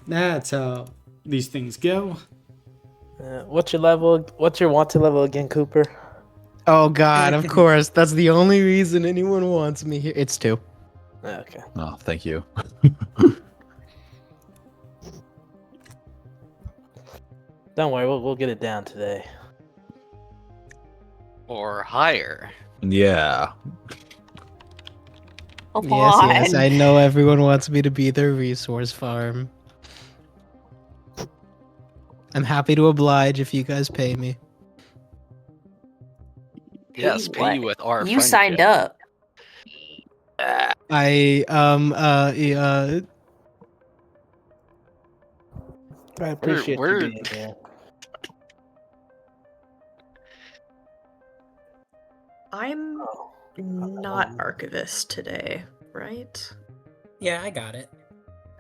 That's how these things go. What's your level? What's your wanted level again, Cooper? Oh God, of course. That's the only reason anyone wants me here. It's 2. Okay. Oh, thank you. Don't worry, we'll get it down today. Or higher. Yeah. Come Yes, on. I know everyone wants me to be their resource farm. I'm happy to oblige if you guys pay me. Yes, pay you with our You signed up. I appreciate we're- you being here. I'm not archivist today, right? Yeah, I got it.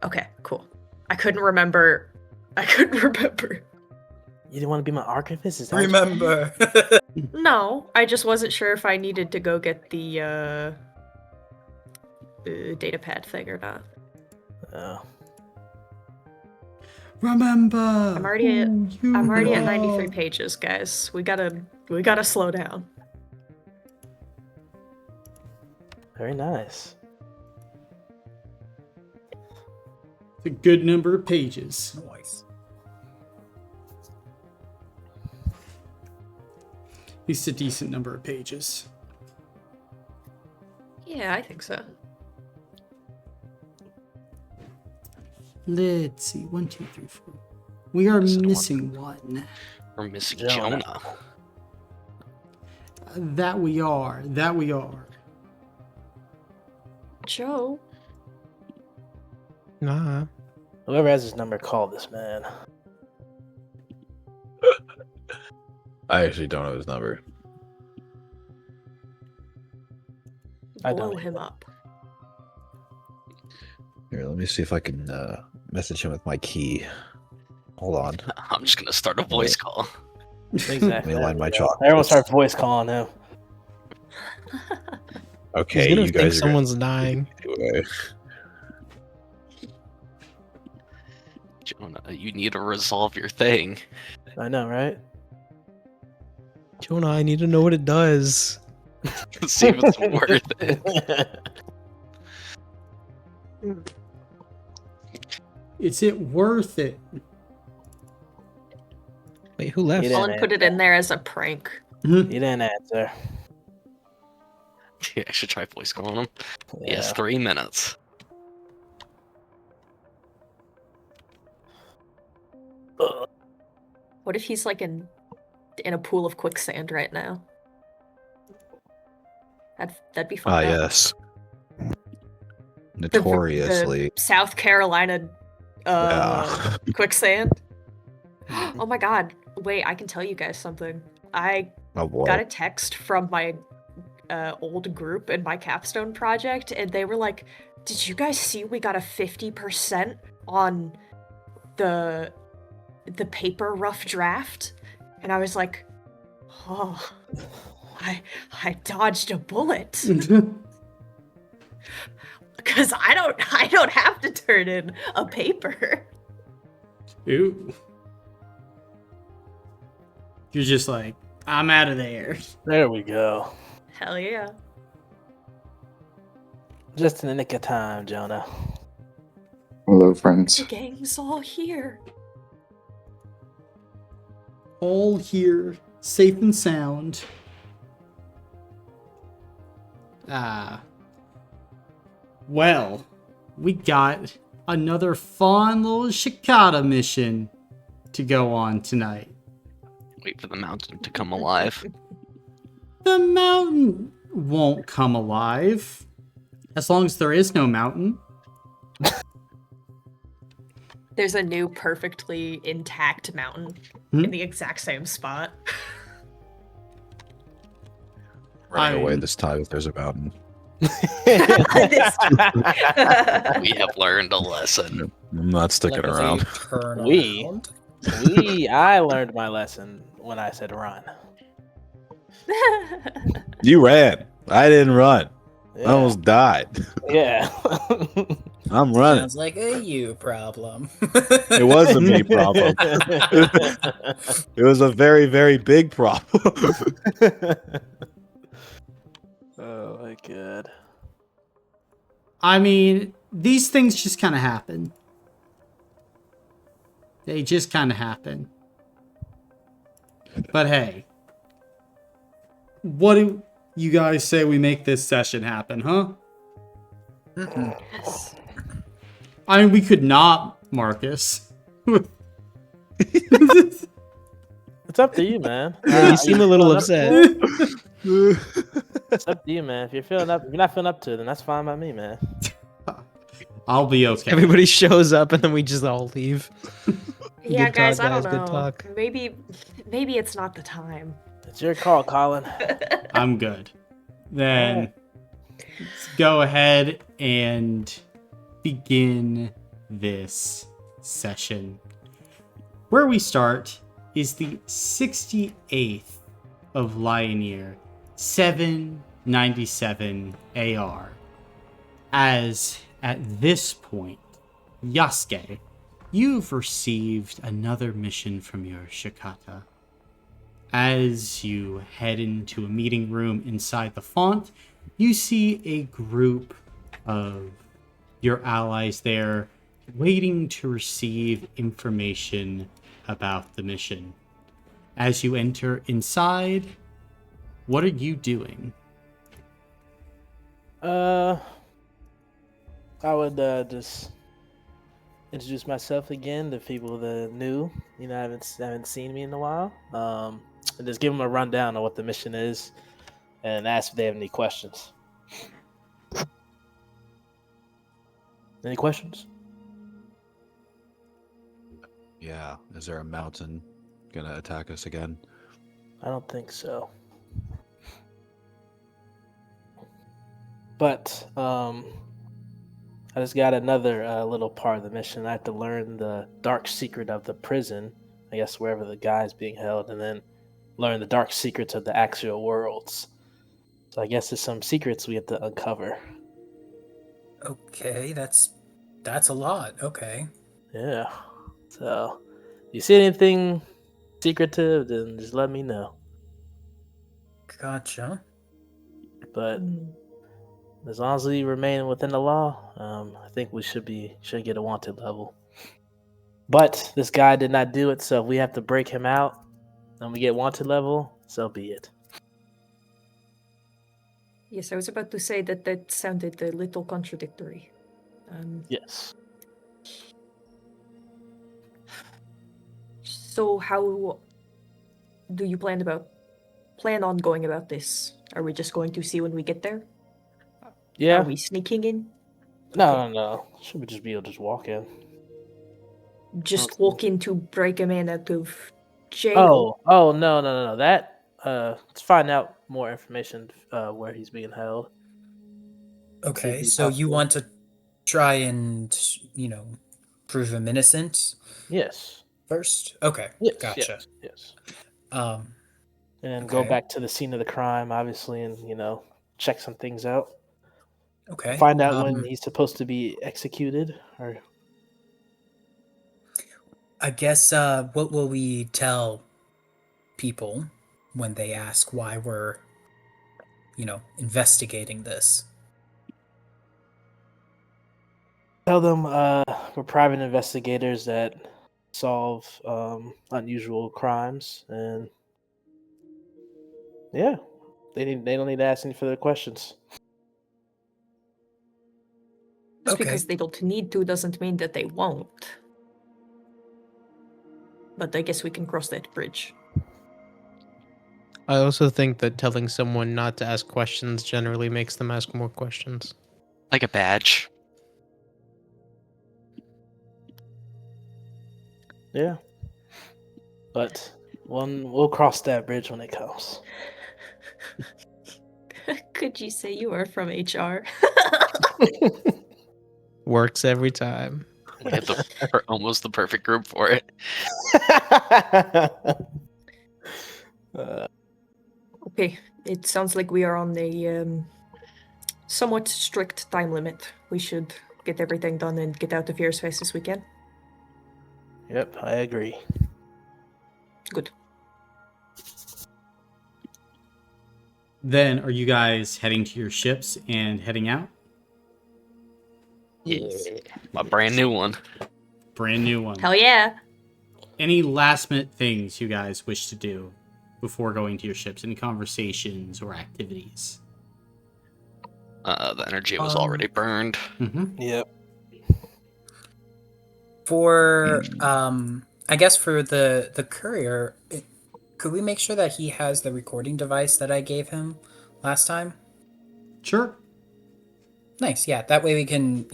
Okay, cool. I couldn't remember. You didn't want to be my archivist? Is that Remember. No, I just wasn't sure if I needed to go get the data pad thing or not. Oh. Remember. I'm already at who I'm already at you 93 are. pages, guys. We gotta slow down. Very nice. It's a good number of pages. Nice. At least a decent number of pages. Yeah, I think so. Let's see. 1, 2, 3, 4. We are missing one. We're missing Jonah. Jonah. That we are. That we are. Joe. nah. Whoever has his number, call this man. I actually don't know his number. I Blow don't. him up. Here, let me see if I can message him with my key. Hold on. I'm just gonna start a voice call. Exactly. Let me align my Yeah. chocolates. Everyone start voice calling him. Okay, He's gonna you think guys are gonna- someone's dying. Anyway. Jonah, you need to resolve your thing. I know, right? Jonah, I need to know what it does. See if it's worth it. Is it worth it? Wait, who left? He didn't Colin put it in there as a prank. He didn't answer. I should try voice calling him. Yeah. Yes, 3 minutes. What if he's like in a pool of quicksand right now? That'd be fun. Ah, though. yes. The Notoriously. South Carolina Yeah. quicksand. Oh my god. Wait, I can tell you guys something. I Oh boy. got a text from my old group in my capstone project, and they were like, did you guys see we got a 50% on the paper rough draft? And I was like, oh, I dodged a bullet. Because I don't have to turn in a paper. Ooh. You're just like, I'm out of there. There we go. Hell yeah. Just in the nick of time, Jonah. Hello, friends. The gang's all here. All here, safe and sound. Well, we got another fun little Shikata mission to go on tonight. Wait for the mountain to come alive. The mountain won't come alive. As long as there is no mountain. There's a new perfectly intact mountain in the exact same spot. Running away this time if there's a mountain. We have learned a lesson. I'm not sticking Like, as a around. turnaround. I learned my lesson when I said run. You ran. I didn't run. I Yeah. almost died. Yeah. I'm running. Sounds like a you problem. It was a me problem. It was a very, very big problem. Oh my god. I mean, these things just kind of happen. They just kind of happen. But hey, what do you guys say we make this session happen, huh? Yes. I mean, we could not, Marcus. It's up to you, man. Yeah, you seem a little upset. It's up to you, man. If you're not feeling up to it, then that's fine by me, man. I'll be okay. Everybody shows up and then we just all leave. Yeah, Good guys, talk, I don't guys, good know. talk. Maybe it's not the time. It's your call, Colin. I'm good. Then let's go ahead and begin this session. Where we start is the 68th of Lion Year 797 AR. As at this point, Yasuke, you've received another mission from your Shikata. As you head into a meeting room inside the font, you see a group of your allies there waiting to receive information about the mission. As you enter inside, what are you doing? I would just introduce myself again to people that are new. You know, haven't seen me in a while. And just give them a rundown of what the mission is, and ask if they have any questions. Any questions? Yeah. Is there a mountain gonna attack us again? I don't think so. But I just got another little part of the mission. I have to learn the dark secret of the prison, I guess wherever the guy's being held, and then learn the dark secrets of the actual worlds. So I guess there's some secrets we have to uncover. Okay, that's a lot. Okay. Yeah. So you see anything secretive, then just let me know. Gotcha. But as long as we remain within the law, I think we should get a wanted level. But this guy did not do it, so if we have to break him out and we get wanted level, so be it. Yes, I was about to say that sounded a little contradictory. Yes. So how do you plan on going about this? Are we just going to see when we get there? Yeah. Are we sneaking in? No. Should we just be able to just walk in? Just walk in to break him in out of jail? Oh, no. That, let's find out more information where he's being held. Okay, he's so you possible. want to try and, prove him innocent Yes. first? Okay, Yes. gotcha. Yes. Um, And then go Okay. back to the scene of the crime, obviously, and check some things out. okay. Find out when he's supposed to be executed, or I guess, what will we tell people when they ask why we're, investigating this? tell them we're private investigators that solve unusual crimes, and yeah, they don't need to ask any further questions. Just Okay. because they don't need to doesn't mean that they won't. But I guess we can cross that bridge. I also think that telling someone not to ask questions generally makes them ask more questions. Like a badge. Yeah, but we'll cross that bridge when it comes. Could you say you are from HR? Works every time. We have almost the perfect group for it. Okay, it sounds like we are on a somewhat strict time limit. We should get everything done and get out of here as fast as we can. Yep, I agree. Good. Then, are you guys heading to your ships and heading out? Yeah. My brand new one. Brand new one. Hell yeah. Any last minute things you guys wish to do before going to your ships? Any conversations or activities? The energy was already burned. Mm-hmm. Yep. For I guess for the courier, could we make sure that he has the recording device that I gave him last time? Sure. Nice, yeah. That way we can,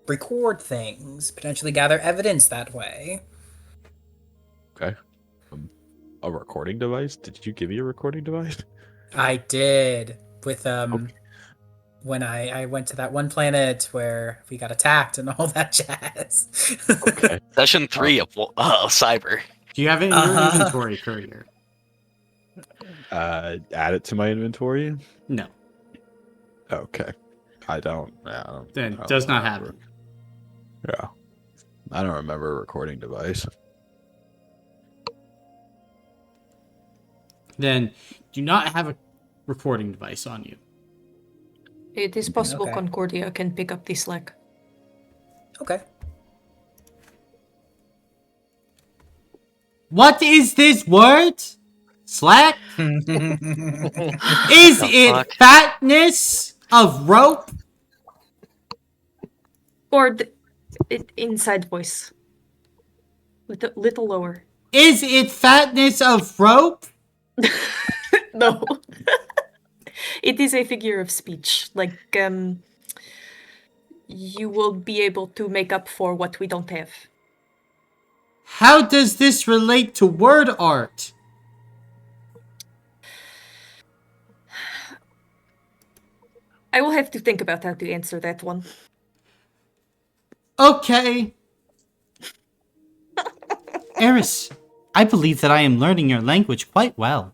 record things, potentially gather evidence that way. Okay. A recording device? Did you give me a recording device? I did with Okay. when I went to that one planet where we got attacked and all that jazz. Okay. Session 3 of C.Y.B.R. Do you have it in your Uh-huh. inventory, courier? Add it to my inventory? No. Okay. I don't. Then I don't does not have it. remember. Yeah. I don't remember a recording device. Then do not have a recording device on you. It is possible Okay. Concordia can pick up the slack. Okay. What is this word? Slack? Is The it fuck? fatness of rope? Or inside voice. Little lower. Is it fatness of rope? No. It is a figure of speech. Like, you will be able to make up for what we don't have. How does this relate to word art? I will have to think about how to answer that one. Okay. Eris, I believe that I am learning your language quite well.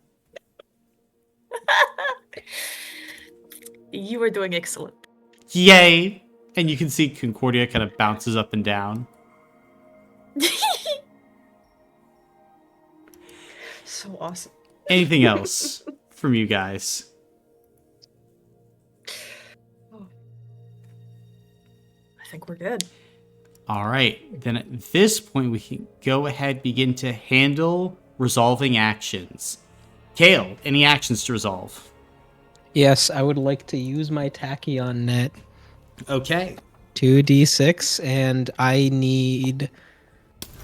You are doing excellent. Yay! And you can see Concordia kind of bounces up and down. So awesome. Anything else from you guys? I think we're good. All right. Then at this point, we can go ahead begin to handle resolving actions. Kale, any actions to resolve? Yes, I would like to use my tachyon net. Okay. 2d6, and I need...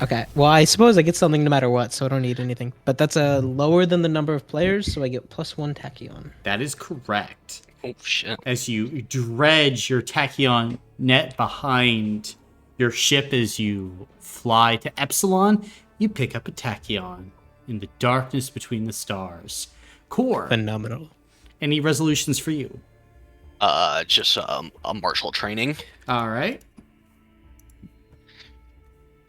Okay, well, I suppose I get something no matter what, so I don't need anything. But that's lower than the number of players, so I get +1 tachyon. That is correct. Oh, shit. As you dredge your tachyon net behind your ship as you fly to Epsilon, you pick up a tachyon in the darkness between the stars. Core, Phenomenal. any resolutions for you? Just a martial training. All right.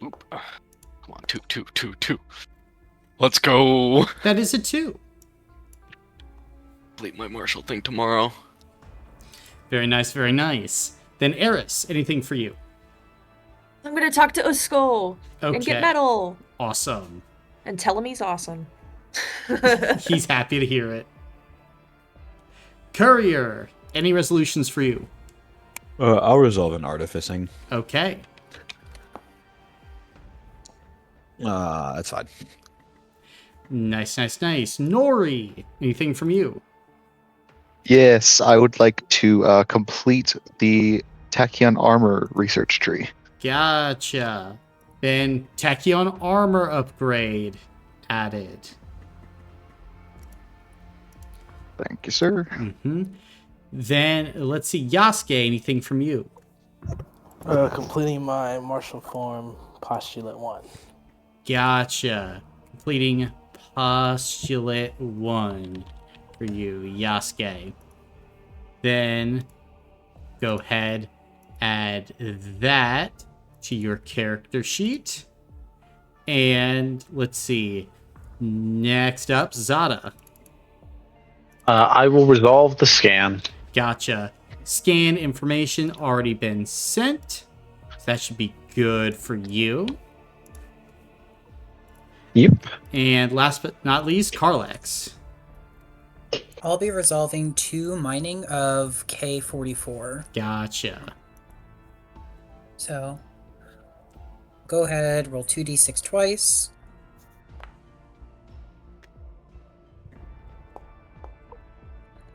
Oop. Come on, two. Let's go. That is a 2. Complete my martial thing tomorrow. Very nice, very nice. Then Eris, anything for you? I'm gonna talk to Usko and Okay. get metal Awesome. and tell him he's awesome. He's happy to hear it. Courier, any resolutions for you? I'll resolve an artificing. Okay. That's fine. Nice. Nori, anything from you? Yes, I would like to complete the Tachyon armor research tree. Gotcha. Then Tachyon armor upgrade added. Thank you, sir. Mm-hmm. Then let's see, Yasuke, anything from you? Completing my martial form postulate 1. Gotcha. Completing postulate 1 for you, Yasuke. Then go ahead, add that to your character sheet. And let's see. Next up, Zada. I will resolve the scan. Gotcha. Scan information already been sent. So that should be good for you. Yep. And last but not least, Carlax. I'll be resolving 2 mining of K44. Gotcha. So, go ahead, roll 2d6 twice.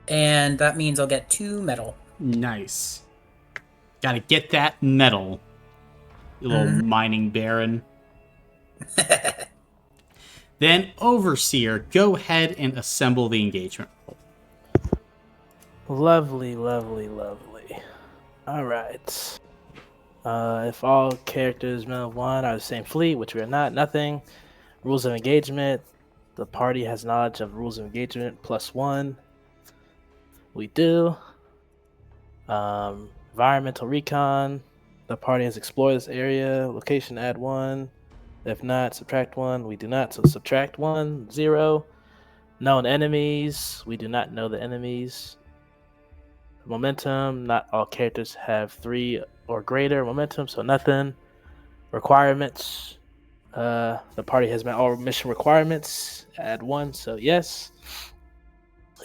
And that means I'll get 2 metal. Nice. Gotta get that metal, you little mining baron. Then, Overseer, go ahead and assemble the engagement roll. Lovely, lovely, lovely. All right. If all characters men of 1 are the same fleet, which we are not, nothing. Rules of engagement. The party has knowledge of rules of engagement +1. We do. Environmental recon. The party has explored this area. Location, add 1. If not, subtract 1. We do not, so subtract 1, 0. Known enemies. We do not know the enemies. Momentum. Not all characters have 3 or greater momentum, so nothing. Requirements. The party has met all mission requirements. Add 1, so yes.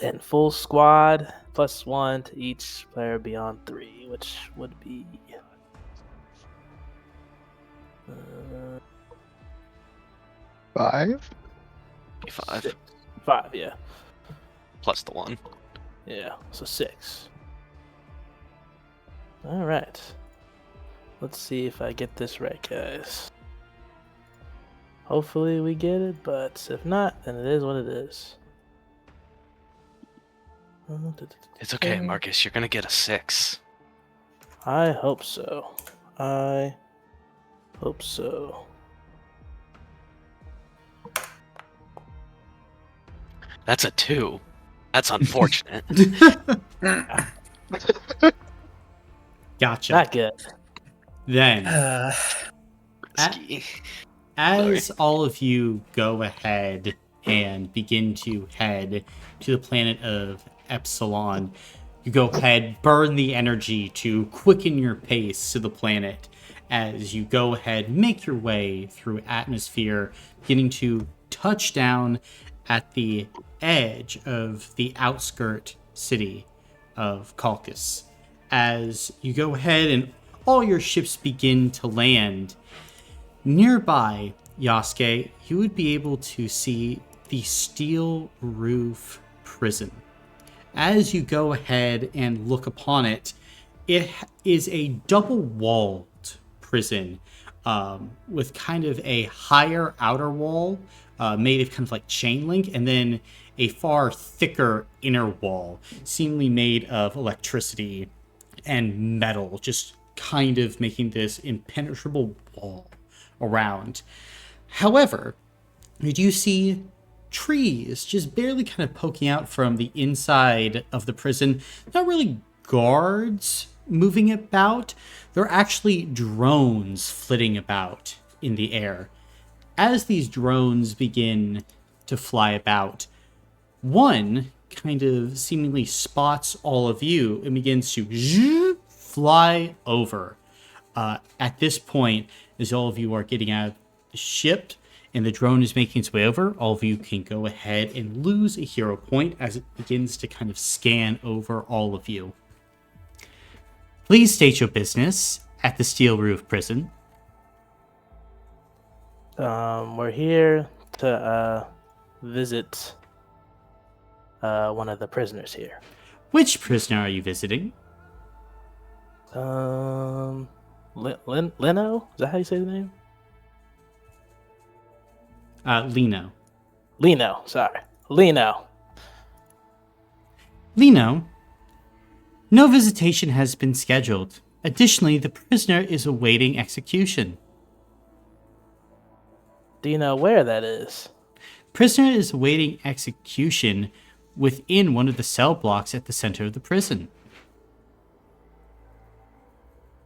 And full squad +1 to each player beyond 3, which would be 5. 5 5, yeah. plus the 1. Yeah, so 6. All right. Let's see if I get this right, guys. Hopefully we get it, but if not, then it is what it is. It's okay, Marcus. You're gonna get a 6. I hope so. I hope so. That's a 2. That's unfortunate. Gotcha. Not good. Then, Risky. as all of you go ahead and begin to head to the planet of Epsilon, you go ahead, burn the energy to quicken your pace to the planet as you go ahead, make your way through atmosphere, beginning to touch down at the edge of the outskirt city of Caucasus. As you go ahead and all your ships begin to land, nearby, Yasuke, you would be able to see the steel roof prison. As you go ahead and look upon it, it is a double-walled prison with kind of a higher outer wall made of kind of like chain link, and then a far thicker inner wall, seemingly made of electricity and metal, just kind of making this impenetrable wall around. However, you do see trees just barely kind of poking out from the inside of the prison. Not really guards moving about. They're actually drones flitting about in the air. As these drones begin to fly about, one kind of seemingly spots all of you and begins to fly over. At this point, as all of you are getting out of the ship and the drone is making its way over, all of you can go ahead and lose a hero point as it begins to kind of scan over all of you. Please state your business at the Steel Roof Prison. We're here to visit one of the prisoners here. Which prisoner are you visiting? Leno? Is that how you say the name? Lino. Leno, sorry. Leno. Lino, no visitation has been scheduled. Additionally, the prisoner is awaiting execution. Do you know where that is? Prisoner is awaiting execution within one of the cell blocks at the center of the prison.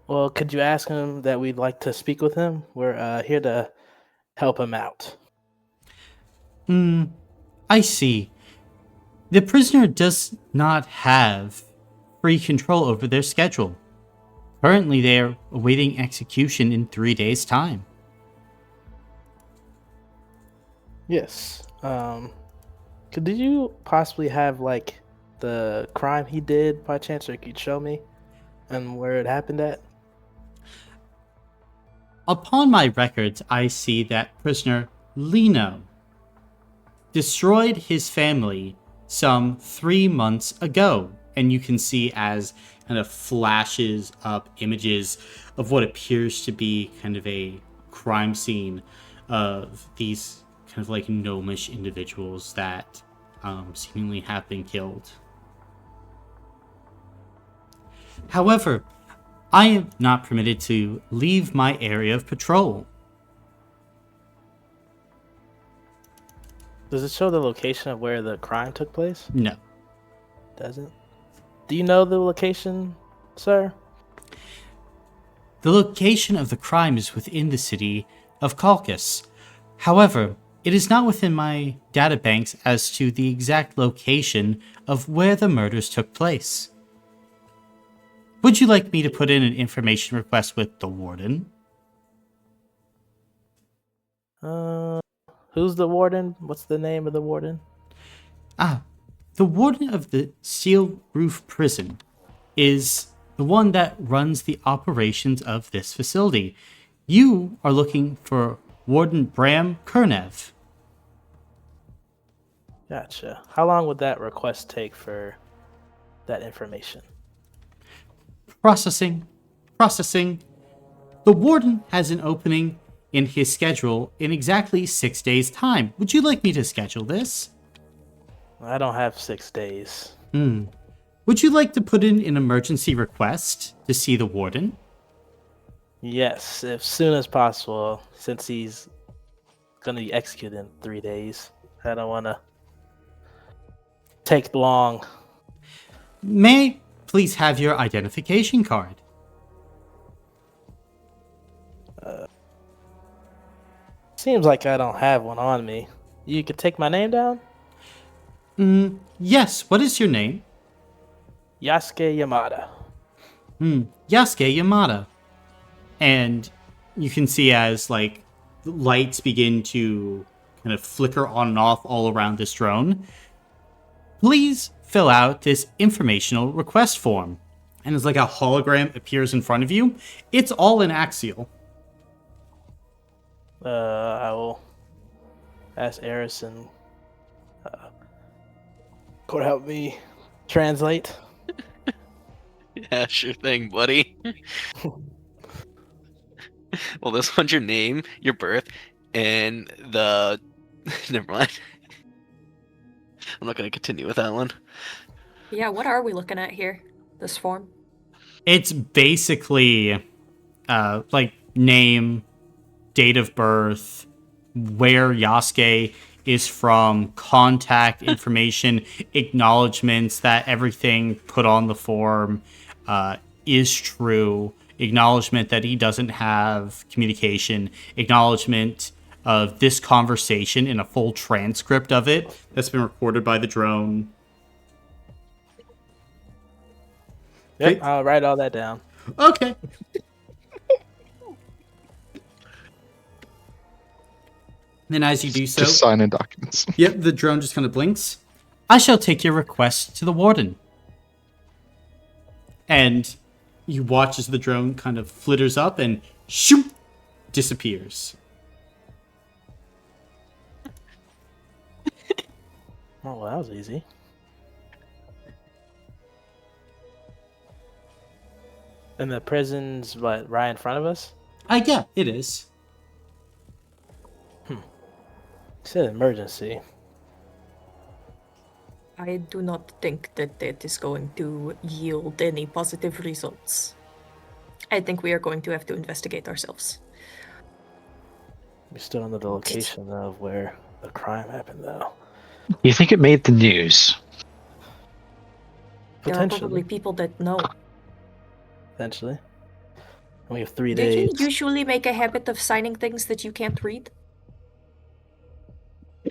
Well, could you ask him that we'd like to speak with him? We're here to help him out. I see. The prisoner does not have free control over their schedule. Currently, they are awaiting execution in 3 days' time. Yes. Could you possibly have like the crime he did by chance, or could you show me and where it happened at? Upon my records, I see that prisoner Lino destroyed his family some 3 months ago. And you can see as kind of flashes up images of what appears to be kind of a crime scene of these kind of like gnomish individuals that seemingly have been killed. However, I am not permitted to leave my area of patrol. Does it show the location of where the crime took place? No. Doesn't. Do you know the location, sir? The location of the crime is within the city of Caucasus. However, it is not within my databanks as to the exact location of where the murders took place. Would you like me to put in an information request with the warden? Who's the warden? What's the name of the warden? The warden of the Steel Roof Prison is the one that runs the operations of this facility. You are looking for Warden Bram Kernev. Gotcha. How long would that request take for that information? Processing. The warden has an opening in his schedule in exactly 6 days' time. Would you like me to schedule this? I don't have 6 days. Would you like to put in an emergency request to see the warden? Yes, as soon as possible, since he's gonna be executed in 3 days. I don't want to take long. May I please have your identification card? Seems like I don't have one on me. You could take my name down? Yes, what is your name? Yasuke Yamada. Yasuke Yamada. And you can see as, like, lights begin to kind of flicker on and off all around this drone. Please fill out this informational request form. And as like a hologram appears in front of you, it's all in Axial. I will ask Harrison. Could help me translate. Yeah, sure thing, buddy. Well, this one's your name, your birth, and the... Never mind. I'm not going to continue with that one. Yeah, what are we looking at here? This form? It's basically like name, date of birth, where Yasuke is from, contact information, acknowledgments that everything put on the form is true, acknowledgement that he doesn't have communication, acknowledgement of this conversation in a full transcript of it that's been recorded by the drone. Yep, I'll write all that down. Okay. And as you do so, Just sign in documents. yep, the drone just kind of blinks. I shall take your request to the warden. And you watch as the drone kind of flitters up and shoot, disappears. Oh, well, that was easy. And the prison's what, right in front of us? Yeah, it is. It's an emergency. I do not think that that is going to yield any positive results. I think we are going to have to investigate ourselves. We still don't know the location of where the crime happened, though. You think it made the news? There are probably people that know. Potentially. We have 3 Did days. you usually make a habit of signing things that you can't read?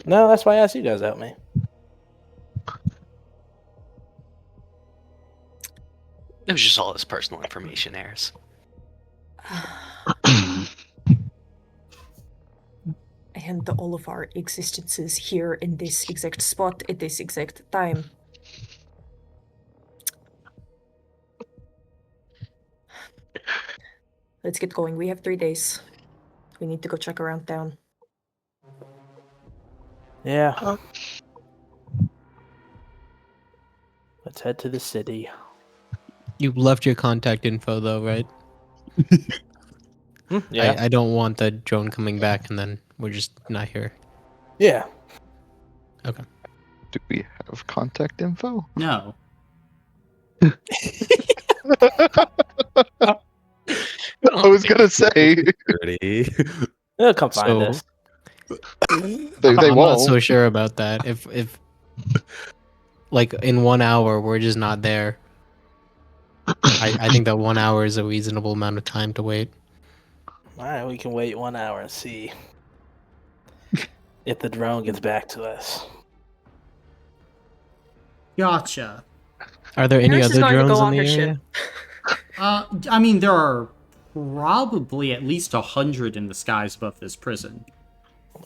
No, that's why I asked you guys to help me. It was just all his personal information, Eris. And all of our existences here in this exact spot at this exact time. Let's get going. We have 3 days. We need to go check around town. Yeah. Let's head to the city. You left your contact info though, right? Yeah. I don't want the drone coming back and then we're just not here. Yeah. Okay. Do we have contact info? No. I was gonna say Dirty. They'll come find So- us. they I'm won't. not so sure about that. If like in 1 hour we're just not there. I think that 1 hour is a reasonable amount of time to wait. All right, we can wait 1 hour and see if the drone gets back to us. Gotcha. Are there any Eris is other going to drones go in on the her area? ship. I mean, there are probably at least 100 in the skies above this prison.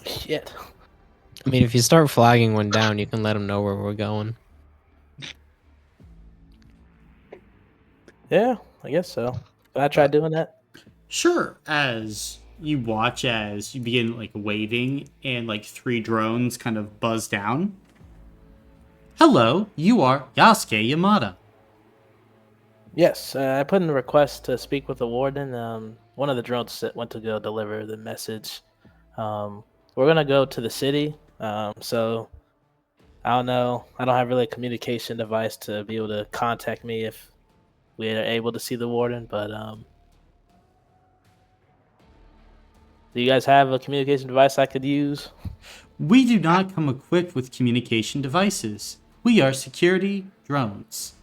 Shit. I mean, if you start flagging one down, you can let them know where we're going. Yeah, I guess so. Can I try doing that? Sure, as you watch as you begin like waving and like 3 drones kind of buzz down. Hello, you are Yasuke Yamada. Yes, I put in a request to speak with the warden. One of the drones went to go deliver the message. We're gonna go to the city. So I don't know. I don't have really a communication device to be able to contact me if we are able to see the warden. But do you guys have a communication device I could use? We do not come equipped with communication devices. We are security drones.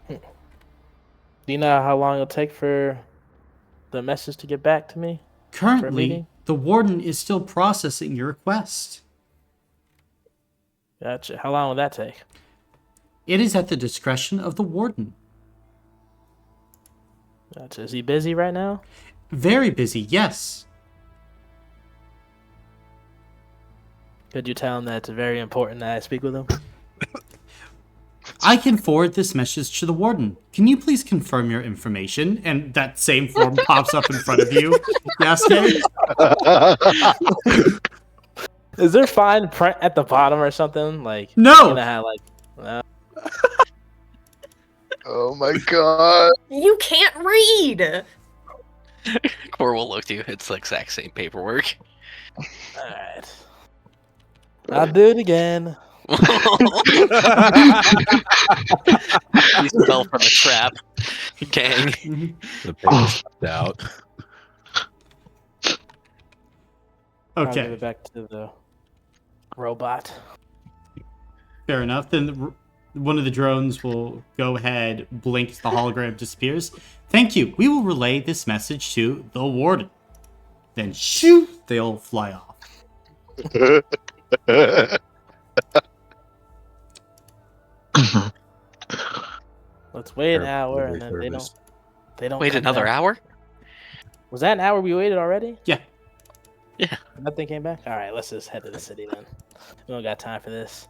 Do you know how long it'll take for the message to get back to me? Currently, meeting? the warden is still processing your request. Gotcha. How long will that take? It is at the discretion of the warden. Gotcha. Is he busy right now? Very busy, yes. Could you tell him that it's very important that I speak with him? I can forward this message to the warden. Can you please confirm your information? And that same form pops up in front of you. Yasuke? Is there fine print at the bottom or something? Like No! You know how, like, Oh my god. You can't read! Core will look to you. It's the exact same paperwork. alright. I'll do it again. He fell from a trap. Gang. The paper slipped out. I'll give Okay, it back to the robot. fair enough. Then one of the drones will go ahead, blink, the hologram disappears. Thank you. We will relay this message to the warden. Then shoot, they all fly off. Let's wait an Air hour and delivery then service. they don't Wait come another back. hour? Was that an hour we waited already? Yeah. Yeah. Nothing came back? Alright, let's just head to the city then. We don't got time for this.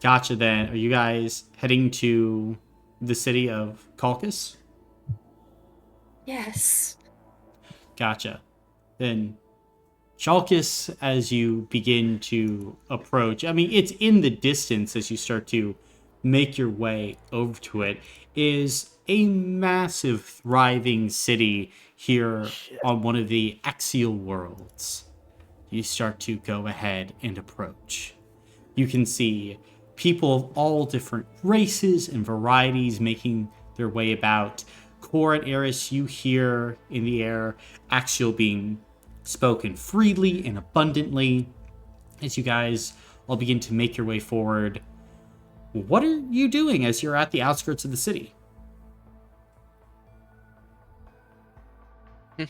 Gotcha then. Are you guys heading to the city of Caucus? Yes. Gotcha. Then Chalkis, as you begin to approach, I mean, it's in the distance as you start to make your way over to it, is a massive, thriving city here on one of the axial worlds. You start to go ahead and approach. You can see people of all different races and varieties making their way about. Core and Eris, you hear in the air Axial being spoken freely and abundantly as you guys all begin to make your way forward. What are you doing as you're at the outskirts of the city? Is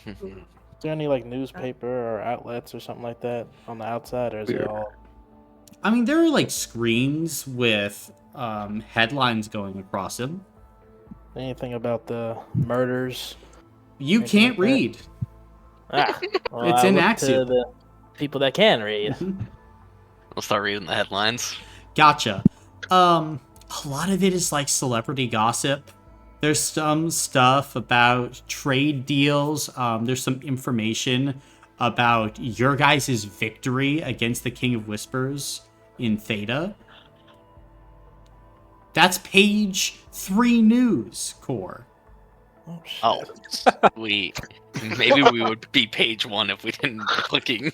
there any like newspaper or outlets or something like that on the outside, or is it Weird. all I mean, there are like screens with headlines going across them. Anything about the murders? You Anything can't like that? read. Well, It's I in look Axiom. to the people that can read. We'll start reading the headlines. Gotcha. A lot of it is like celebrity gossip. There's some stuff about trade deals. There's some information about your guys' victory against the King of Whispers in Theta. That's page 3 news, Core. Oh, sweet. Maybe we would be page 1 if we didn't be looking.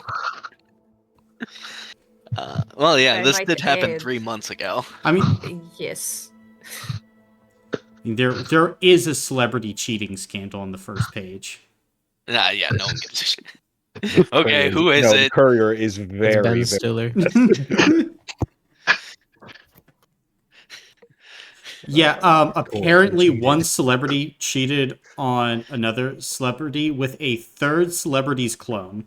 Well, yeah, I this might did happen add- 3 months ago. I mean, Yes. there is a celebrity cheating scandal on the first page. Nah, yeah, no one gives a shit. Okay, who is No, it? the courier is It's very, Ben very Stiller. Yeah, apparently cheated. one celebrity cheated on another celebrity with a third celebrity's clone.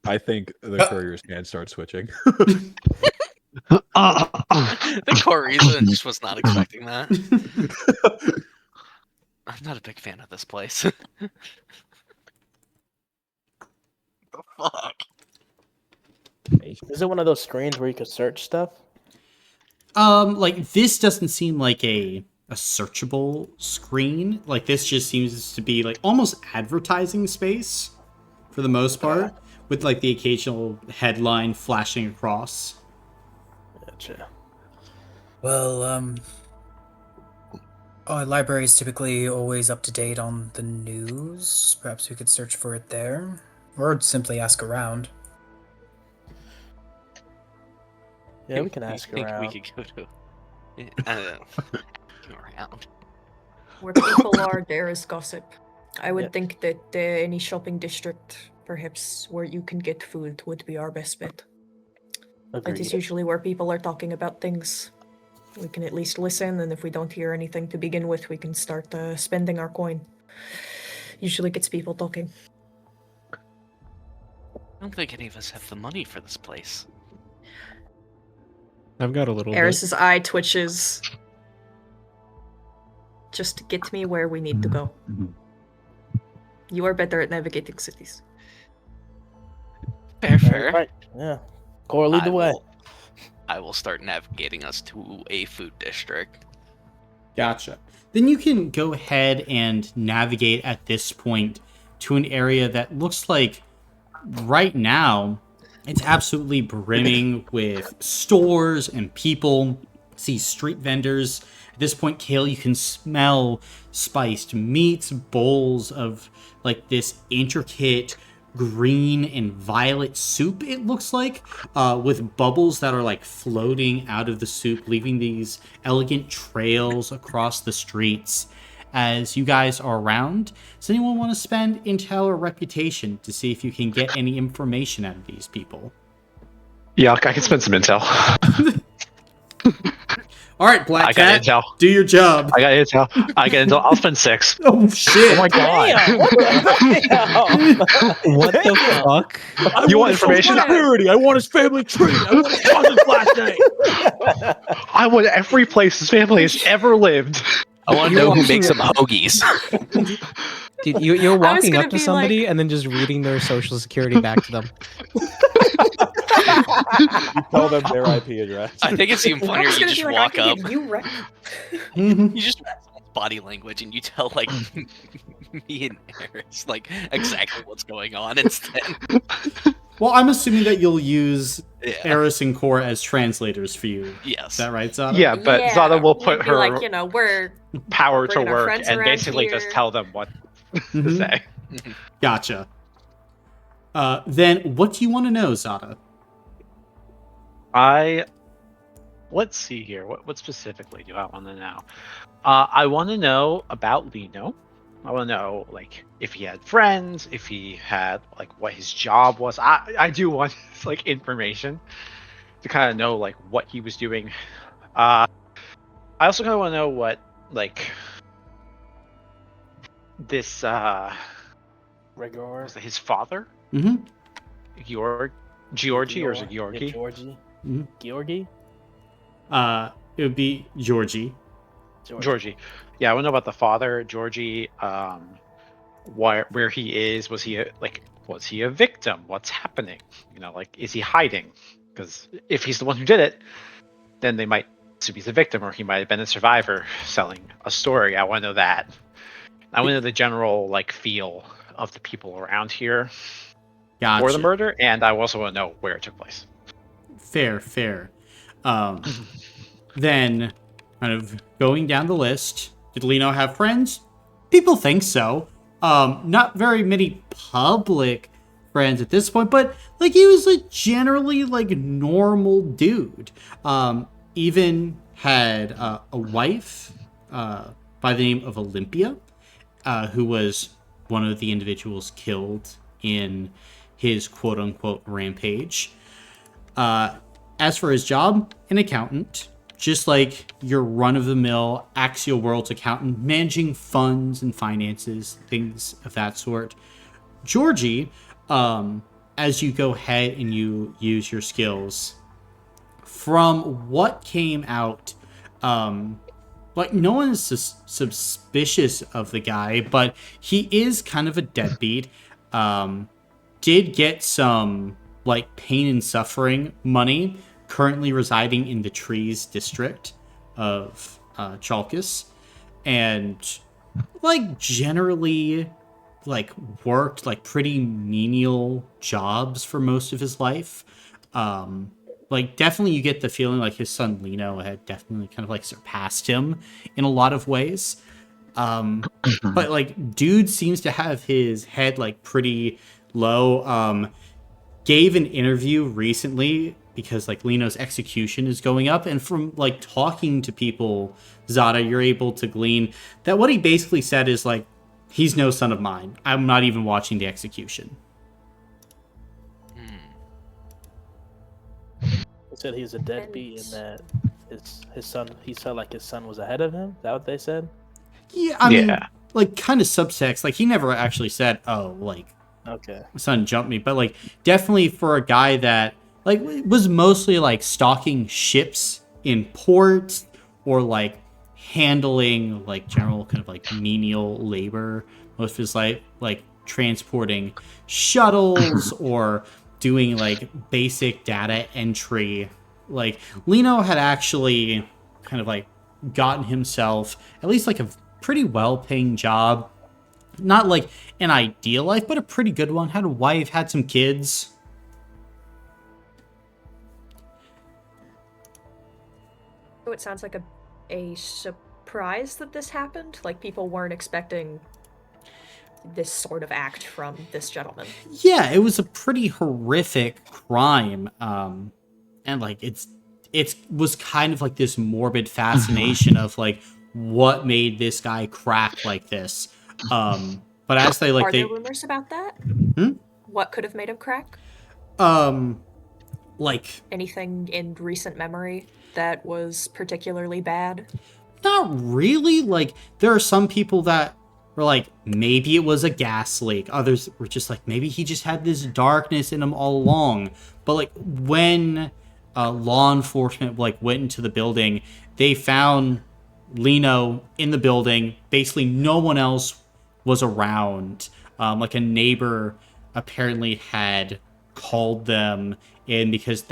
I think the courier's hands start switching. The core reason just was not expecting that. I'm not a big fan of this place. The fuck? Is it one of those screens where you could search stuff? Like this doesn't seem like a searchable screen. Like this just seems to be like almost advertising space for the most part, with like the occasional headline flashing across. Gotcha. Well, our library is typically always up to date on the news. Perhaps we could search for it there, or simply ask around. Yeah, we can ask I think around. we could go to. I don't know. Go around. Where people are, there is gossip. I would Yep. think that any shopping district, perhaps where you can get food, would be our best bet. That is Agreed. usually where people are talking about things. We can at least listen, and if we don't hear anything to begin with, we can start spending our coin. Usually gets people talking. I don't think any of us have the money for this place. I've got a little Eris's eye twitches. Just get me where we need to go. You are better at navigating cities. Fair. Right. Yeah. Core, lead the way. I will start navigating us to a food district. Gotcha. Then you can go ahead and navigate at this point to an area that looks like right now it's absolutely brimming with stores and people. See street vendors. At this point, Kale, you can smell spiced meats, bowls of like this intricate green and violet soup, it looks like, with bubbles that are like floating out of the soup, leaving these elegant trails across the streets. As you guys are around, does anyone want to spend intel or reputation to see if you can get any information out of these people? Yeah, I can spend some intel. All right, Black I got Cat, intel. do your job. I got intel. I got intel. I'll spend 6. Oh shit! Oh my god! What the fuck? You want information? Security. I want his family tree. I want his cousin's last name. I want every place his family has ever lived. I want to know who makes some hoagies. Dude, you're I was walking gonna up to be somebody like- and then just reading their social security back to them. You tell them their IP address. I think it's even I funnier. was You gonna just be like, I walk can up. give you You just read someone's body language and you tell like me and Eris like exactly what's going on instead. Well, I'm assuming that you'll use Yeah. Eris and Core as translators for you. Is Yes. that right, Zada? Yeah, but Zada will put we'd be her like, you know, we're power to bringing our work friends and around basically just here. tell them what to Mhm. say. Gotcha. Then what do you want to know, Zada? Let's see here. What specifically do I want to know? I want to know about Lino. I want to know like if he had friends, if he had like what his job was. I do want like information to kind of know like what he was doing. I also kind of want to know what like this Rigor. was it his father, Mm-hmm. Georgie, or is it Yeah, Georgie? Georgie. Georgi? It would be Georgie. Georgie. Yeah, I want to know about the father, Georgie. Where he is? Was he a victim? What's happening? Is he hiding? Because if he's the one who did it, then they might assume he's a victim, or he might have been a survivor selling a story. I want to know that. I want to know the general feel of the people around here for the Gotcha. murder, and I also want to know where it took place. Fair. Then, kind of going down the list, did Lino have friends? People think so. Not very many public friends at this point, but he was a generally normal dude. Even had a wife by the name of Olympia, who was one of the individuals killed in his quote unquote rampage. As for his job, an accountant, just like your run-of-the-mill Axial Worlds accountant, managing funds and finances, things of that sort. Georgie, as you go ahead and you use your skills, from what came out, no one is suspicious of the guy, but he is kind of a deadbeat. Did get some pain and suffering money, currently residing in the Trees district of Chalkis, and generally worked pretty menial jobs for most of his life. Definitely you get the feeling his son Lino had definitely kind of surpassed him in a lot of ways. But dude seems to have his head pretty low. Gave an interview recently because Lino's execution is going up, and from talking to people, Zada, you're able to glean that what he basically said is he's no son of mine. I'm not even watching the execution. He said he's a deadbeat and that his son. He felt his son was ahead of him. Is that what they said? Yeah, I mean, kind of subtext. He never actually said, "Oh, okay, my son jumped me," but definitely for a guy that was mostly stocking ships in ports or handling general kind of menial labor most of his life, transporting shuttles or doing basic data entry. Lino had actually kind of gotten himself at least a pretty well-paying job. Not an ideal life, but a pretty good one. Had a wife, had some kids. So it sounds like a surprise that this happened. People weren't expecting this sort of act from this gentleman. Yeah, it was a pretty horrific crime. And it was kind of this morbid fascination of what made this guy crack like this. But as they Are there rumors about that? What could have made him crack? Anything in recent memory that was particularly bad? Not really. There are some people that were maybe it was a gas leak. Others were just maybe he just had this darkness in him all along. But when law enforcement went into the building, they found Lino in the building. Basically, no one else was around. A neighbor apparently had called them in because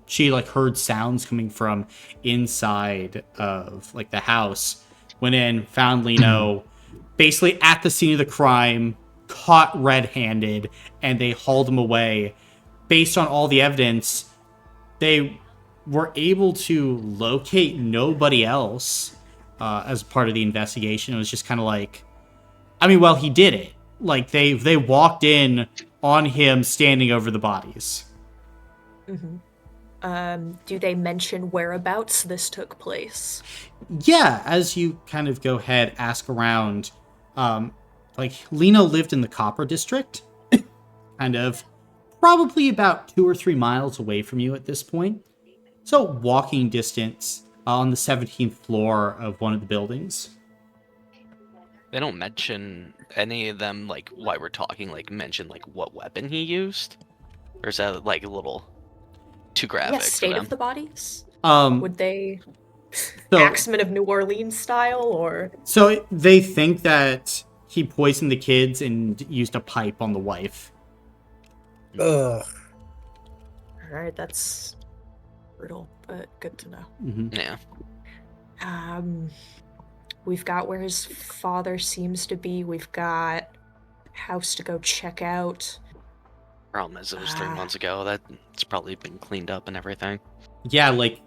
she heard sounds coming from inside of the house. Went in, found Lino basically at the scene of the crime, caught red-handed, and they hauled him away. Based on all the evidence, they were able to locate nobody else as part of the investigation. It was just kind of he did it. They walked in on him standing over the bodies. Do they mention whereabouts this took place? Yeah, as you kind of go ahead, ask around, Lino lived in the Copper District, kind of probably about 2 or 3 miles away from you at this point. So walking distance on the 17th floor of one of the buildings. They don't mention any of them, while we're talking, mention, what weapon he used? Or is that, a little too graphic. Yeah, state for of them. the bodies. Um, Would they so, Axemen of New Orleans style, or so they think that he poisoned the kids and used a pipe on the wife. Ugh. alright, that's brutal, but good to know. Hmm. Yeah. We've got where his father seems to be. We've got house to go check out. Problem is, it was 3 months ago. That's probably been cleaned up and everything. Yeah, like,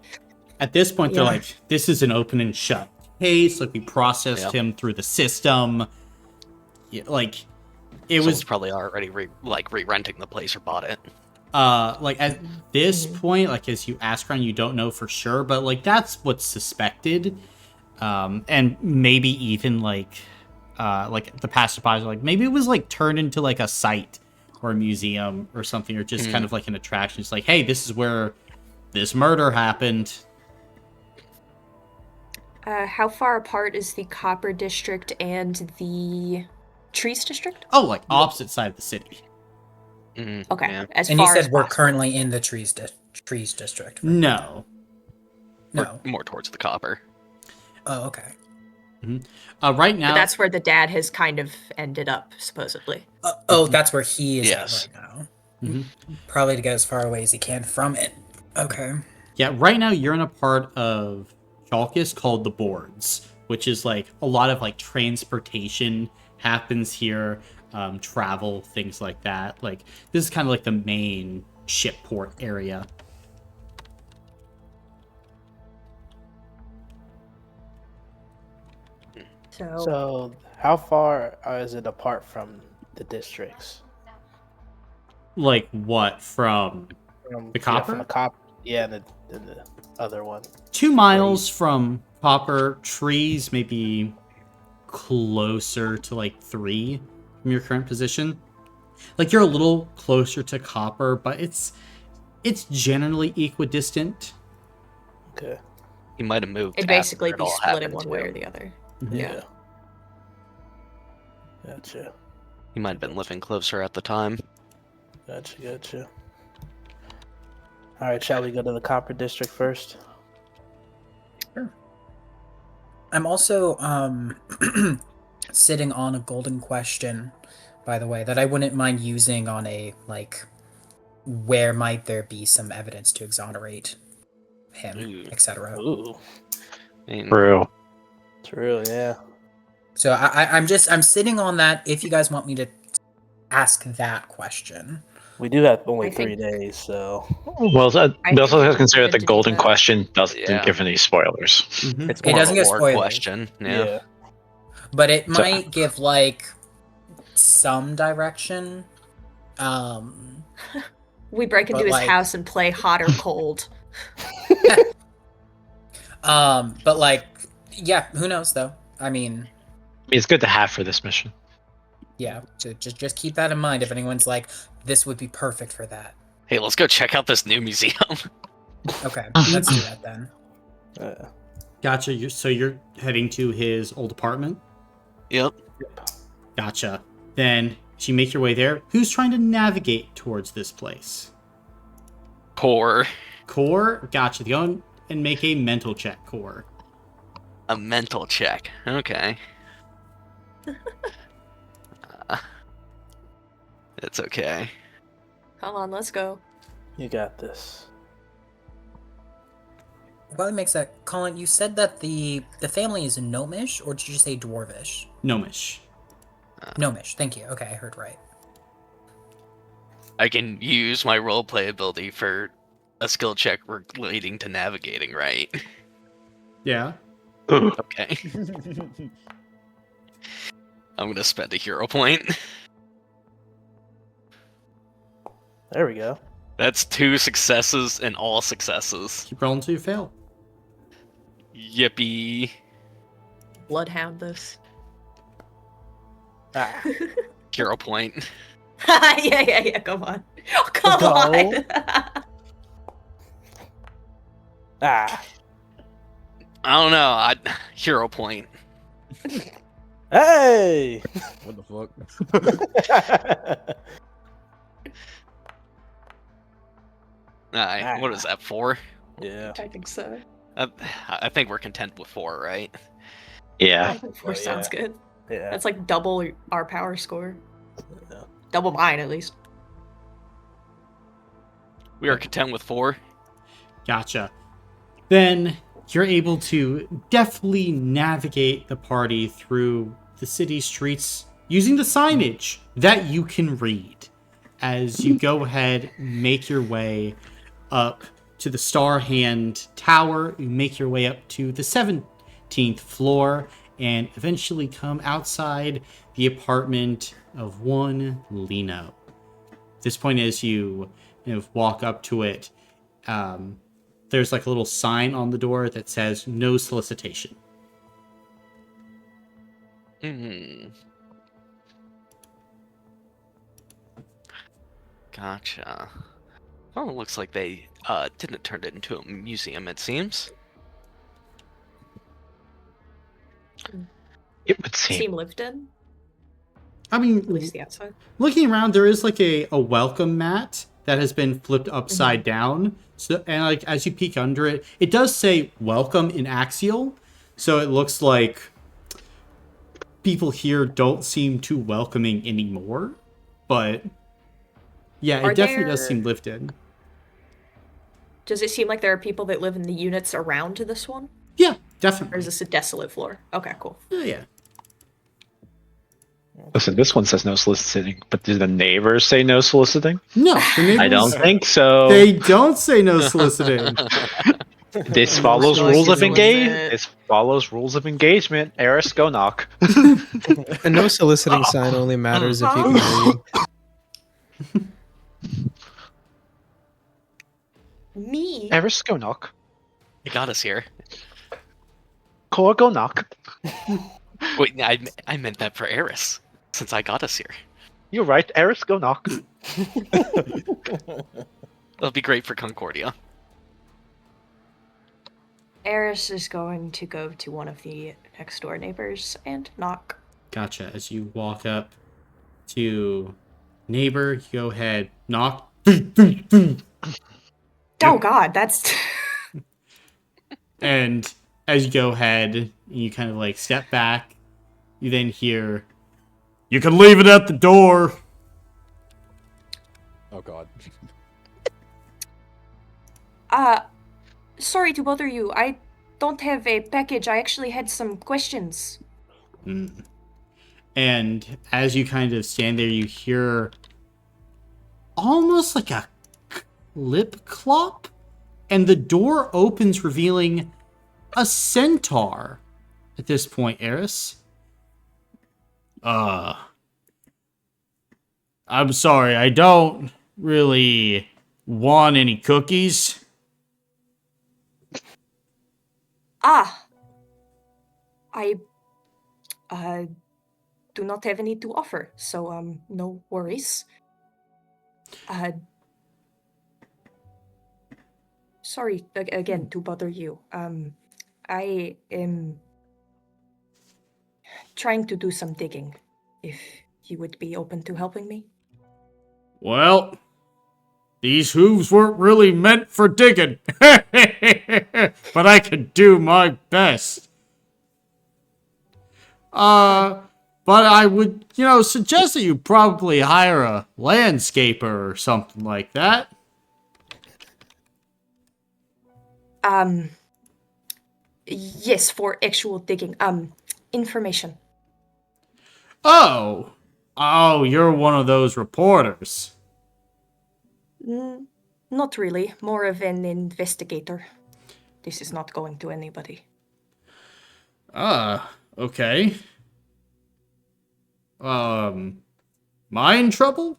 at this point, they're Yeah. like, this is an open and shut case. Like, we processed Yep. him through the system. Yeah, like, it Someone's was, probably already re-renting the place or bought it. like, at this point, like, as you ask around, you don't know for sure, but, like, that's what's suspected. And maybe even, like the passersby are like, maybe it was, like, turned into, like, a site or a museum or something, or just kind of like an attraction. It's like, hey, this is where this murder happened. How far apart is the Copper District and the Trees District? Oh, like, opposite side of the city. Okay, Yeah. as And you far said as we're possible. currently in the trees district. right? No. No. More towards the copper. Oh, okay. Right now, But that's where the dad has kind of ended up, supposedly. Oh, that's where he is Yes. at right now. Mhm. Probably to get as far away as he can from it. Okay. yeah, right now you're in a part of Chalkis called the Boards, which is like a lot of like transportation happens here, travel, things like that. Like, this is kind of like the main ship port area. So, how far is it apart from the districts? Like, what, from From The Yeah, copper? from the copper. Yeah, and the other one. 2 miles from Copper. Trees, maybe closer to like 3 from your current position. Like, you're a little closer to Copper, but it's generally equidistant. Okay. He might have moved. It'd after basically it be all splitting happened, one way too. or the other. Yeah. Gotcha. He might have been living closer at the time. Gotcha. All right, shall we go to the Copper District first? I'm also sitting on a golden question, by the way, that I wouldn't mind using on a, like, where might there be some evidence to exonerate him, Ooh. etc. Ooh, I mean, True. true. Yeah. So I'm sitting on that if you guys want me to ask that question. We do have only I 3 think- days, so Well, I we also think have to consider we that the need to do golden that. question doesn't Yeah. give any spoilers. Mhm. it's It more of doesn't a get lore spoilers. question. Yeah. But it So- might give, like, some direction. We break into But, his like- house and play hot or cold. But, like, yeah, who knows, though? I mean, It's good to have for this mission. yeah, just keep that in mind if anyone's like, this would be perfect for that. Hey, let's go check out this new museum. Okay, let's do that then. Gotcha. So you're heading to his old apartment? Yep. Gotcha. Then, as you make your way there, who's trying to navigate towards this place? Core. Core? Gotcha. Go and make a mental check, Core. A mental check. Okay. It's okay. Come on, let's go. you got this. While he makes that, Colin, you said that the family is gnomish, or did you say dwarvish? Gnomish. Gnomish, thank you. Okay, I heard right. I can use my roleplay ability for a skill check relating to navigating, right? Yeah. Okay. I'm gonna spend a hero point. There we go. That's 2 successes and all successes. Keep rolling till you fail. Yippee. Bloodhound this. Ah, Hero point. yeah, come on. Oh, come Go. on. ah. I don't know. Hero point. Hey. What the fuck? What is that, 4? Yeah. I think so. I think we're content with 4, right? I Yeah. think 4 Yeah. sounds good. Yeah. That's like double our power score. Yeah. Double mine, at least. We are content with 4. Gotcha. Then you're able to deftly navigate the party through the city streets using the signage that you can read as you go ahead and make your way up to the Star Hand Tower. You make your way up to the 17th floor and eventually come outside the apartment of one Lino. At this point, as you walk up to it, there's like a little sign on the door that says no solicitation. Gotcha. Well, it looks like they didn't turn it into a museum, it seems. It would seem. Seem lived in, I mean, at least the outside. looking around, there is like a welcome mat that has been flipped upside down. So, and like as you peek under it, it does say welcome in Axial. So it looks like people here don't seem too welcoming anymore. But yeah, it definitely does seem lived in. Does it seem like there are people that live in the units around this one? Yeah, Or definitely. is this a desolate floor? Okay, cool. Yeah. Listen, this one says no soliciting, but do the neighbors say no soliciting? No, the neighbors, I don't think so. They don't say no soliciting. This No follows rules of soliciting. This follows rules of engagement. Eris, go knock. A no soliciting sign only matters if you can read. Me? Eris, go knock. It got us here. Cora, go knock. Wait, I meant that for Eris, since I got us here. You're right. Eris, go knock. That'll be great for Concordia. Eris is going to go to one of the next door neighbors and knock. Gotcha. As you walk up to neighbor, you go ahead, knock. Oh god, that's... And as you go ahead, you kind of like step back, you then hear, "You can leave it at the door." Oh god. Sorry to bother you. I don't have a package. I actually had some questions. And as you kind of stand there, you hear almost like a lip clop, and the door opens, revealing a centaur. At this point, Eris. I'm sorry, I don't really want any cookies. I do not have any to offer, so no worries. Sorry again to bother you. I am trying to do some digging, if you would be open to helping me. Well, these hooves weren't really meant for digging, but I could do my best. But I would, suggest that you probably hire a landscaper or something like that. Yes, for actual digging. Information. Oh, you're one of those reporters. Not really. More of an investigator. This is not going to anybody. Okay. Mind trouble?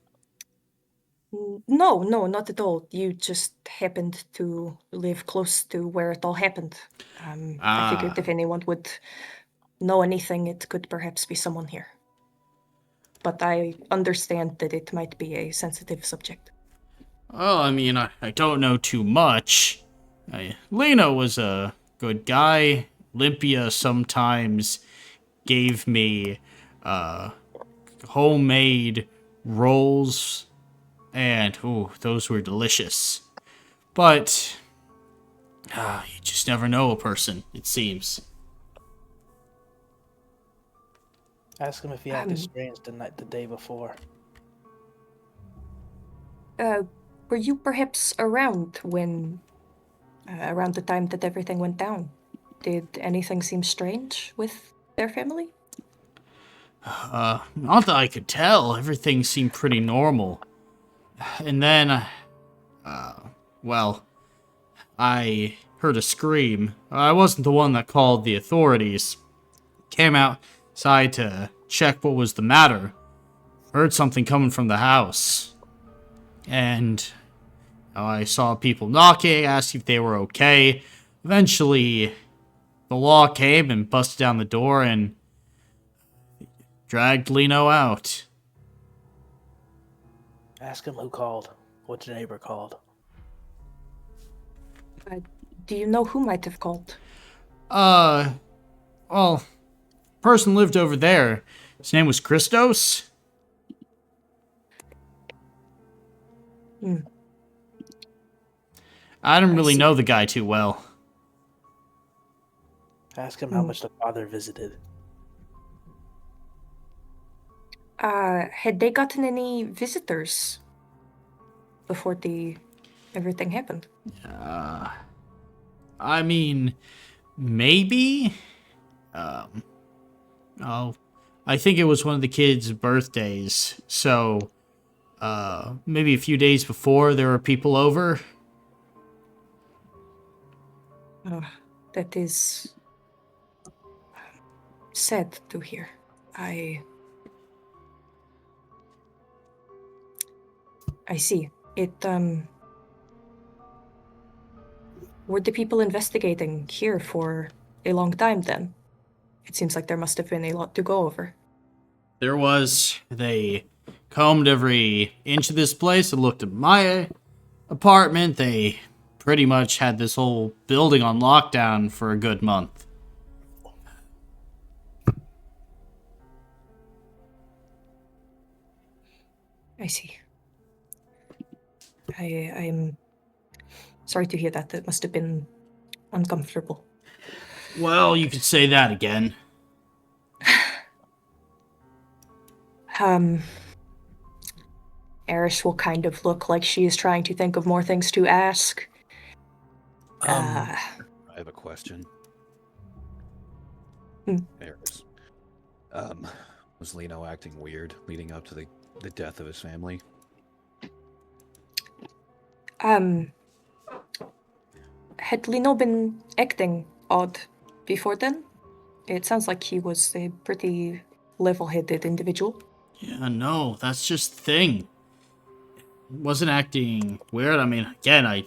No, not at all. You just happened to live close to where it all happened. I figured if anyone would know anything, it could perhaps be someone here. But I understand that it might be a sensitive subject. Well, I mean, I don't know too much. Lena was a good guy. Olympia sometimes gave me homemade rolls, and those were delicious. But you just never know a person, it seems. Ask him if he acted strange the day before. Were you perhaps around when, around the time that everything went down? Did anything seem strange with their family? Not that I could tell. Everything seemed pretty normal. And then, well, I heard a scream. I wasn't the one that called the authorities. Came outside to check what was the matter. Heard something coming from the house. And I saw people knocking, asked if they were okay. Eventually, the law came and busted down the door and dragged Lino out. Ask him who called. What neighbor called. Do you know who might have called? Well, person lived over there. His name was Christos. I didn't really know the guy too well. Ask him how much the father visited. Had they gotten any visitors before everything happened? I mean, maybe? I think it was one of the kids' birthdays, so, maybe a few days before there were people over. That is sad to hear. I see. Were the people investigating here for a long time then? It seems like there must have been a lot to go over. There was. They combed every inch of this place and looked at my apartment. They pretty much had this whole building on lockdown for a good month. I see. I'm sorry to hear that. That must have been uncomfortable. Well, you could say that again. Eris will kind of look like she is trying to think of more things to ask. I have a question. Eris. Was Lino acting weird leading up to the death of his family? Had Lino been acting odd before then? It sounds like he was a pretty level-headed individual. Yeah, no, that's just the thing. Wasn't acting weird. I mean, again, I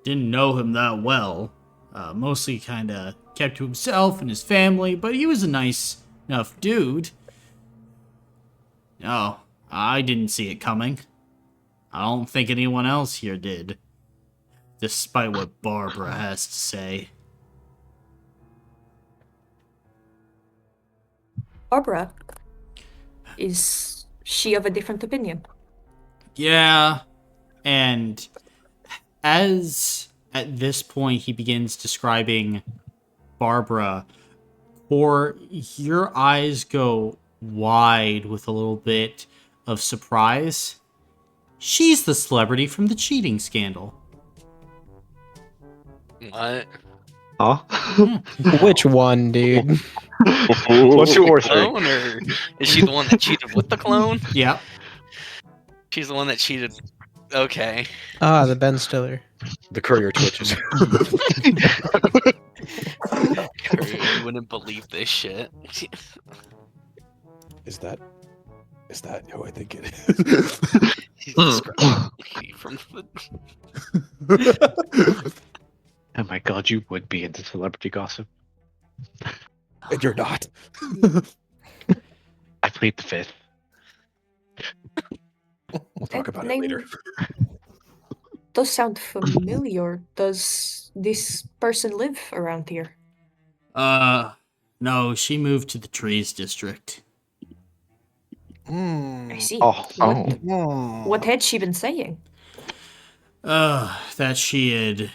didn't know him that well. Mostly kind of kept to himself and his family, but he was a nice enough dude. No, I didn't see it coming. I don't think anyone else here did. Despite what Barbara has to say. Barbara? Is she of a different opinion? Yeah, and as at this point he begins describing Barbara, or your eyes go wide with a little bit of surprise. She's the celebrity from the cheating scandal. What? Huh? Which one, dude? What's your Clone, or is she the one that cheated with the clone? Yep. She's the one that cheated. Okay. Ah, the Ben Stiller. The courier twitches. You wouldn't believe this shit. Is that who I think it is? He's describing me from the... Oh my god, you would be into celebrity gossip. And you're not. I plead the fifth. We'll talk about it later. Does sound familiar. Does this person live around here? No, she moved to the Trees District. I see. Oh, What had she been saying? That she had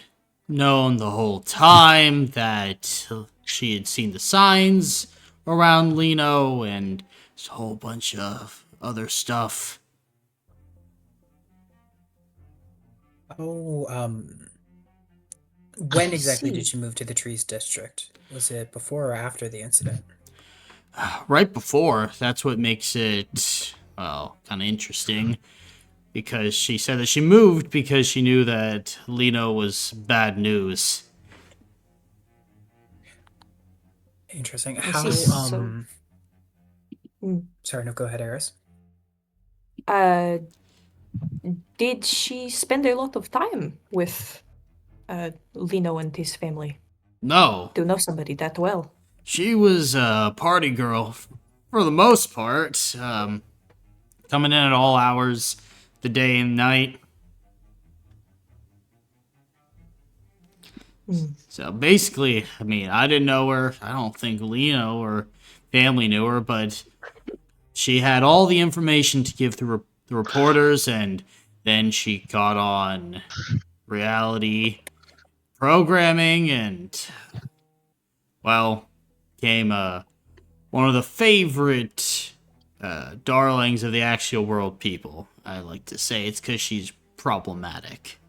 known the whole time, that she had seen the signs around Lino, and a whole bunch of other stuff. Oh, when I exactly see. did you move to the Trees District? Was it before or after the incident? Right before, that's what makes it, well, kind of interesting. Because she said that she moved because she knew that Lino was bad news. Interesting. I How, see. So, sorry, no, go ahead, Eris. uh, did she spend a lot of time with Lino and his family? No, To know somebody that well. she was a party girl for the most part, coming in at all hours, the day and night. So basically, I mean, I didn't know her. I don't think Lino or family knew her, but she had all the information to give the reporters, and then she got on reality programming and, well, became one of the favorite darlings of the actual world people. I like to say it's because she's problematic.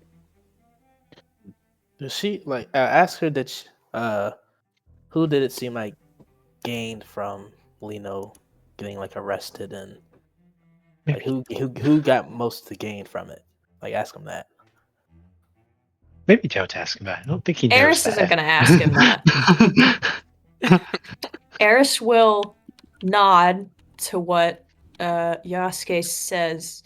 Does she like ask her that? Who did it seem like gained from Lino getting like arrested and like who got most to gain from it? Like ask him that. Maybe Joe's asking that. I don't think he knows Eris that. isn't going to ask him that. Eris will nod to what Yasuke says.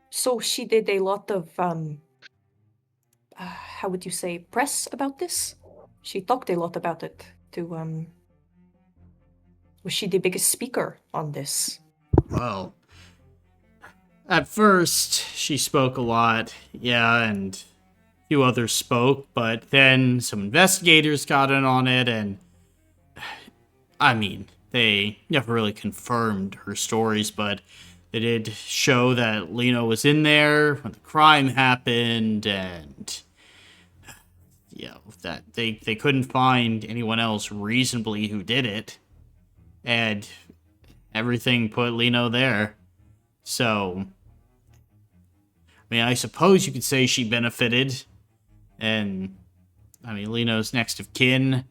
So she did a lot of how would you say, press about this? She talked a lot about it to was she the biggest speaker on this? Well, at first she spoke a lot, yeah, and a few others spoke, but then some investigators got in on it, and I mean, they never really confirmed her stories, but they did show that Lino was in there when the crime happened, and that they couldn't find anyone else reasonably who did it, and everything put Lino there. So, I mean, I suppose you could say she benefited, and I mean, Lino's next of kin.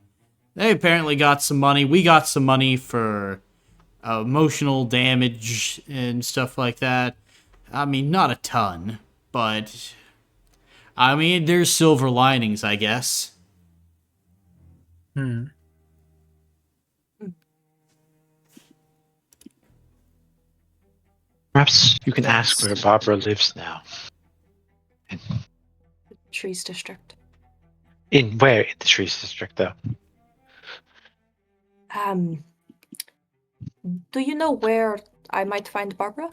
They apparently got some money. We got some money for emotional damage and stuff like that. I mean, not a ton, but I mean, there's silver linings, I guess. Perhaps you can Yes. ask where Barbara lives now. Trees District. In where in the Trees District, though? Do you know where I might find Barbara?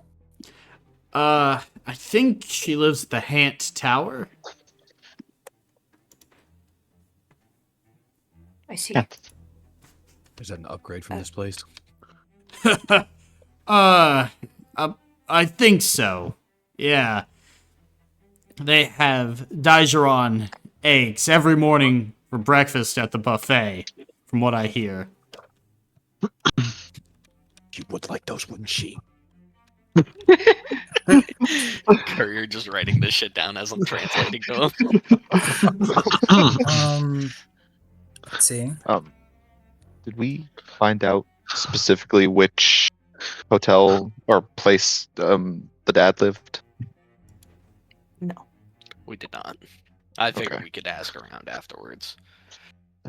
I think she lives at the Hant Tower. I see. Yeah. Is that an upgrade from this place? I think so. Yeah. They have Dijon eggs every morning for breakfast at the buffet, from what I hear. She would like those, wouldn't she? Courier just writing this shit down as I'm translating to him. Let's see. Did we find out specifically which hotel or place the dad lived? No. We did not. I figured Okay. we could ask around afterwards.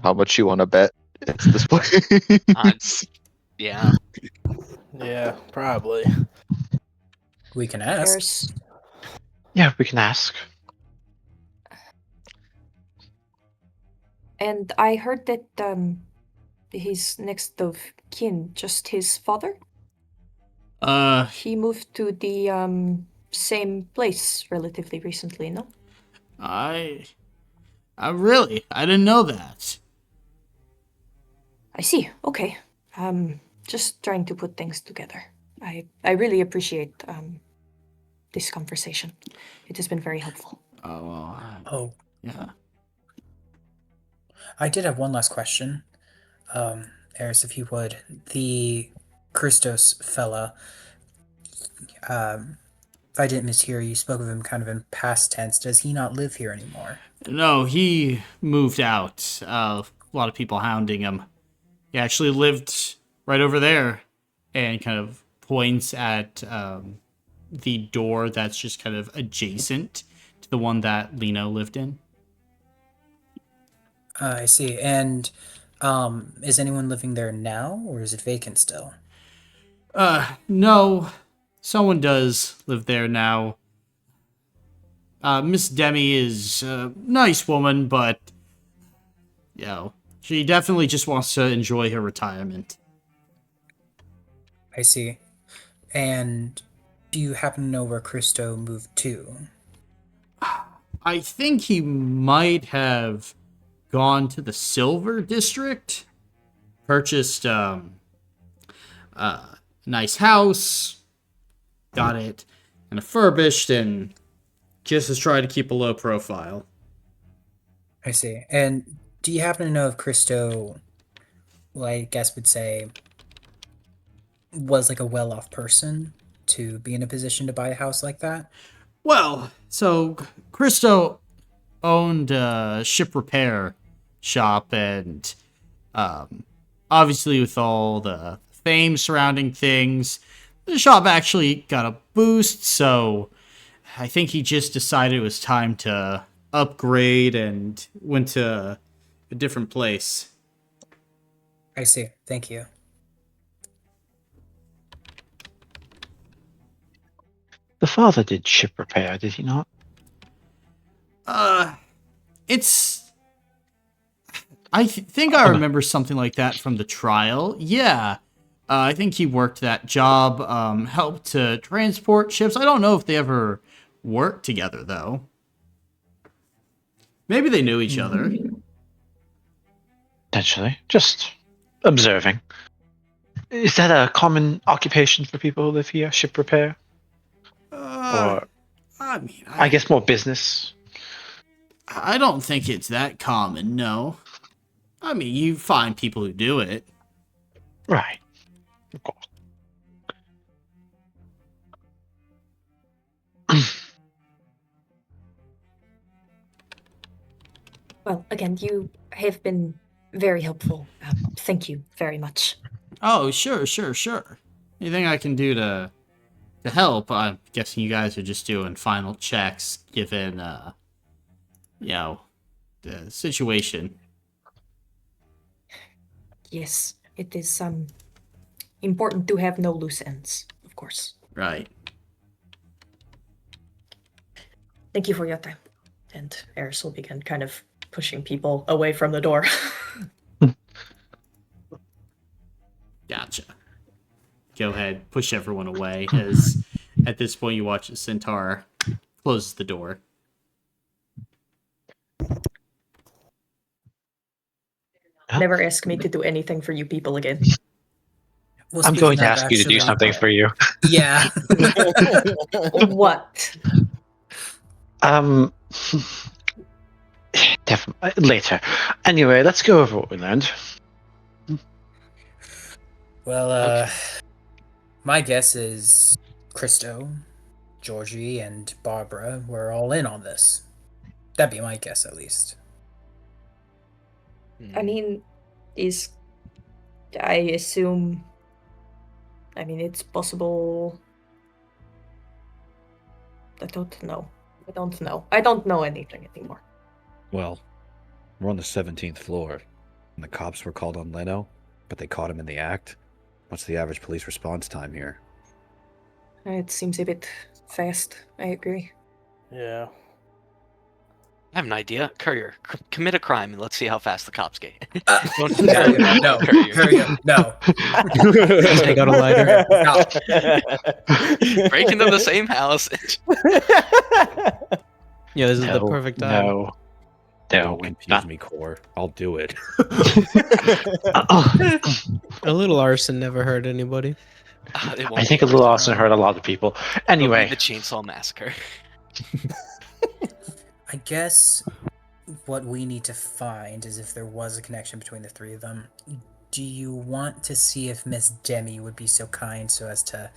How much you want to bet it's this place? Yeah. Yeah, probably. We can ask. Eris, Yeah, we can ask. and I heard that his next of kin, just his father, he moved to the same place relatively recently, no? I really, I didn't know that. I see. Okay. Just trying to put things together. I really appreciate this conversation. It has been very helpful. Oh, well, Oh, yeah. I did have one last question. Eris, if you would. The Christos fella, if I didn't mishear, you spoke of him kind of in past tense. Does he not live here anymore? No, he moved out. A lot of people hounding him. He actually lived right over there, and kind of points at the door that's just kind of adjacent to the one that Lino lived in. I see. And is anyone living there now, or is it vacant still? No, someone does live there now. Miss Demi is a nice woman, but, you know, she definitely just wants to enjoy her retirement. I see. And do you happen to know where Christo moved to? I think he might have gone to the Silver District, purchased a nice house, got it and furbished, and just has tried to keep a low profile. I see. And do you happen to know if Christo, well, I guess would say, was like a well-off person to be in a position to buy a house like that? Well, so Christo owned a ship repair shop, and obviously with all the fame surrounding things, the shop actually got a boost, so I think he just decided it was time to upgrade and went to a different place. I see. Thank you. The father did ship repair, did he not? It's... I think I remember something like that from the trial. Yeah. I think he worked that job, helped to transport ships. I don't know if they ever worked together, though. Maybe they knew each other. Potentially. Just observing. Is that a common occupation for people who live here, ship repair? Or, I mean, I guess more business? I don't think it's that common, no. I mean, you find people who do it. Right. Of course. Well, again, you have been very helpful. Thank you very much. Oh, sure. Anything I can do to help? I'm guessing you guys are just doing final checks, given, the situation. Yes, it is important to have no loose ends, of course. Right. Thank you for your time. And Eris will begin kind of pushing people away from the door. Gotcha. Go ahead, push everyone away, as at this point you watch the Centaur closes the door. Never ask me to do anything for you people again. Well, I'm speaking going to of, ask you to do actually- something for you. Yeah. What? Later. Anyway, let's go over what we learned. Well, my guess is Christo, Georgie, and Barbara were all in on this. That'd be my guess, at least. I mean, I assume. I mean, it's possible. I don't know. I don't know anything anymore. Well, we're on the 17th floor, and the cops were called on Leno, but they caught him in the act. What's the average police response time here? It seems a bit fast. I agree. Yeah. I have an idea. Courier, commit a crime and let's see how fast the cops get. No, Courier, no. Take out a lighter. Break into the same house. Yeah, this is the perfect time. No. Don't confuse me, Core. I'll do it. A little arson never hurt anybody. It I won't think be a little worth Austin hurt a lot of people. it. It'll be Anyway, the Chainsaw Massacre. I guess what we need to find is if there was a connection between the three of them. Do you want to see if Miss Demi would be so kind so as to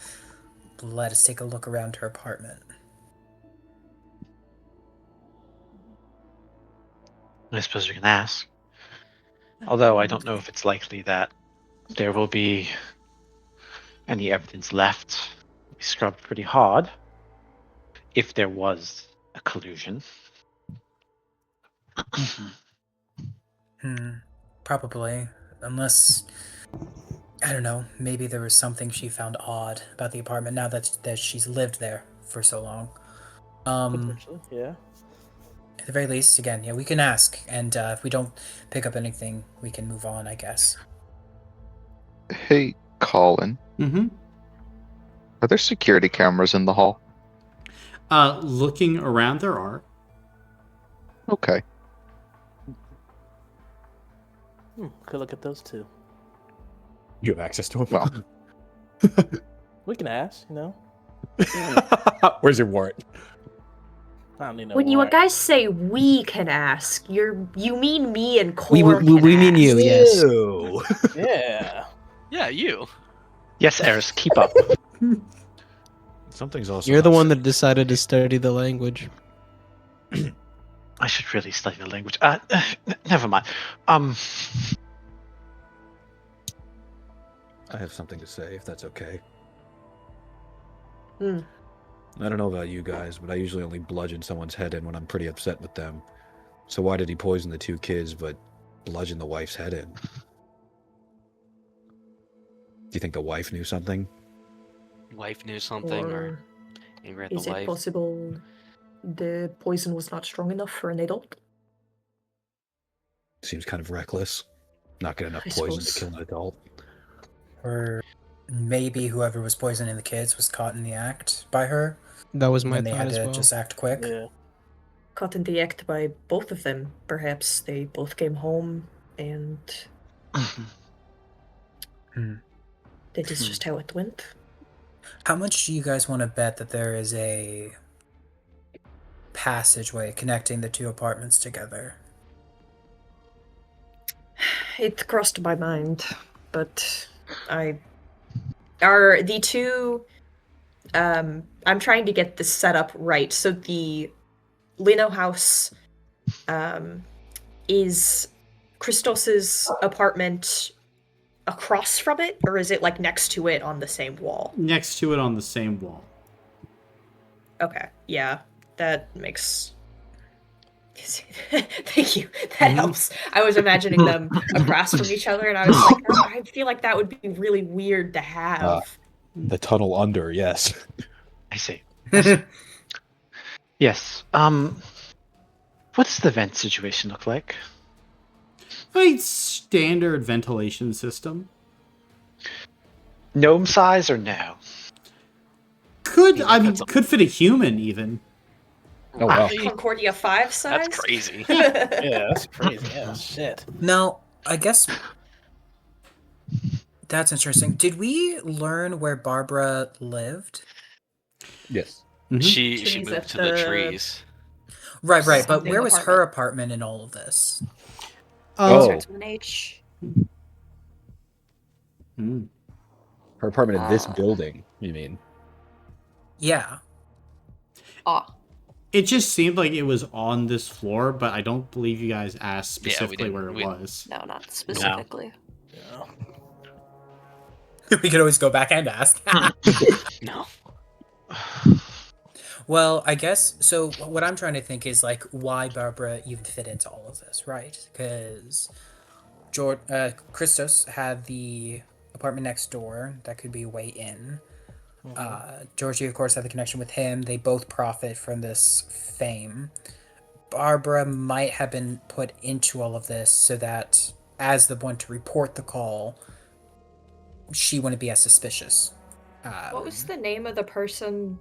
let us take a look around her apartment? I suppose we can ask. Although I don't know if it's likely that there will be any evidence left. We scrubbed pretty hard. If there was a collusion. Probably. Unless, I don't know, maybe there was something she found odd about the apartment now that she's lived there for so long. Potentially, yeah. At the very least, again, yeah, we can ask, and if we don't pick up anything, we can move on, I guess. Hey, Colin, Mm-hmm. are there security cameras in the hall? Looking around, there are. Okay. Could look at those too. You have access to them. Well, We can ask, you know. Where's your warrant? I don't need no When you warrant. guys say we can ask, you mean me and Core We mean you, yes. Ew. Yeah. Yeah, you. Yes, Eris, keep up. Something's also. You're the not one safe. that decided to study the language. I should really study the language. Never mind. I have something to say, if that's okay. Hmm. I don't know about you guys, but I usually only bludgeon someone's head in when I'm pretty upset with them. So why did he poison the 2 kids, but bludgeon the wife's head in? Do you think the wife knew something? Wife knew something, or angry at the Is it wife. possible the poison was not strong enough for an adult? Seems kind of reckless. Not get enough I poison suppose. to kill an adult. Or maybe whoever was poisoning the kids was caught in the act by her, That was my and they thought had as to well. just act quick. Yeah. Caught in the act by both of them, perhaps. They both came home, and that is just how it went. How much do you guys want to bet that there is a passageway connecting the 2 apartments together? It crossed my mind, but are the 2 I'm trying to get this set up right. So the Lino house is Christos's apartment across from it, or is it like next to it on the same wall? Next to it on the same wall. Okay, yeah, that makes. Thank you. That helps. I was imagining them across from each other, and I was like, oh, I feel like that would be really weird to have. The tunnel under, yes. I see. Yes. What does the vent situation look like? A standard ventilation system. Gnome size or no? Could Yeah, I mean that's a- could fit a human even. Oh, wow. Concordia 5 size? That's crazy. Yeah, that's crazy. Yeah, shit. Now, I guess that's interesting. Did we learn where Barbara lived? Yes. She Trees moved at to the the- trees. Right, but Something where was her apartment. apartment in all of this? Oh. Starts with an H. Hmm. Her apartment in this building, you mean? Yeah. It just seemed like it was on this floor, but I don't believe you guys asked Yeah, we specifically didn't- where it we- was. No, not specifically. Yeah. We could always go back and ask. No. Well, I guess so. What I'm trying to think is like why Barbara even fit into all of this, right? Because Christos had the apartment next door that could be a way in. Georgie, of course, had the connection with him. They both profit from this fame. Barbara might have been put into all of this so that, as the one to report the call, she wouldn't be as suspicious. What was the name of the person?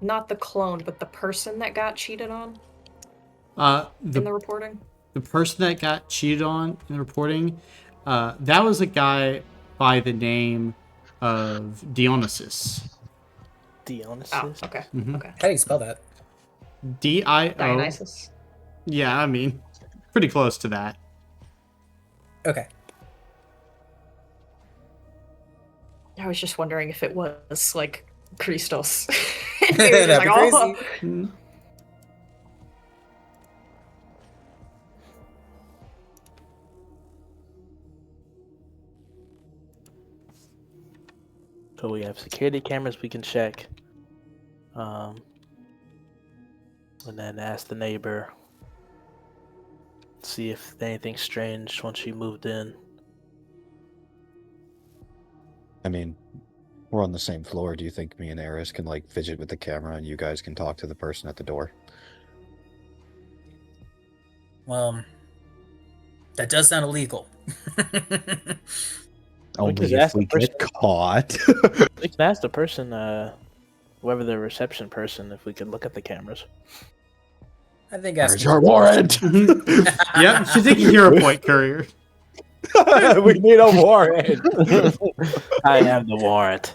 Not the clone, but the person that got cheated on in the reporting? The person that got cheated on in the reporting, that was a guy by the name of Dionysus. Dionysus. Oh, okay. Mhm. Okay. How do you spell that? D-I-O. Dionysus. Yeah, I mean, pretty close to that. Okay. I was just wondering if it was like Christos. And we were just That'd like, be oh. crazy. Mm. So we have security cameras we can check. And then ask the neighbor. See if anything strange once she moved in. I mean, we're on the same floor. Do you think me and Eris can like fidget with the camera and you guys can talk to the person at the door? Well, that does sound illegal. Only just if ask the we get person. caught. We can ask the person, whoever the reception person, if we could look at the cameras. I think Where's that's your warrant? Yeah, should take a hero point, Courier. We need a warrant. I have the warrant.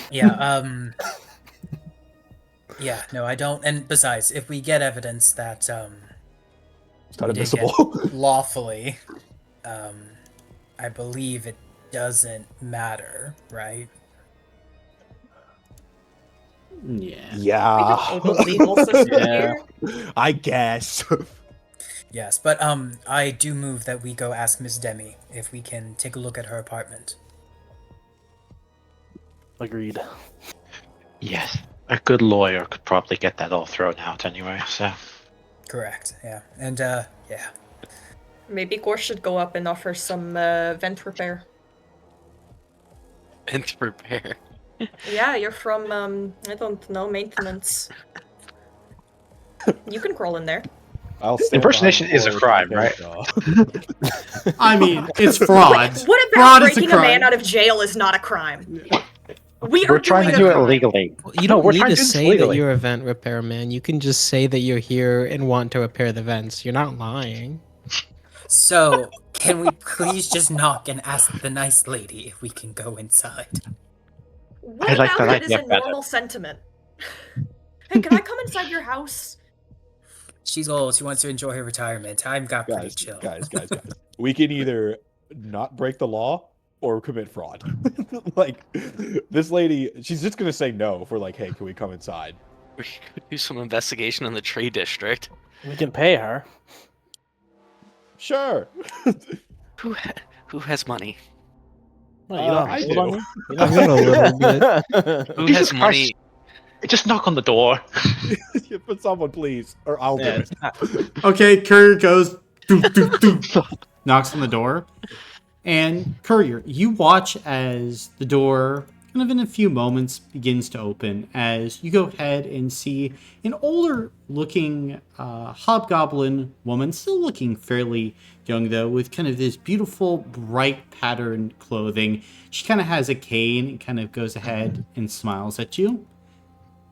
Yeah, yeah, no, I don't. And besides, if we get evidence that It's not we did admissible. get lawfully, I believe it doesn't matter, right? Yeah. Yeah. The legal system Yeah. here. I guess. Yes, but I do move that we go ask Miss Demi if we can take a look at her apartment. Agreed. Yes, a good lawyer could probably get that all thrown out anyway. So Correct. Yeah, and yeah. Maybe Gore should go up and offer some vent repair. And to prepare. Yeah, you're from, I don't know, maintenance. You can crawl in there. I'll stand Impersonation behind is a Boris crime, with right? my I mean, it's fraud. What about Fraud is a breaking a man crime. out of jail is not a crime? We We're are trying to doing do a it crime. legally. You No, don't we're need trying to to do this say that legally. you're a vent repairman. You can just say that you're here and want to repair the vents. You're not lying. So, can we please just knock and ask the nice lady if we can go inside? What I like about that it is a idea better. normal sentiment? Hey, can I come inside your house? She's old. She wants to enjoy her retirement. I've got pretty guys, chill. guys. We can either not break the law or commit fraud. Like, this lady, she's just gonna say no if we're like, hey, can we come inside? We could do some investigation in the trade district. We can pay her. Sure. Who has money? Well, you don't I have do. money. You I got a little bit. Who Jesus has money? Just knock on the door. But someone please, or I'll Yeah, do it's it. not- Okay, Courier goes, doo, doo, doo, knocks on the door. And Courier, you watch as the door, kind of in a few moments, begins to open as you go ahead and see an older looking hobgoblin woman, still looking fairly young though, with kind of this beautiful, bright patterned clothing. She kind of has a cane and kind of goes ahead and smiles at you.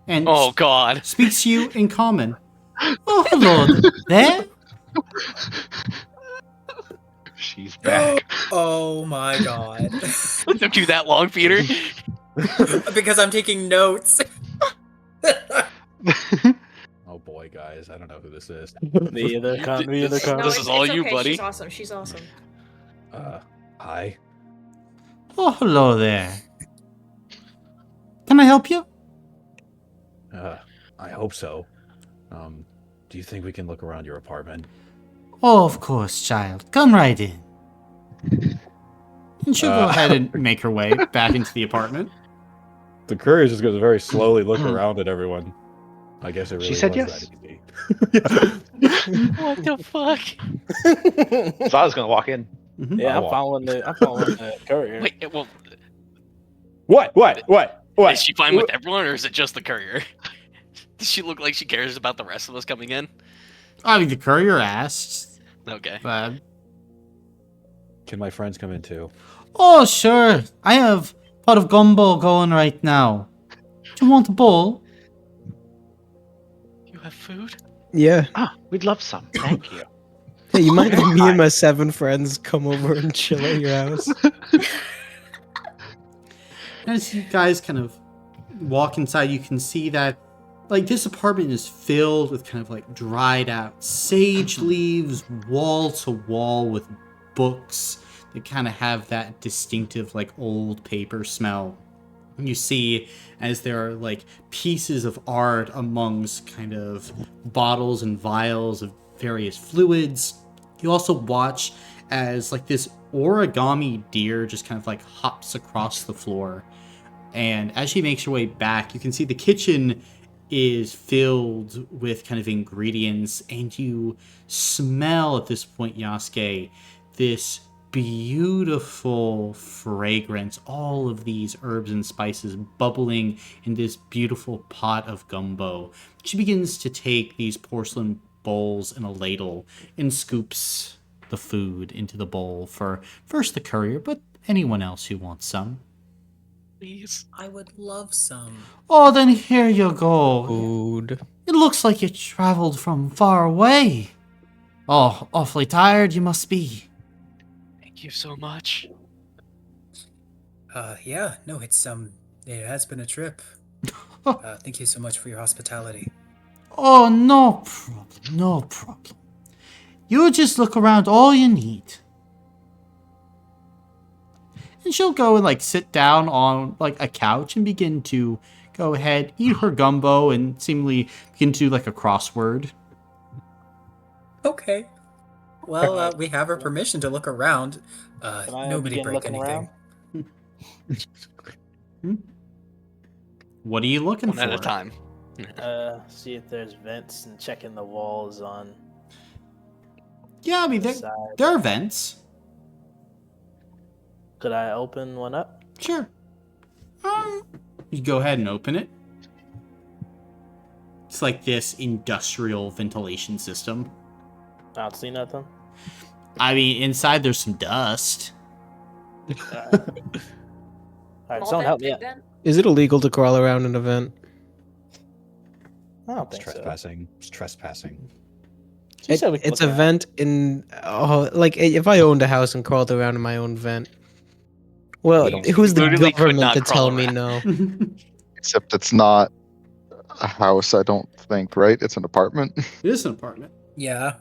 And Oh God! speaks to you in common. Oh, hello there. She's back. Oh my god. It took you that long, Peter. Because I'm taking notes. Oh boy, guys, I don't know who this is. Neither come. Neither This come. No, is it's all okay. you, buddy. She's awesome. She's awesome. Hi. Oh, hello there. Can I help you? I hope so. Do you think we can look around your apartment? Oh, of course, child. Come right in. And she'll go ahead and make her way back into the apartment. The courier just goes very slowly look around at everyone. I guess it really She said was yes. that easy. What the fuck? So I was gonna walk in. Yeah, I'm following the courier. Wait, well, What? is she fine with everyone, or is it just the courier? Does she look like she cares about the rest of us coming in? I mean, the courier asked. Okay. But, Can my friends come in too? oh, sure. I have pot of gumbo going right now. Do you want a bowl? You have food? Yeah. Ah, we'd love some. Thank you. Hey, you mind if me Hi. and my 7 friends come over and chill at your house? As you guys kind of walk inside, you can see that like this apartment is filled with kind of like dried out sage leaves, wall to wall with books that kind of have that distinctive like old paper smell. You see as there are like pieces of art amongst kind of bottles and vials of various fluids. You also watch as like this origami deer just kind of like hops across the floor. And as she makes her way back, you can see the kitchen is filled with kind of ingredients, and you smell at this point, Yasuke, this beautiful fragrance, all of these herbs and spices bubbling in this beautiful pot of gumbo. She begins to take these porcelain bowls and a ladle and scoops the food into the bowl for first the courier, but anyone else who wants some. Please. I would love some. Oh, then here you go. Food. It looks like you traveled from far away. Oh, awfully tired you must be. Thank you so much. Yeah, no, it has been a trip. Thank you so much for your hospitality. Oh, no problem, no problem. You just look around all you need. And she'll go and like sit down on like a couch and begin to go ahead, eat her gumbo, and seemingly begin to like a crossword. Okay. Well, we have our permission to look around. Can I Nobody begin break looking anything. What are you looking One for? at a time. See if there's vents and checking the walls on Yeah, I mean, the side. there are vents. Could I open one up? Sure. You go ahead and open it. It's like this industrial ventilation system. I don't see nothing. I mean, inside there's some dust. Alright, someone help me out. Is it illegal to crawl around an event? I don't It's think so. trespassing. It's trespassing. She said we could It's look a around. vent in like if I owned a house and crawled around in my own vent. Well, don't- who's the literally could government not to crawl tell me around. no? Except it's not a house, I don't think, right? It's an apartment, It is an apartment. Yeah.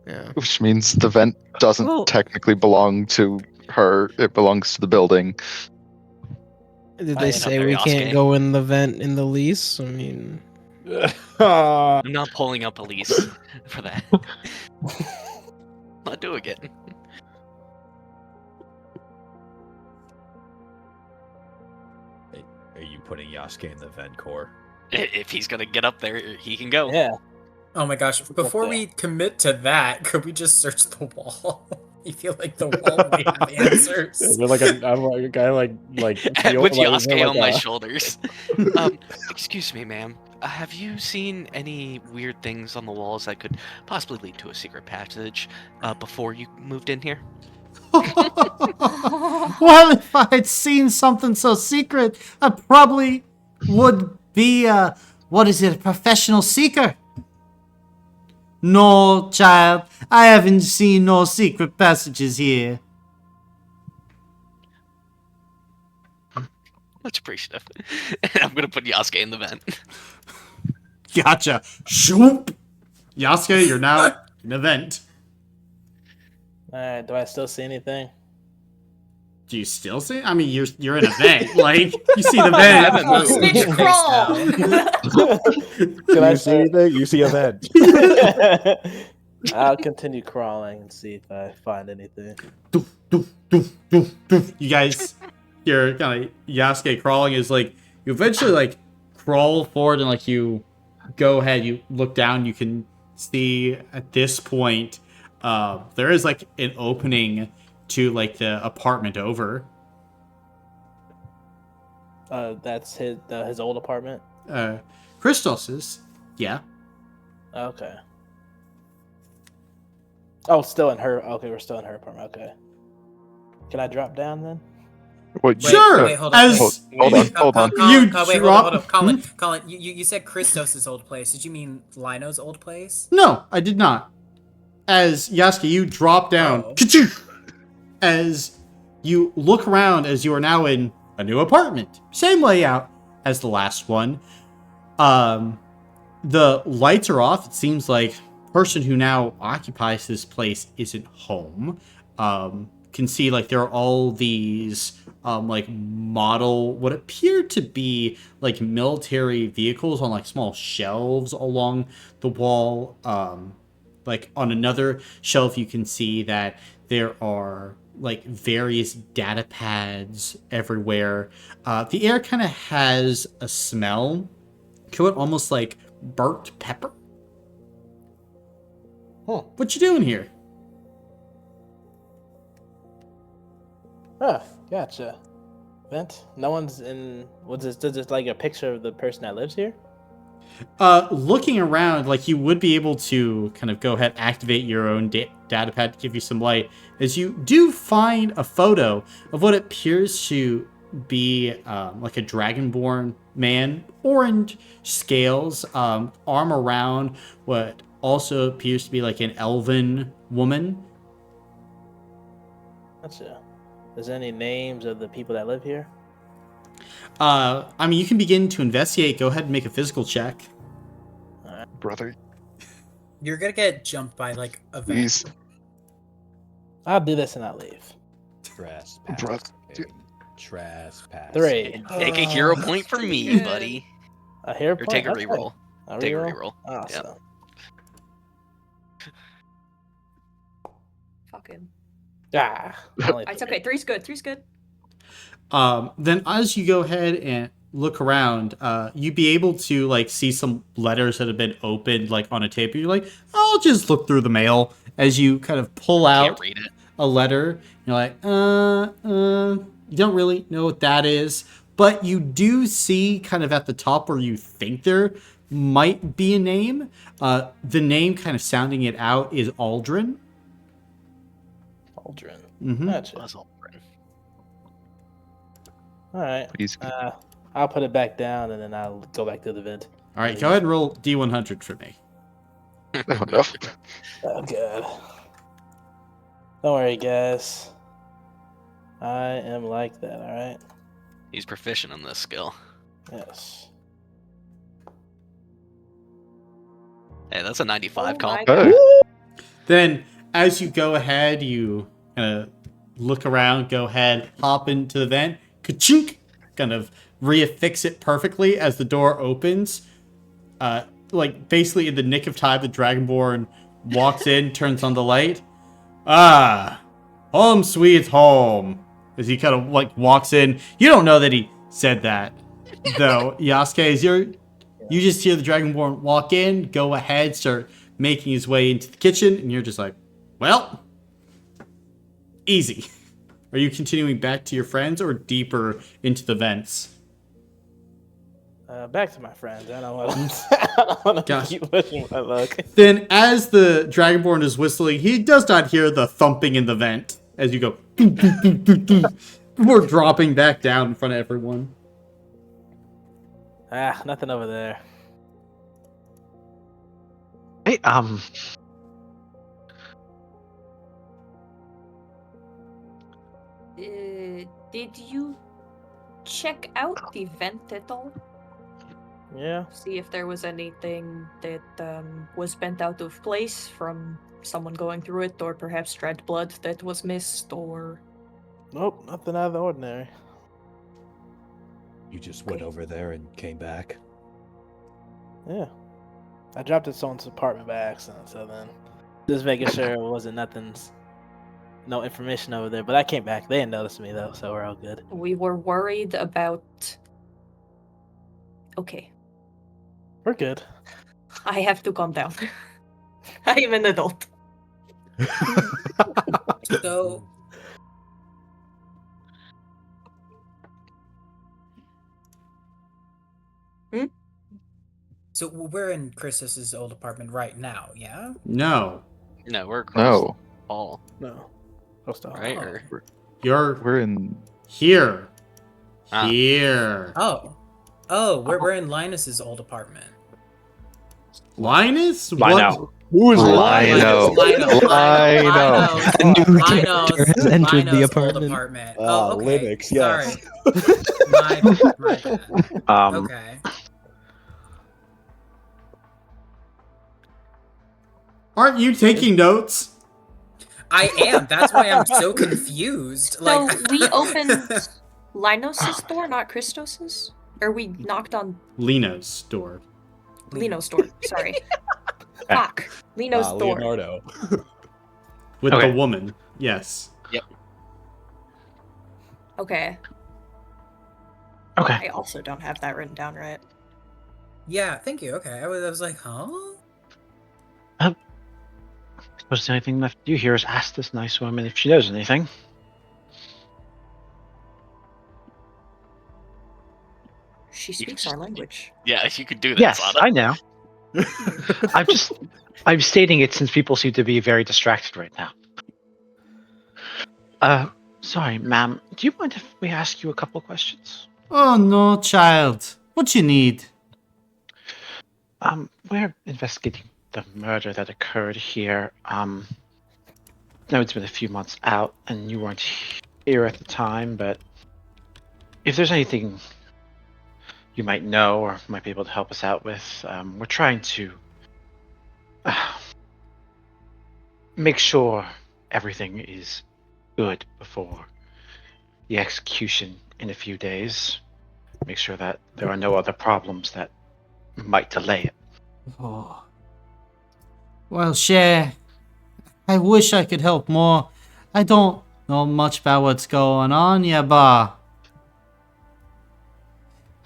Yeah. which means the vent doesn't Well- technically belong to her. It belongs to the building. Did I they am say very we can't Yasuke. go in the vent in the lease? I mean, I'm not pulling up a lease for that. Not doing it. Are you putting Yasuke in the vent core? If he's gonna get up there, he can go. Yeah. Oh my gosh. Before we commit to that, could we just search the wall? You feel like the wall might have answers. Is there like a guy like feel, With like, is there Yasuke like on my a- shoulders. Excuse me, ma'am. Have you seen any weird things on the walls that could possibly lead to a secret passage before you moved in here? Well, if I had seen something so secret, I probably would be a professional seeker. No, child, I haven't seen no secret passages here. Much appreciative. I'm gonna put Yasuke in the vent. Gotcha. Shoop. Yasuke, you're now in an event. Alright, do I still see anything? Do you still see? I mean, you're in a vent. Like you see the I haven't vent. moved. Bitch, crawl. Can I You see anything? You see a vent. I'll continue crawling and see if I find anything. You guys, you're kind of Yasuke crawling is like you eventually like crawl forward and like you go ahead. You look down. You can see at this point there is like an opening to like the apartment over. That's his old apartment. Christos's, yeah. Okay. Oh, still in her. Okay, we're still in her apartment. Okay. Can I drop down then? What, Sure. Wait, hold on. As Hold on, hold on. Colin, You Colin, wait, drop- hold on. Colin, Colin, you said Christos' old place. Did you mean Lino's old place? No, I did not. As Yasuke, you drop down. Oh. Ka-choo! As you look around, as you are now in a new apartment. Same layout as the last one. The lights are off. It seems like the person who now occupies this place isn't home. Can see like there are all these like model what appear to be like military vehicles on like small shelves along the wall. Like on another shelf you can see that there are like various data pads everywhere. The air kind of has a smell to it, almost like burnt pepper. What you doing here? Oh, gotcha. Vent? No one's in. What's this? Does it like a picture of the person that lives here? Looking around, like you would be able to kind of go ahead, activate your own data pad to give you some light, as you do find a photo of what appears to be like a dragonborn man, orange scales, arm around what also appears to be like an elven woman. Gotcha. Is there any names of the people that live here? I mean, you can begin to investigate. Go ahead and make a physical check. Brother, You're gonna get jumped by like a van. please. I'll do this and I'll leave. Trespass. Trespass. 3. Take a hero point from me, buddy. A hero Or point? take a Okay. reroll. A Take a reroll? reroll. Awesome. Yep. Fucking. Only It's 3. okay. Three's good. Three's good. Then as you go ahead and look around, you'd be able to like see some letters that have been opened like on a tape. You're like, I'll just look through the mail as you kind of pull out Can't read it. a letter. You're like, you don't really know what that is, but you do see kind of at the top where you think there might be a name. The name kind of sounding it out is Aldrin. Aldrin. Mm-hmm. Gotcha. Buzz Aldrin. All right. Please. I'll put it back down and then I'll go back to the vent. All right, go ahead and roll D100 for me. Oh, no. Oh, God. Don't worry, guys. I am like that, alright? He's proficient in this skill. Yes. Hey, that's a 95 Oh call. my Hey. Then, as you go ahead, you kind of look around, go ahead, hop into the vent, ka-chink, kind of reaffix it perfectly as the door opens. Like, basically in the nick of time, the Dragonborn walks in, turns on the light. Ah, home sweet home. As he kind of, like, walks in. You don't know that he said that, though. Yasuke, as you just hear the Dragonborn walk in, go ahead, start making his way into the kitchen, and you're just like, well, easy. Are you continuing back to your friends or deeper into the vents? Back to my friends. I don't want to Gosh. keep pushing my luck. Then, as the Dragonborn is whistling, he does not hear the thumping in the vent as you go before dropping back down in front of everyone. Nothing over there. Hey, Did you check out the vent at all? Yeah. See if there was anything that was bent out of place from someone going through it, or perhaps dried blood that was missed, or... Nope, nothing out of the ordinary. You just went over there and came back. Yeah. I dropped it in someone's apartment by accident, so then just making sure it wasn't no information over there. But I came back. They didn't notice me though, so we're all good. We were worried about... Okay, We're good. I have to calm down. I am an adult. So So we're in Chris's old apartment right now, yeah? No, No, we're across No, the hall, No. Close to right? Oh. Or you're we're in. here. Ah. Here. Oh. Oh, we're in Linus's old apartment. Linus? Lino. Who is Lino. Lino? Lino. A new character has entered the Lino's old apartment. apartment. Ah, Oh, okay. Linux, yes. Sorry. My bad. My bad. Um, Okay. Aren't you taking notes? I am. That's why I'm so confused. So Like we opened Linus's door, not Christos's? Or we knocked on Lino's door. Lino's door. Sorry. Fuck. Lino's door. Leonardo. With Okay. the woman. Yes. Okay. okay. I also don't have that written down right. Yeah, thank you. Okay. I was like, huh? Suppose the only thing left to do here is ask this nice woman if she knows anything. She speaks our language. Yeah, you could do that, Yes, Sada. I know. I'm stating it since people seem to be very distracted right now. Sorry, ma'am. Do you mind if we ask you a couple questions? Oh no, child. What you need? We're investigating the murder that occurred here. Now it's been a few months out, and you weren't here at the time, but if there's anything you might know or might be able to help us out with, we're trying to make sure everything is good before the execution in a few days. Make sure that there are no other problems that might delay it. Oh. Well, Cher, I wish I could help more. I don't know much about what's going on, C.Y.B.R.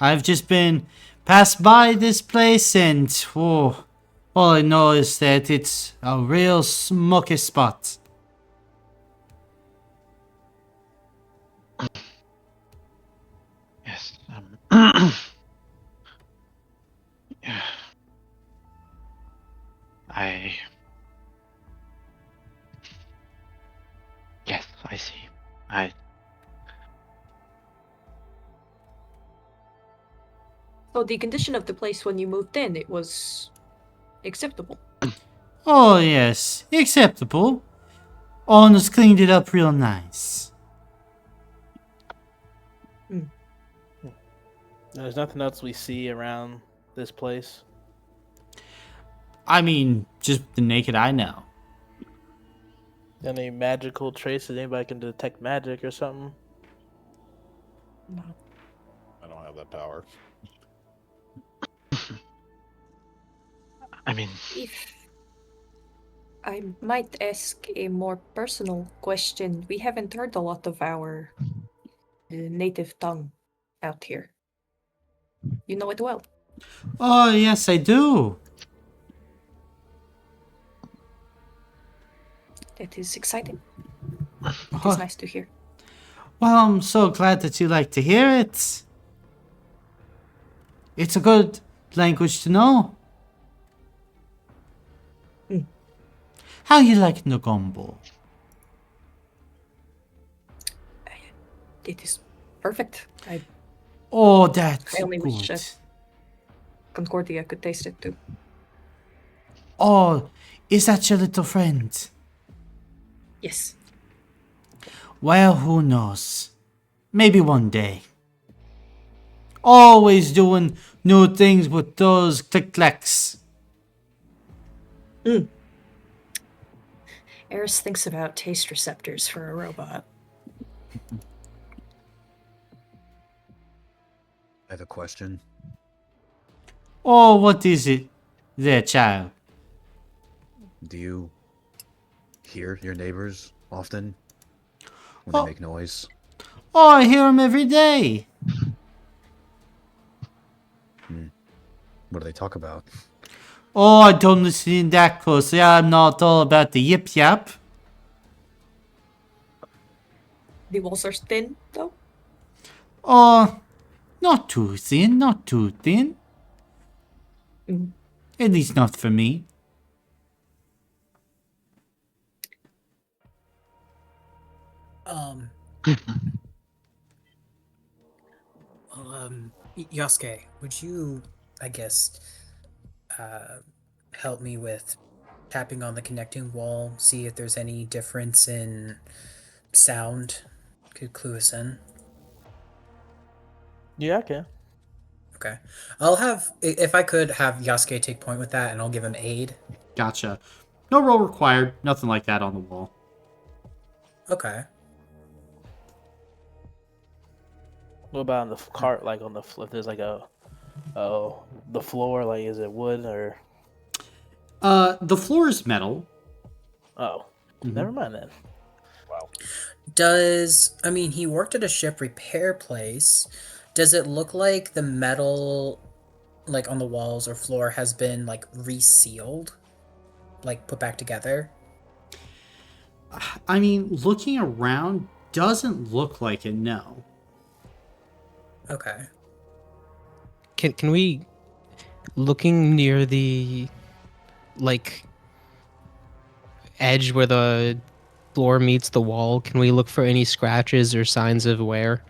I've just been passed by this place and all I know is that it's a real smoky spot. Yes. Yes, I see. So the condition of the place when you moved in, it was acceptable. Oh yes, acceptable. Owners cleaned it up real nice. There's nothing else we see around this place. I mean, just the naked eye now. Any magical traces? Anybody can detect magic or something? No. I don't have that power. I mean, If I might ask a more personal question, we haven't heard a lot of our native tongue out here. You know it well. Oh yes, I do. That is exciting. It Oh, is nice to hear. well, I'm so glad that you like to hear it. It's a good language to know. How you like Nogombo? It is perfect. Oh, that's I only good. wish Concordia could taste it too. Oh, is that your little friend? Yes. Well, who knows? Maybe one day. Always doing new things with those click-clacks. Eris thinks about taste receptors for a robot. I have a question. Oh, what is it there, child? Do you hear your neighbors often when Oh. they make noise? Oh, I hear him every day. What do they talk about? Oh, I don't listen in that closely. I'm not all about the yip yap. The walls are thin, though. Oh, not too thin, not too thin. Mm. At least not for me. Yasuke, would you, I guess, help me with tapping on the connecting wall, see if there's any difference in sound? Could clue us in. Yeah, I can. Okay. I'll have, if I could, have Yasuke take point with that, and I'll give him aid. Gotcha. No roll required. Nothing like that on the wall. Okay. What about on the cart? Like on the if there's like the floor. Like, is it wood or? The floor is metal. Oh, Mhm. never mind then. I mean, he worked at a ship repair place. Does it look like the metal, like on the walls or floor, has been like resealed? Like put back together? I mean, looking around doesn't look like it, no. Okay. Can we, looking near the like edge where the floor meets the wall, can we look for any scratches or signs of wear?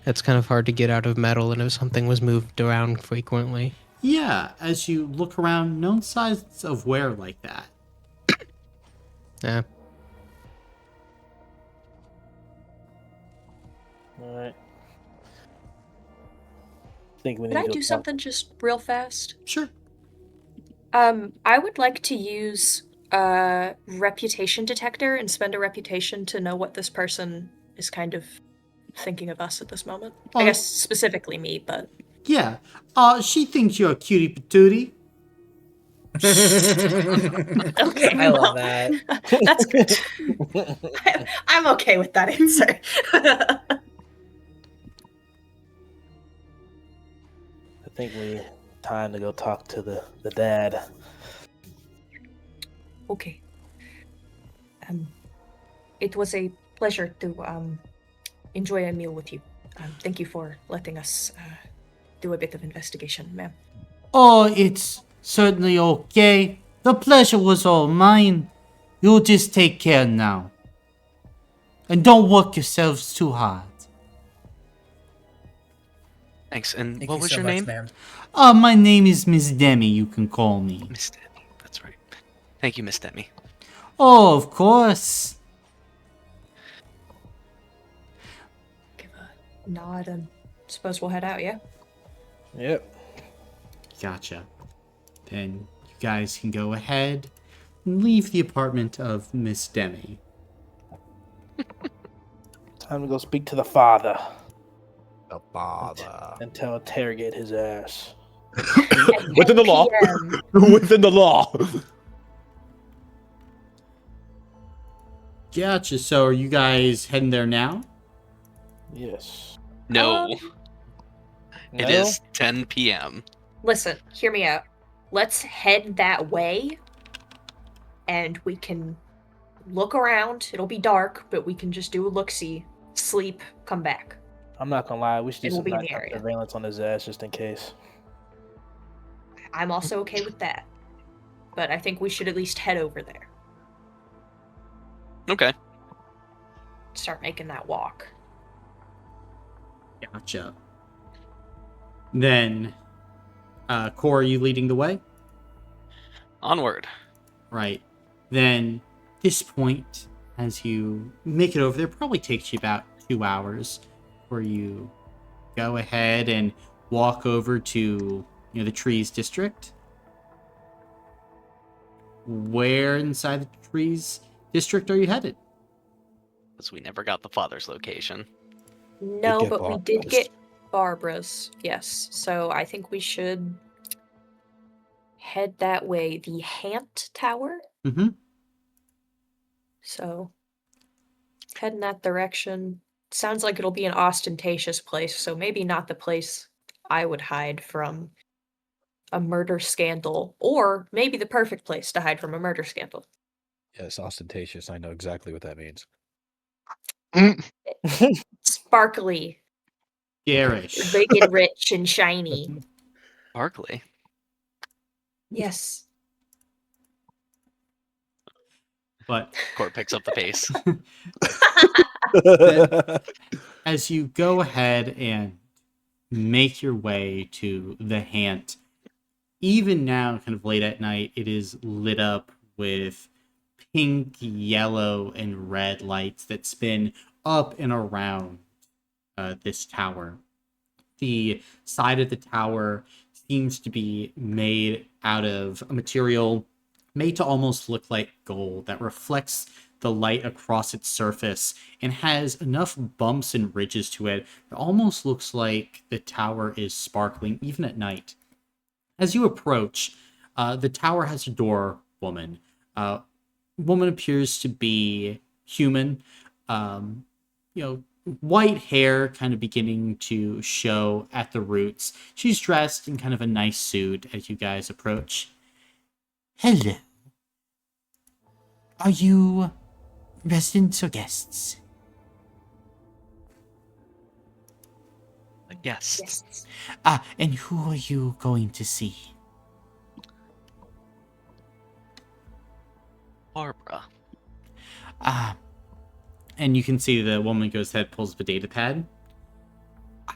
That's kind of hard to get out of metal, and if something was moved around frequently. Yeah, as you look around, no signs of wear like that. Yeah. All right. Think we need Can I to do talk- something just real fast? Sure. I would like to use a reputation detector and spend a reputation to know what this person is kind of thinking of us at this moment. I Oh. guess specifically me, but Yeah. She thinks you're a cutie patootie. okay. I well, love that. That's good. I'm okay with that answer. I think we time to go talk to the dad. Okay. It was a pleasure to enjoy a meal with you. Thank you for letting us do a bit of investigation, ma'am. Oh, it's certainly okay. The pleasure was all mine. You'll just take care now. And don't work yourselves too hard. Thanks. And Thank what you was so your much, name? ma'am. My name is Miss Demi, you can call me. Miss Demi. That's right. Thank you, Miss Demi. Oh, of course. Give a nod and suppose we'll head out, yeah? Yep. Gotcha. Then you guys can go ahead and leave the apartment of Miss Demi. Time to go speak to the father The father. and interrogate his ass. Within the law. PM. Within the law. Gotcha. So are you guys heading there now? Yes. No, Um, it No? is 10 p.m. Listen, hear me out. Let's head that way, and we can look around. It'll be dark, but we can just do a look-see, sleep, come back. I'm not gonna lie. We should do It will some be in the nighttime area. surveillance on his ass just in case. I'm also okay with that. But I think we should at least head over there. Okay. Start making that walk. Gotcha. Then, Core, are you leading the way? Onward. Right. Then, this point, as you make it over there, probably takes you about 2 hours where you go ahead and walk over to, the trees district. Where inside the trees district are you headed? Because we never got the father's location. No, get but we did Barbara's. get Barbara's, yes. So I think we should head that way. The Hant Tower? Mm-hmm. So head in that direction. Sounds like it'll be an ostentatious place, so maybe not the place I would hide from a murder scandal, or maybe the perfect place to hide from a murder scandal. Yes, ostentatious. I know exactly what that means. Sparkly, Garish. big and rich and shiny. Barkley. Yes. But Court picks up the pace. as you go ahead and make your way to the Hant, even now, kind of late at night, it is lit up with pink, yellow, and red lights that spin up and around this tower. The side of the tower seems to be made out of a material made to almost look like gold that reflects the light across its surface and has enough bumps and ridges to it. It almost looks like the tower is sparkling even at night. As you approach, the tower has a door woman. Woman appears to be human. You know, white hair kind of beginning to show at the roots. She's dressed in kind of a nice suit as you guys approach. Hello. Are you residents or guests? Yes. Yes. And who are you going to see? Barbara. And you can see the woman goes ahead, pulls up a data pad.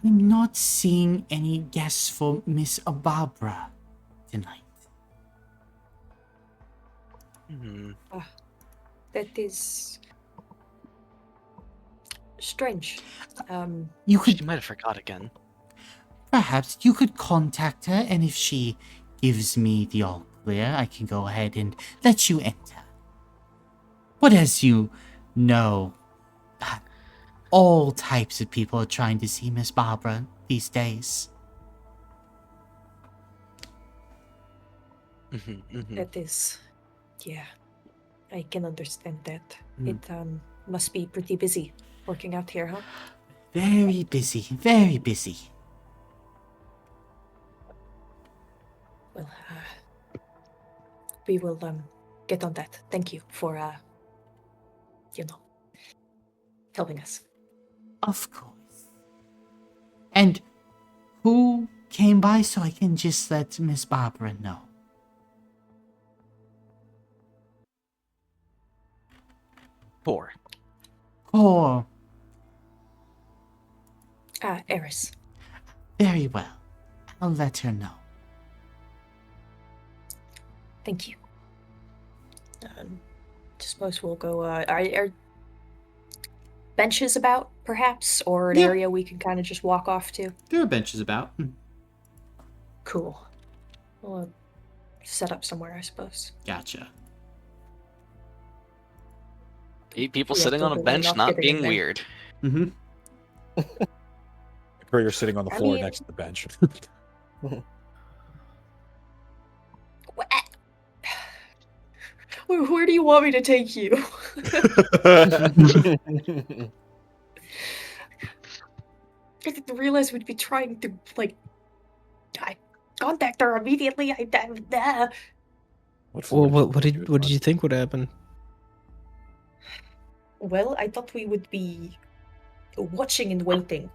I'm not seeing any guests for Miss Barbara tonight. That is strange. You could She might have forgot again. perhaps you could contact her, and if she gives me the all clear, I can go ahead and let you enter. But as you know, all types of people are trying to see Miss Barbara these days. That is, yeah, I can understand that. Mm. It must be pretty busy working out here, huh? Very busy, very busy. Well, we will get on that. Thank you for helping us. Of course. And who came by so I can just let Miss Barbara know? Four. Oh, Eris. very well. I'll let her know. Thank you. Suppose we'll go. Are benches about, perhaps, or an Yeah. area we can kind of just walk off to? There are benches about. Cool. We'll set up somewhere, I suppose. Gotcha. 8 people Yeah, sitting on a totally bench, not not getting in being there. weird. Mm-hmm. Or you're sitting on the I floor mean- next to the bench. Where do you want me to take you? I didn't realize we'd be trying to, I contact her immediately. Well, what did you think would happen? Well, I thought we would be watching and waiting.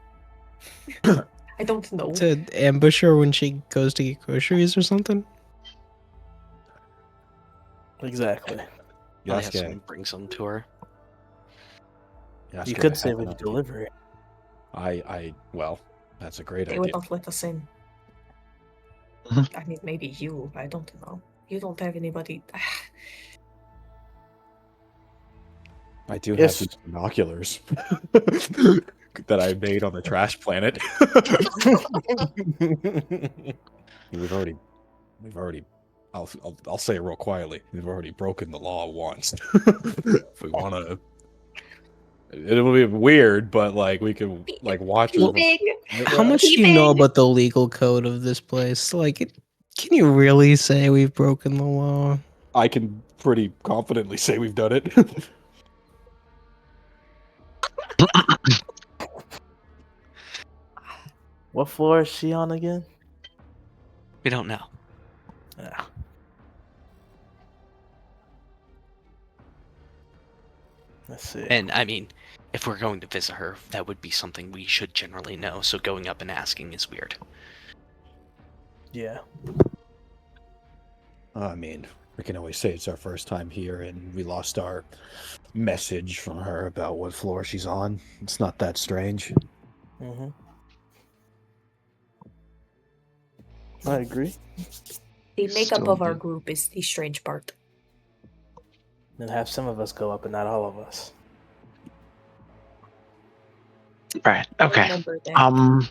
I don't know. To ambush her when she goes to get groceries or something? Exactly. Probably have Yasuke, someone bring some to her. Yasuke, You I could have say an with idea. delivery. Well, that's a great They idea. would not let us in. I mean, maybe you. I don't know. You don't have anybody. I do Yes. have these binoculars that I made on the trash planet. we've already. I'll say it real quietly. We've already broken the law once. If we want to, it'll be weird, but we can watch her. How much do you know about the legal code of this place? Can you really say we've broken the law? I can pretty confidently say we've done it. What floor is she on again? We don't know. Yeah. Let's see. And I mean, if we're going to visit her, that would be something we should generally know, so going up and asking is weird. Yeah. I mean, we can always say it's our first time here and we lost our message from her about what floor she's on. It's not that strange. Mm-hmm. I agree. The makeup Still of our do. group is the strange part. Then have some of us go up and not all of us. Right. Okay. Remember that.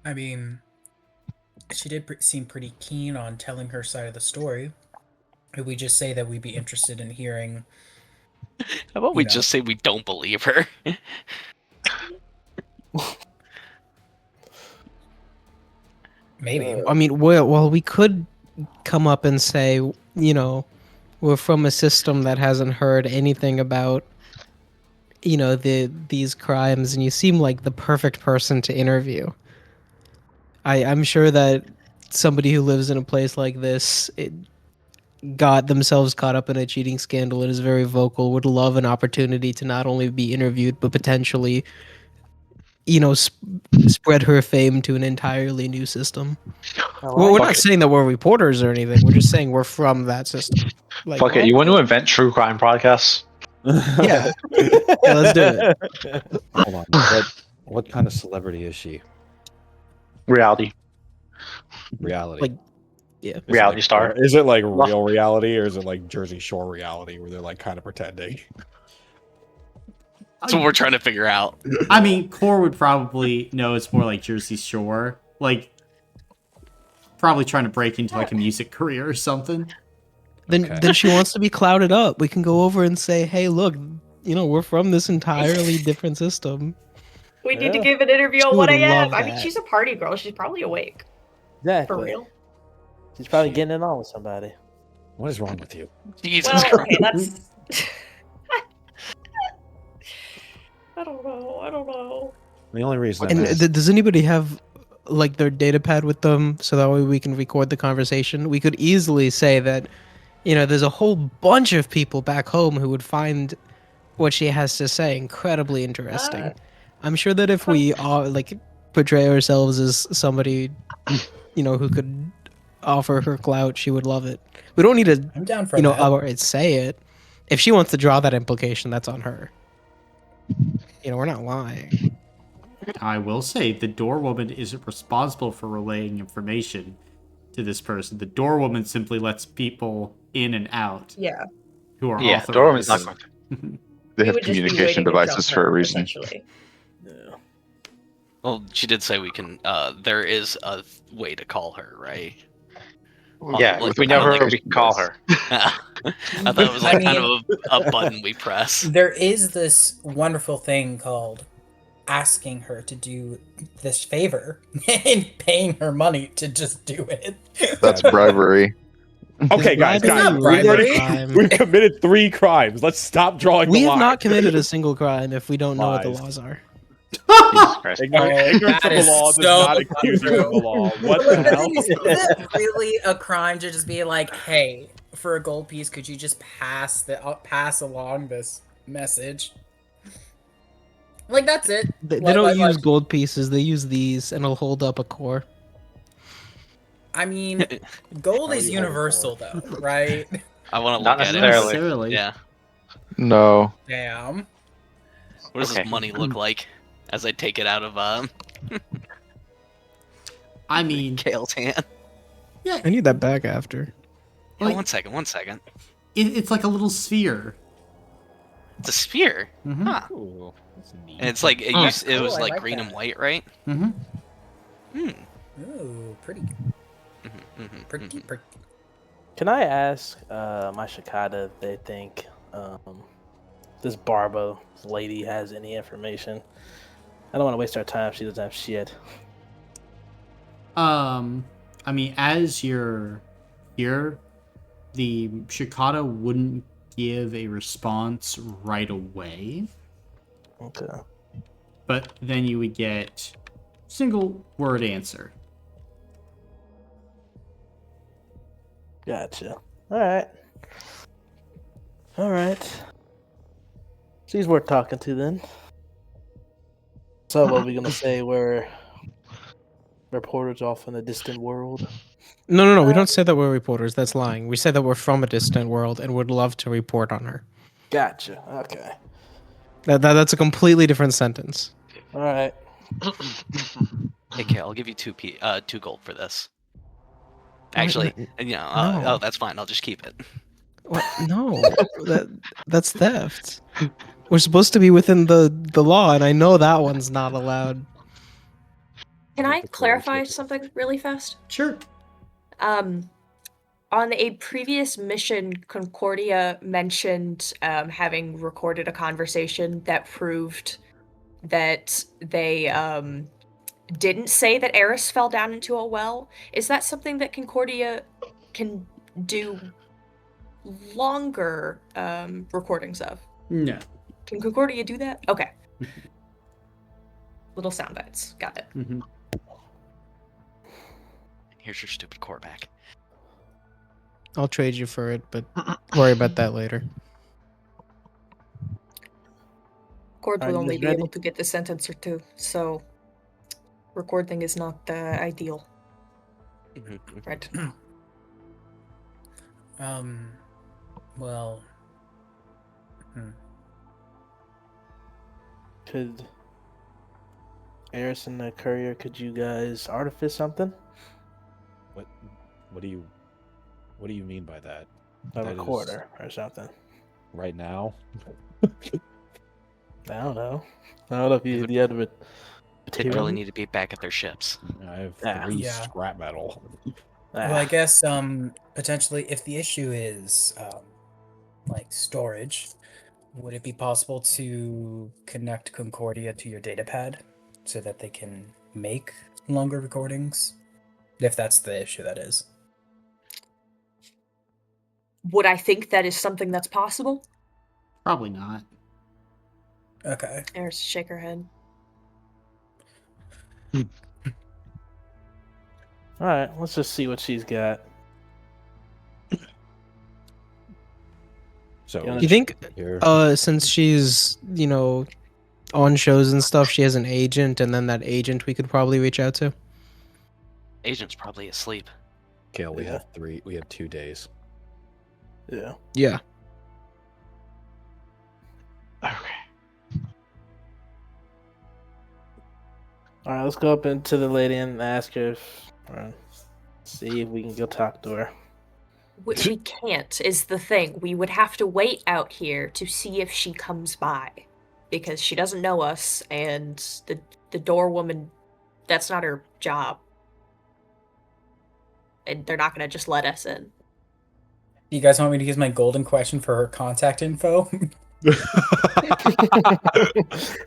I mean, she did seem pretty keen on telling her side of the story. Could we just say that we'd be interested in hearing? How about we You know. just say we don't believe her? Maybe. I mean, well, we could come up and say, you know, we're from a system that hasn't heard anything about, you know, these crimes, and you seem like the perfect person to interview. I'm sure that somebody who lives in a place like this got themselves caught up in a cheating scandal and is very vocal, would love an opportunity to not only be interviewed, but potentially, you know, spread her fame to an entirely new system. Well, we're not saying that we're reporters or anything. We're just saying we're from that system. Like, Fuck it. You want to invent true crime podcasts? yeah, yeah, let's do it. Hold on. What kind of celebrity is she? Reality. Reality. Like, yeah, Is it reality like- star. Is it like real reality, or is it like Jersey Shore reality, where they're like kind of pretending? That's what we're trying to figure out. I mean, Core would probably know it's more like Jersey Shore. Like, probably trying to break into like a music career or something. Then she wants to be clouded up. We can go over and say, hey, look, you know, we're from this entirely different system. We need to give an interview She at would 1 a.m. love I mean, that. she's a party girl. She's probably awake. Exactly. For real. She's probably getting it on with somebody. What is wrong with you? Jesus Well, Christ. okay, that's... I don't know. The only reason And I'm asking- does anybody have like their data pad with them so that way we can record the conversation? We could easily say that, you know, there's a whole bunch of people back home who would find what she has to say incredibly interesting. I'm sure that if we all like portray ourselves as somebody, you know, who could offer her clout, she would love it. We don't need to, I'm down for you know, that. outright say it. If she wants to draw that implication, that's on her. You know, we're not lying. I will say the doorwoman isn't responsible for relaying information to this person. The doorwoman simply lets people in and out Yeah. who are Yeah, authorized. Dorman's not going to. They We have would just be communication waiting to devices jump for a her, reason. essentially. Yeah. Well, she did say we can. There is a way to call her, right? Yeah, Like, we I don't know her. think We can call her. I thought it was I like kind mean- of a button we press. There is this wonderful thing called asking her to do this favor and paying her money to just do it. That's bribery. Okay, guys, Bribery not we've bribery. already crime. we've committed 3 crimes. Let's stop drawing We the have line. not committed a single crime if we don't know what the Lies. laws are. Jesus Christ. Ignorance that of the is law does so not excuse you from the law. What But the the hell? thing is it really a crime to just be like, hey, for a gold piece, could you just pass along this message? Like, that's it. They don't use gold pieces. They use these, and it'll hold up a core. I mean, gold How is are you holding universal, though, right? I want to Not look at it. necessarily. Yeah. No. Damn. What does Okay. this money look like as I take it out of I mean, Kale's hand? I need that back after. Oh, Like- one second. it's like a little sphere. It's a spear. Mm-hmm. Huh. Ooh, that's neat. And it's like it, Hmm. used, it Cool, was I like like green that. and white, right? Mm-hmm. Hmm. Ooh, pretty, pretty. Can I ask my Shikata if they think this Barbo lady has any information? I don't want to waste our time if she doesn't have shit. I mean, as you're here, the Shikata wouldn't give a response right away, Okay. but then you would get single word answer. Gotcha. All right. She's worth talking to then. So, what are we gonna say? We're reporters off in a distant world. No. We don't say that we're reporters. That's lying. We say that we're from a distant world and would love to report on her. Gotcha. Okay. That's a completely different sentence. All right. Hey, Kale, I'll give you two gold for this. Actually, What? and, No. oh, that's fine. I'll just keep it. What? No, that's theft. We're supposed to be within the law, and I know that one's not allowed. Can I The clarify correlation. something really fast? Sure. On a previous mission, Concordia mentioned having recorded a conversation that proved that they didn't say that Eris fell down into a well. Is that something that Concordia can do longer recordings of? No. Can Concordia do that? Okay. Little sound bites. Got it. Mm-hmm. Here's your stupid core back. I'll trade you for it, but worry about that later. Cord Are will you only guys be ready? able to get the sentence or two, so recording is not ideal right now. Well, Could Eris and the courier, could you guys artifice something? What do you mean by that? A That is- recorder or something? Right now? I don't know. I don't know if you had a They really need to be back at their ships. I have Yeah. 3 Yeah. scrap metal. well, I guess potentially if the issue is like storage, would it be possible to connect Concordia to your datapad so that they can make longer recordings? If that's the issue, that is. Would I think that is something that's possible? Probably not. Okay. Eris shake her head. All right, let's just see what she's got. So You think, here, since she's on shows and stuff, she has an agent, and then that agent we could probably reach out to? Agent's probably asleep. Kale, we Yeah. have 2 days. Yeah. Yeah. Okay. All right, let's go up into the lady and ask her or see if we can go talk to her. We can't, is the thing. We would have to wait out here to see if she comes by. Because she doesn't know us, and the door woman, that's not her job. And they're not going to just let us in. You guys want me to use my golden question for her contact info?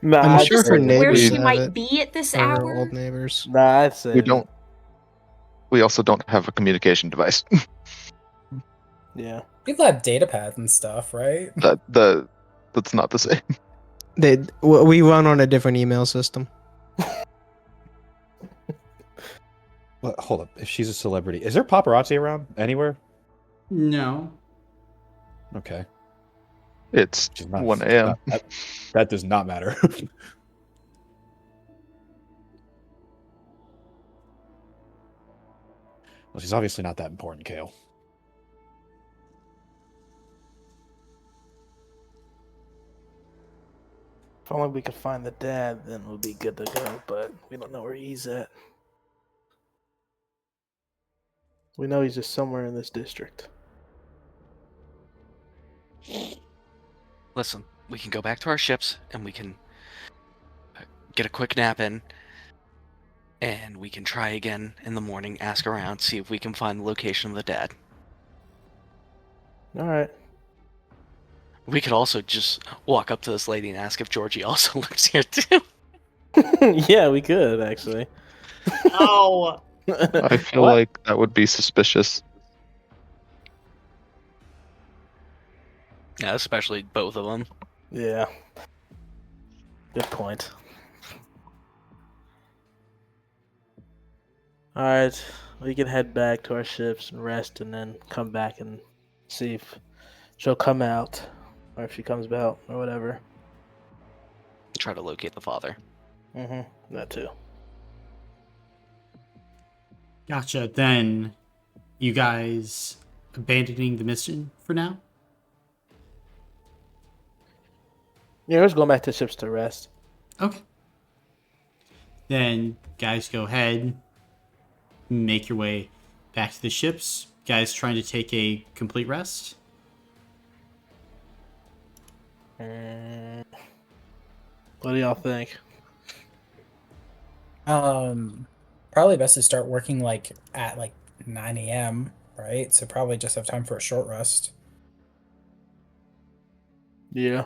Nah, I'm I'd sure say- her Where neighbors she have might it. be at this Her hour? old neighbors. Nah, I'd say We also don't have a communication device. Yeah. People have datapad and stuff, right? That's not the same. We run on a different email system. Well, hold up. If she's a celebrity, is there paparazzi around anywhere? No. Okay. It's She's not, 1 a.m. that does not matter. Well, she's obviously not that important, Kale. If only we could find the dad, then we'll be good to go. But we don't know where he's at. We know he's just somewhere in this district. Listen, we can go back to our ships and we can get a quick nap in. And we can try again in the morning, ask around, see if we can find the location of the dad. All right. We could also just walk up to this lady and ask if Georgie also lives here too. Yeah, we could actually. Oh! I feel What? like that would be suspicious. Yeah, especially both of them. Yeah. Good point. All right, we can head back to our ships and rest, and then come back and see if she'll come out, or if she comes out, or whatever. Try to locate the father. That too. Gotcha. Then, you guys abandoning the mission for now? Yeah, let's go back to ships to rest. Okay. Then, guys, go ahead, make your way back to the ships. Guys trying to take a complete rest? What do y'all think? Probably best to start working like at like 9 a.m., right? So probably just have time for a short rest. Yeah.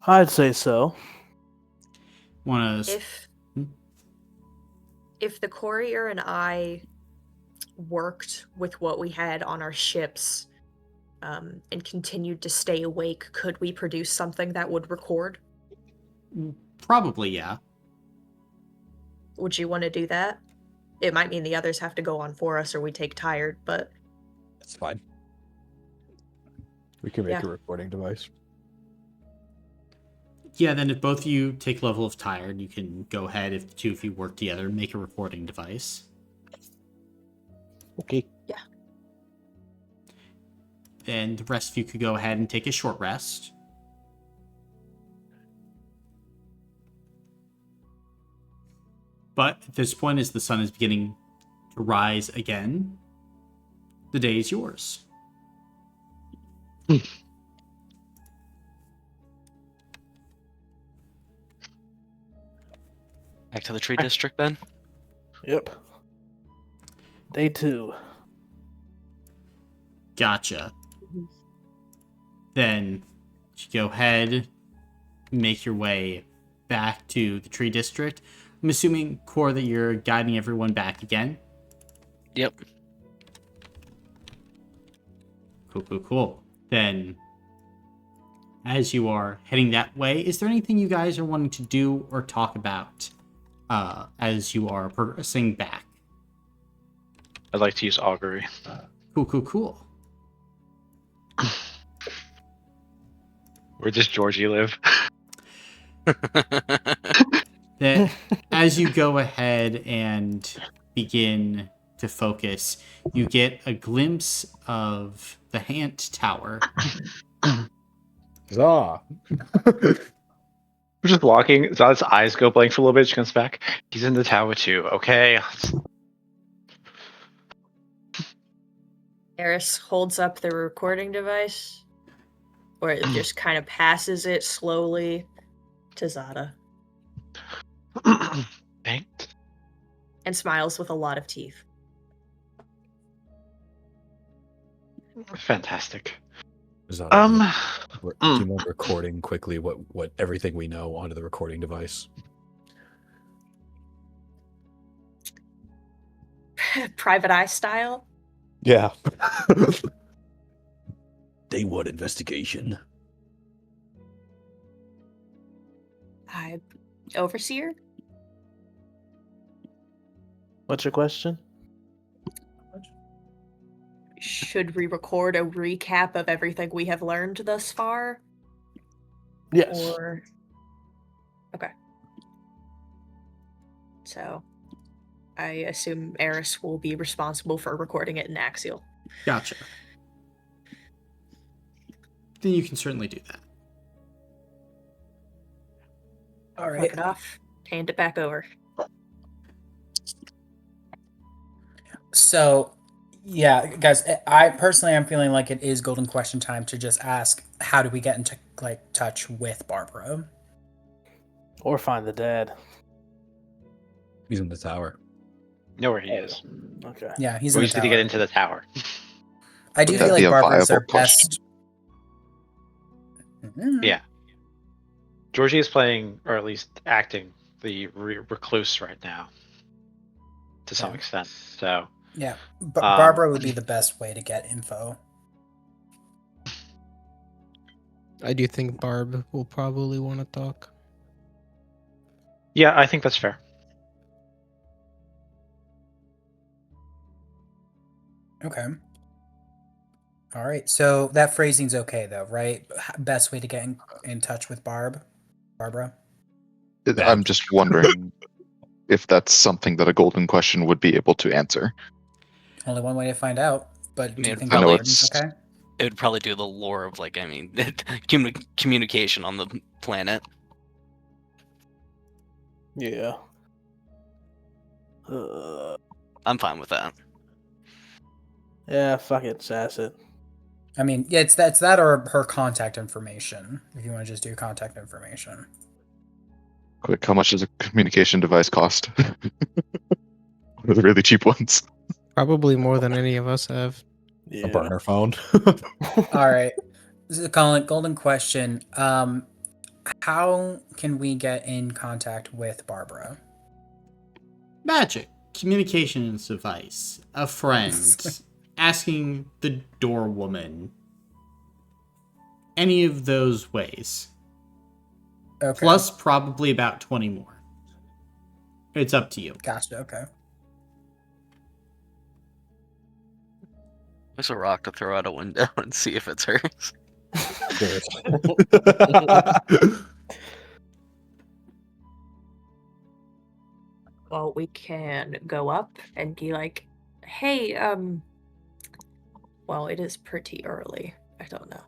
I'd say so. Want to? If the courier and I worked with what we had on our ships and continued to stay awake, could we produce something that would record? Probably, yeah. Would you want to do that? It might mean the others have to go on for us or we take tired, but... That's fine. We can make Yeah. a recording device. Yeah, then if both of you take level of tired, you can go ahead, if the two of you work together, make a recording device. Okay. Yeah. And the rest of you could go ahead and take a short rest. But at this point, as the sun is beginning to rise again, the day is yours. Back to the tree district then? Yep. Day 2. Gotcha. Then you go ahead, make your way back to the tree district. I'm assuming, Core, that you're guiding everyone back again. Yep. Cool. Then, as you are heading that way, is there anything you guys are wanting to do or talk about as you are progressing back? I'd like to use augury. Cool. Where does Georgie live? That as you go ahead and begin to focus, you get a glimpse of the Hant Tower. Huzzah! We're just walking. Zod's eyes go blank for a little bit. She comes back. He's in the tower too. Okay. Eris holds up the recording device, or it just kind of passes it slowly to Zada, Thanks. and smiles with a lot of teeth. Fantastic. Huzzah. Mm. Do you mind recording quickly what everything we know onto the recording device? Private eye style. Yeah. Day 1 investigation. Overseer? What's your question? Should we record a recap of everything we have learned thus far? Yes. Or... Okay. So, I assume Eris will be responsible for recording it in Axial. Gotcha. Then you can certainly do that. All Fuck right. it off. Hand it back over. So, yeah, guys, I personally am feeling like it is golden question time to just ask, how do we get into touch with Barbara? Or find the dad. He's in the tower. Know where he is. Okay. Yeah, he's We in the just need to tower. get into the tower. I do Would feel that be like a Barbara's our viable question? best. Yeah. Georgie is playing, or at least acting, the recluse right now, to some Yeah. extent. So, Yeah, but Barbara would be the best way to get info. I do think Barb will probably want to talk. yeah, I think that's fair. Okay. All right. So that phrasing's okay, though, right? Best way to get in touch with Barbara. I'm just wondering if that's something that a golden question would be able to answer. Only one way to find out. But do you Man, think I know that it's- okay? It would probably do the lore of, like, I mean, communication on the planet. Yeah. I'm fine with that. Yeah, fuck it, just ask it. I mean, yeah, it's that or her contact information. If you want to just do contact information. Quick, how much does a communication device cost? One of the really cheap ones. Probably more than any of us have. Yeah. A burner phone. All right. This is a golden question. How can we get in contact with Barbara? Magic, communications device, a friend, asking the door woman. Any of those ways. Okay. Plus probably about 20 more. It's up to you. Gotcha. Okay. There's a rock to throw out a window and see if it's hers. Well, we can go up and be like, hey, well, it is pretty early. I don't know.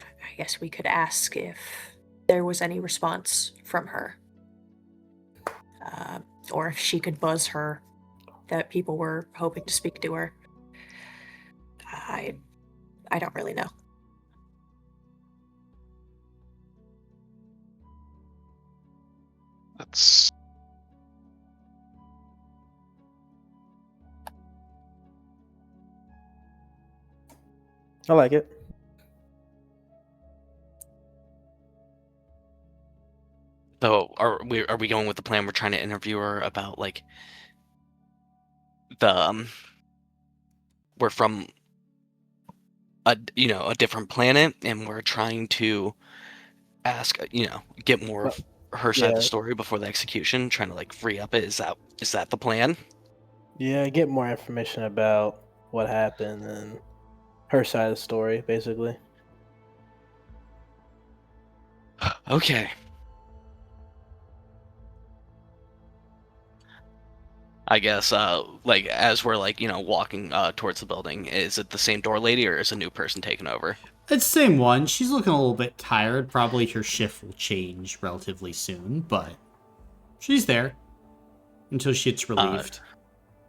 I guess we could ask if there was any response from her. Or if she could buzz her that people were hoping to speak to her. I don't really know. That's I like it. So are we going with the plan? We're trying to interview her about like the we're from a different planet, and we're trying to ask get more of her side of the story before the execution, trying to like free up it. Is that the plan? Yeah, get more information about what happened and her side of the story, basically. Okay. I guess like as we're like walking towards the building, is it the same door lady or is a new person taking over? It's the same one. She's looking a little bit tired. Probably her shift will change relatively soon, but she's there until she gets relieved.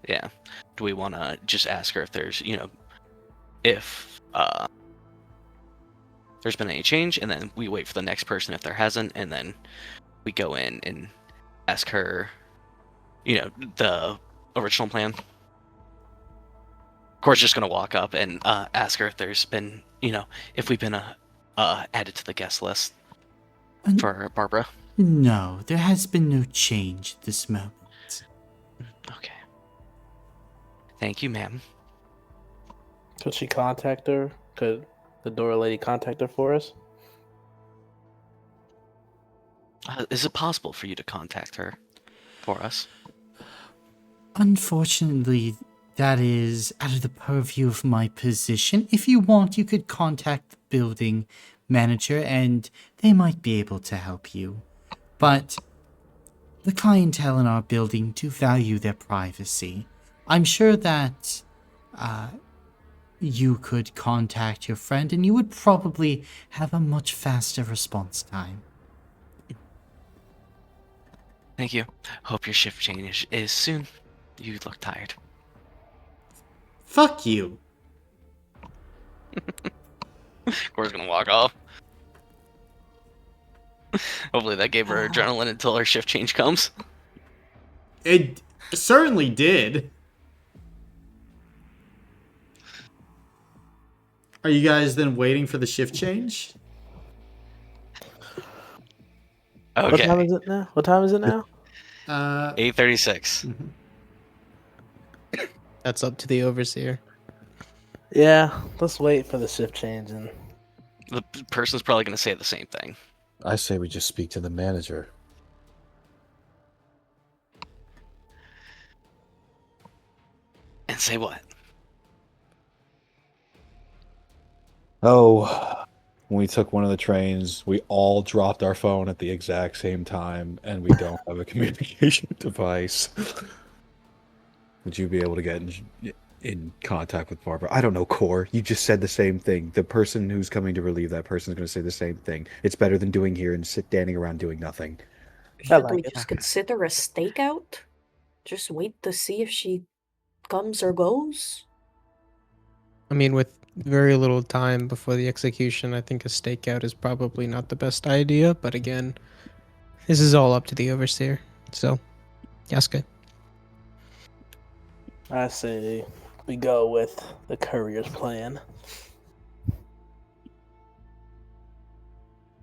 Yeah. Do we want to just ask her if there's if there's been any change, and then we wait for the next person if there hasn't, and then we go in and ask her the original plan? Core's just gonna walk up and ask her if there's been if we've been added to the guest list for Barbara. No, there has been no change at this moment. Okay. Thank you, ma'am. Could she contact her? Could the door lady contact her for us? Is it possible for you to contact her for us? Unfortunately, that is out of the purview of my position. If you want, you could contact the building manager and they might be able to help you. But the clientele in our building do value their privacy. I'm sure that you could contact your friend and you would probably have a much faster response time. Thank you. Hope your shift change is soon. You look tired. Fuck you. Core's gonna walk off. Hopefully that gave her adrenaline until her shift change comes. It certainly did. Are you guys then waiting for the shift change? Okay. What time is it now? 8:36. That's up to the overseer. Yeah, let's wait for the shift change and The person's probably gonna say the same thing. I say we just speak to the manager. And say what? Oh, when we took one of the trains, we all dropped our phone at the exact same time, and we don't have a communication device. Would you be able to get in contact with Barbara? I don't know, Core. You just said the same thing. The person who's coming to relieve that person is going to say the same thing. It's better than doing here and standing around doing nothing. I Should we like it. just consider a stakeout? just wait to see if she comes or goes? I mean, with very little time before the execution, I think a stakeout is probably not the best idea. But again, this is all up to the overseer. So, Yasuke. I say we go with the courier's plan.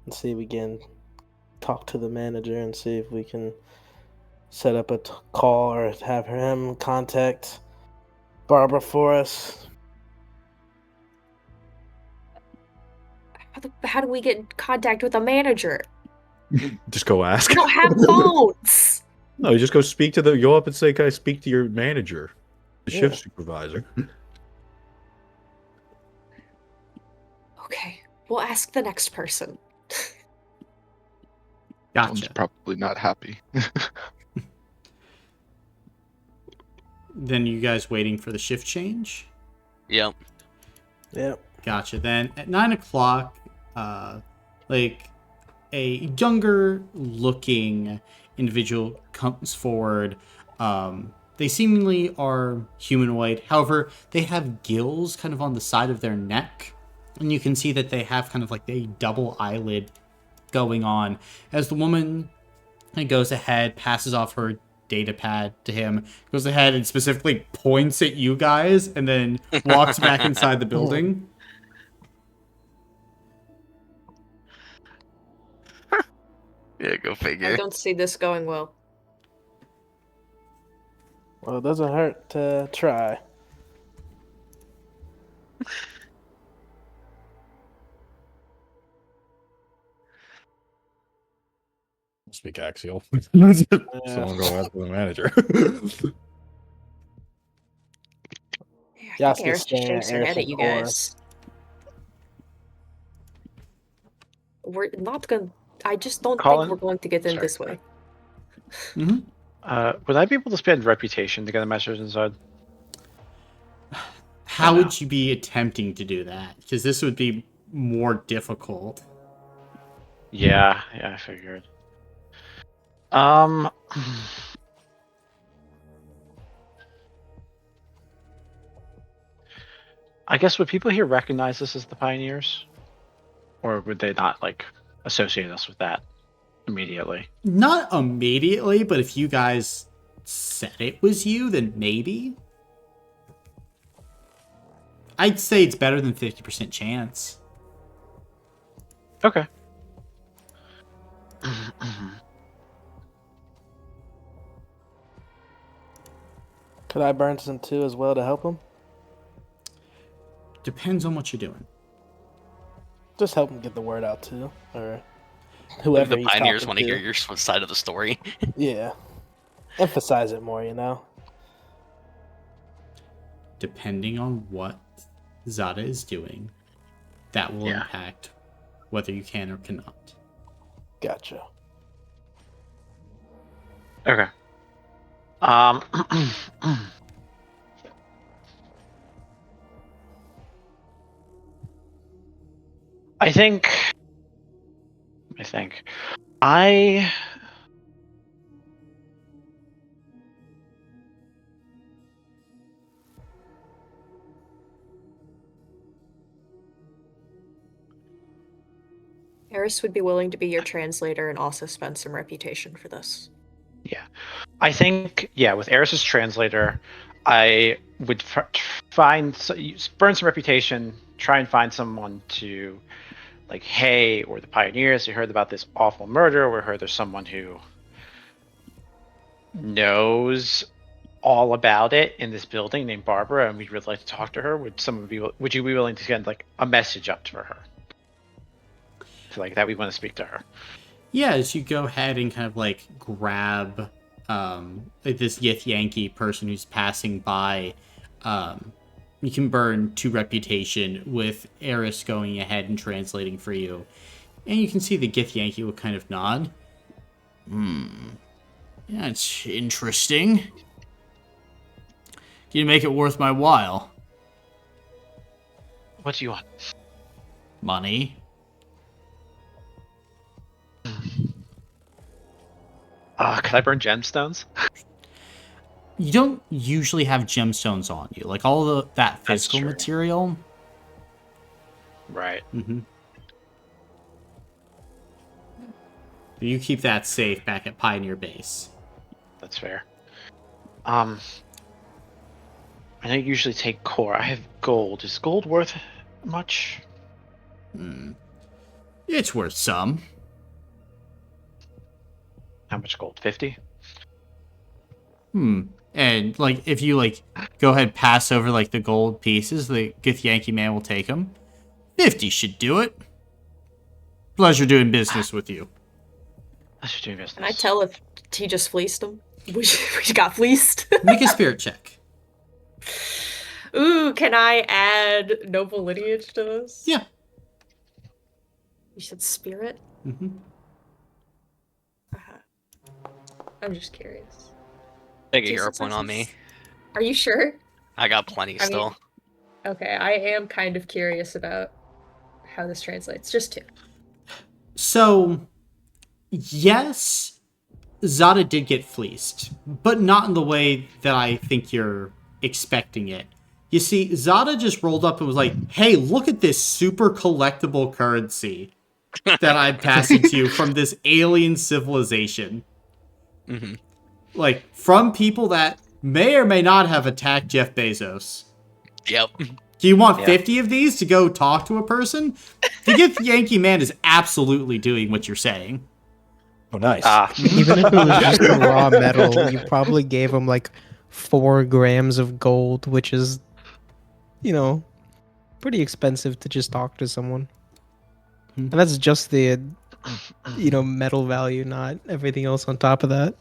And see if we can talk to the manager and see if we can set up a call or have him contact Barbara for us. How do we get in contact with a manager? Just go ask. We don't have phones. No, you just go speak to go up and say, "Can I speak to your manager, the Yeah. shift supervisor?" Okay, we'll ask the next person. Someone's Gotcha. probably not happy. Then you guys waiting for the shift change? Yep. Yep. Gotcha. Then at 9 o'clock, like a younger looking individual comes forward. They seemingly are humanoid. However, they have gills kind of on the side of their neck. And you can see that they have kind of like a double eyelid going on. As the woman goes ahead, passes off her data pad to him, goes ahead and specifically points at you guys, and then walks back inside the building. Yeah, go I figure. don't see this going well. Well, it doesn't hurt to try. Speak axial. Someone go Yeah. ask the manager. Yeah, I think Yasuke's Eris just staying shakes at her head at Eris's you core. guys. We're not going. I just don't Colin? think we're going to get in Sorry. this way. Would I be able to spend reputation to get a message inside? How no. would you be attempting to do that? Because this would be more difficult. Yeah, I figured. I guess would people here recognize us as the pioneers, or would they not like associate us with that immediately? Not immediately, but if you guys said it was you, then maybe. I'd say it's better than 50% chance. Okay. Could I burn some too as well to help him? Depends on what you're doing. Just help him get the word out too, or Like whoever the he's pioneers talking want to to. hear your side of the story. Yeah, emphasize it more. You know. Depending on what Zada is doing, that will Yeah. impact whether you can or cannot. Gotcha. Okay. I think I Eris would be willing to be your translator and also spend some reputation for this. I think with Eris's translator, I would burn some reputation, try and find someone to like, hey, we're the pioneers. We heard about this awful murder. We heard there's someone who knows all about it in this building named Barbara, and we'd really like to talk to her. Would you be willing to send like a message up for her? So, like that we want to speak to her. Yeah, as you go ahead and kind of like grab like this Yith Yankee person who's passing by, you can burn 2 reputation with Eris going ahead and translating for you. And you can see the Gith Yankee will kind of nod. Yeah, it's interesting. Can you make it worth my while? What do you want? Money. Could I burn gemstones? you don't usually have gemstones on you. Like all that physical true. material. Right. Mm-hmm. You keep that safe back at Pioneer Base. That's fair. I know you usually take core. I have gold. Is gold worth much? It's worth some. How much gold? 50? And like if you like go ahead pass over like the gold pieces, the Githyanki man will take them. 50 should do it. Pleasure doing business with you. I should do business. Can I tell if he just fleeced him? We got fleeced. Make a spirit check. Ooh, can I add noble lineage to this? Yeah. You said spirit? Mm-hmm. I'm just curious. Take a Two hero point on me. successes? Are you sure? I got plenty I still. mean, okay, I am kind of curious about how this translates. Just two. So, yes, Zada did get fleeced, but not in the way that I think you're expecting it. You see, Zada just rolled up and was like, hey, look at this super collectible currency that I'm passing to you from this alien civilization. Mm-hmm. Like, from people that may or may not have attacked Jeff Bezos. Yep. Do you want Yeah. 50 of these to go talk to a person? The Gift Yankee Man is absolutely doing what you're saying. Oh, nice. Even if it was just a raw metal, you probably gave him like 4 grams of gold, which is, you know, pretty expensive to just talk to someone. And that's just the, you know, metal value, not everything else on top of that.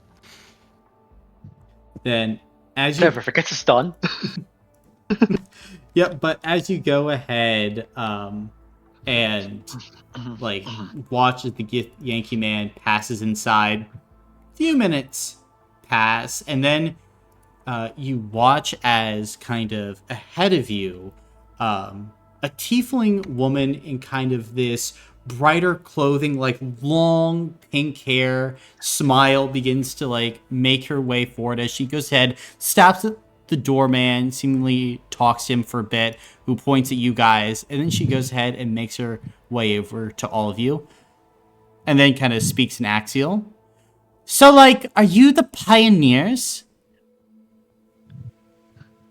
Then, as you Never forget to stun. Yep, but as you go ahead and like watch as the Yankee Man passes inside, few minutes pass, and then you watch as kind of ahead of you, a tiefling woman in kind of this brighter clothing, like long pink hair, smile begins to like make her way forward as she goes ahead, stops at the doorman, seemingly talks to him for a bit, who points at you guys, and then she goes ahead and makes her way over to all of you, and then kind of speaks in Axial. So, like, are you the pioneers?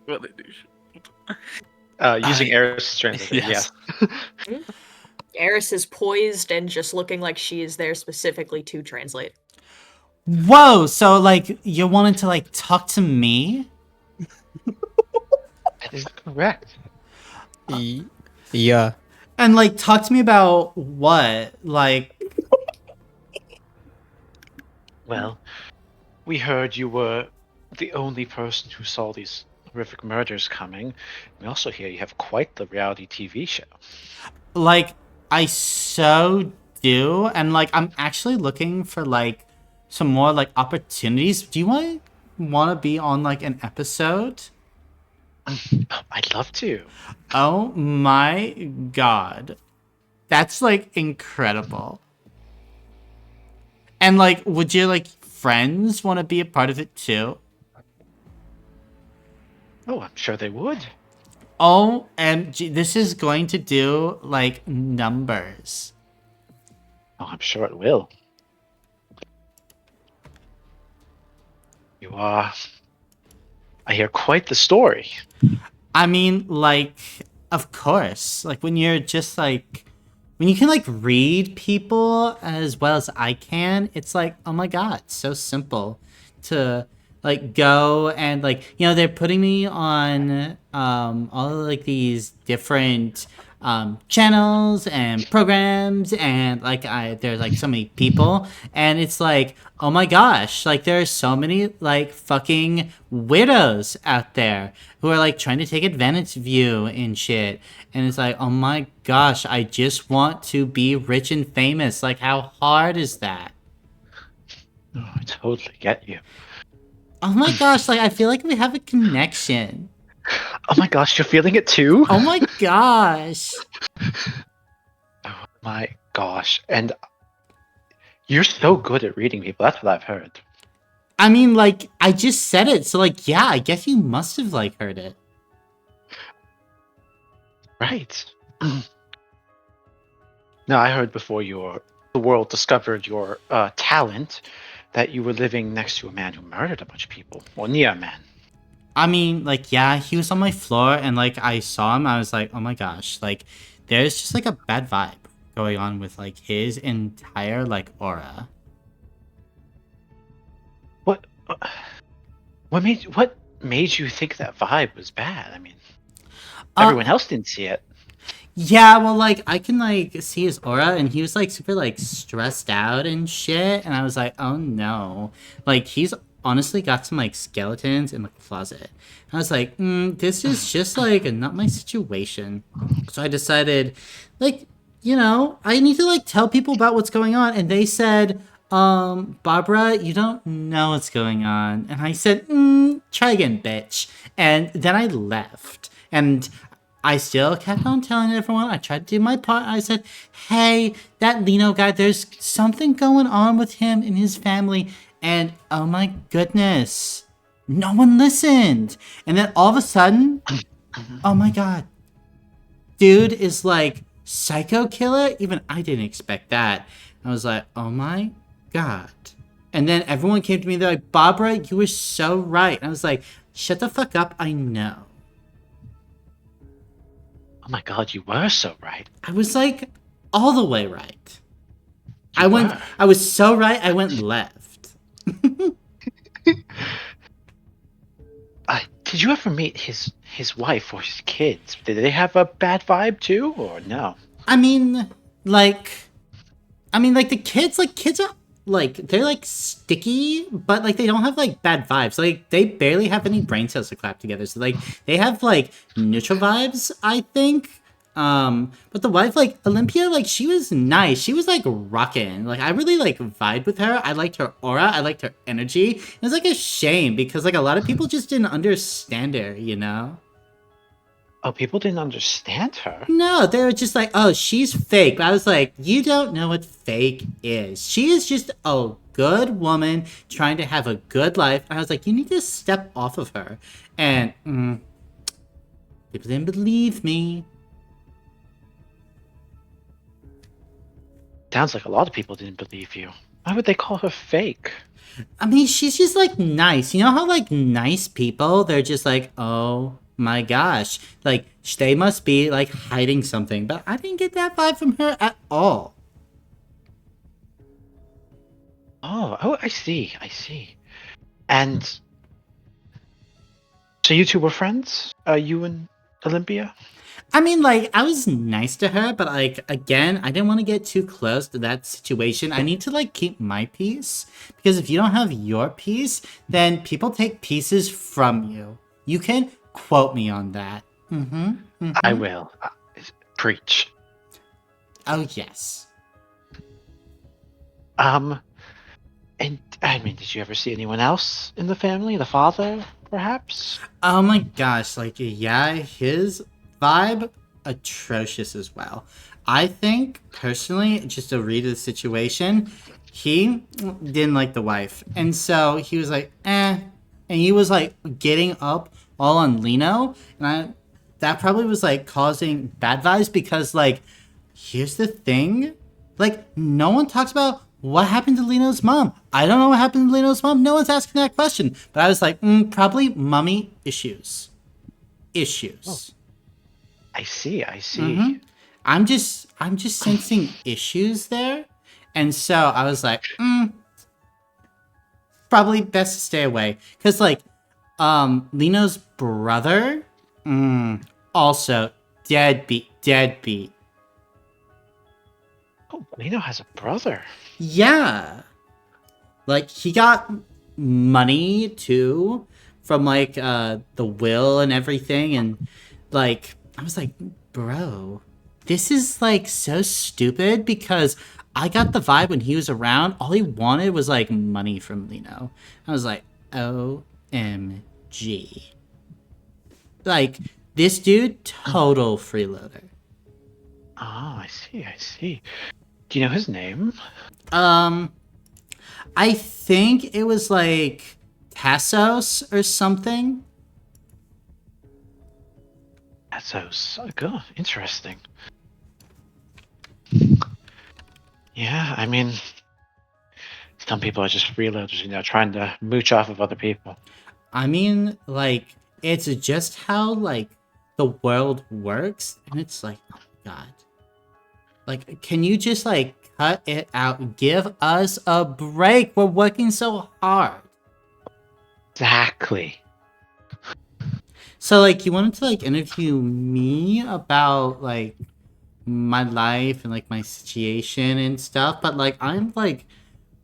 Using Eris translator. Yes. Yes. Eris is poised and just looking like she is there specifically to translate. Whoa, so, like, you wanted to, like, talk to me? That is correct. Yeah. And, like, talk to me about what? Like, Well, we heard you were the only person who saw these horrific murders coming. We also hear you have quite the reality TV show. like, I so do, and, like, I'm actually looking for, like, some more, like, opportunities. Do you want to be on, like, an episode? I'd love to. Oh my god. That's, like, incredible. And, like, would your, like, friends want to be a part of it, too? Oh, I'm sure they would. OMG, this is going to do, like, numbers. Oh, I'm sure it will. You are. I hear quite the story. I mean, like, of course. Like, when you're just, like... When you can, like, read people as well as I can, it's like, oh my god, so simple to, like, go and, like, you know, they're putting me on all of, like, these different channels and programs, and, like, there's, like, so many people, and it's like, oh my gosh, like, there's so many, like, fucking weirdos out there who are, like, trying to take advantage of you and shit. And it's like, oh my gosh, I just want to be rich and famous. Like, how hard is that? Oh, I totally get you. Oh my gosh, like, I feel like we have a connection. Oh my gosh, you're feeling it too? Oh my gosh. Oh my gosh. And you're so good at reading people. That's what I've heard. I mean, like, I just said it, so, like, yeah, I guess you must have, like, heard it. Right. Now, I heard before the world discovered your talent that you were living next to a man who murdered a bunch of people, or near a man. I mean, like, yeah, he was on my floor, and, like, I saw him, I was like, oh my gosh, like, there's just, like, a bad vibe going on with, like, his entire, like, aura. What made you think that vibe was bad? I mean, Uh, everyone else didn't see it. Yeah, well, like, I can, like, see his aura, and he was, like, super, like, stressed out and shit, and I was like, oh, no. Like, he's honestly got some, like, skeletons in the closet. I was like, this is just, like, not my situation. So I decided, like, you know, I need to, like, tell people about what's going on, and they said, Barbara, you don't know what's going on. And I said, try again, bitch. And then I left. And I still kept on telling everyone. I tried to do my part. I said, hey, that Lino guy, there's something going on with him and his family. And oh my goodness, no one listened. And then all of a sudden, oh my God, dude is like psycho killer. Even I didn't expect that. I was like, oh my God. And then everyone came to me. They're like, Barbara, you were so right. And I was like, shut the fuck up. I know. Oh my God, you were so right. I was like all the way right. You were. I was so right, I went left. Did you ever meet his wife or his kids? Did they have a bad vibe too, or no? I mean, like the kids are like they're like sticky, but like they don't have like bad vibes. Like they barely have any brain cells to clap together. So like they have like neutral vibes, I think. But the wife, like Olympia, like she was nice. She was like rocking. Like I really like vibed with her. I liked her aura. I liked her energy. It was like a shame because like a lot of people just didn't understand her, you know? Oh, people didn't understand her. No, they were just like, oh, she's fake. But I was like, you don't know what fake is. She is just a good woman trying to have a good life. And I was like, you need to step off of her. And people didn't believe me. Sounds like a lot of people didn't believe you. Why would they call her fake? I mean, she's just like nice. You know how like nice people, they're just like, oh my gosh. Like they must be like hiding something. But I didn't get that vibe from her at all. Oh, I see. And so you two were friends? You and Olympia? I mean, like, I was nice to her, but, like, again, I didn't want to get too close to that situation. I need to, like, keep my peace. Because if you don't have your peace, then people take pieces from you. You can quote me on that. I will. Preach. Oh, yes. And, I mean, did you ever see anyone else in the family? The father, perhaps? Oh my gosh, like, yeah, his vibe, atrocious as well. I think, personally, just to read the situation, he didn't like the wife. And so he was like, eh. And he was like getting up all on Lino. And that probably was like causing bad vibes because, like, here's the thing. Like, no one talks about what happened to Lino's mom. I don't know what happened to Lino's mom. No one's asking that question. But I was like, probably mommy issues. Oh, I see. I'm just sensing issues there. And so I was like, probably best to stay away. Because, like, Lino's brother, also deadbeat. Oh, Lino has a brother. Yeah. Like, he got money, too, from, like, the will and everything. And, like, I was like, bro, this is, like, so stupid because I got the vibe when he was around. All he wanted was, like, money from Lino. I was like, OMG. Like, this dude, total freeloader. Oh, I see. Do you know his name? I think it was like Tassos or something. That's so good. Interesting. Yeah, I mean, some people are just freeloaders, trying to mooch off of other people. I mean, like, it's just how, like, the world works, and it's like, oh my god. Like, can you just, like, cut it out? Give us a break. We're working so hard. Exactly. So, like, you wanted to, like, interview me about, like, my life and, like, my situation and stuff, but, like, I'm, like,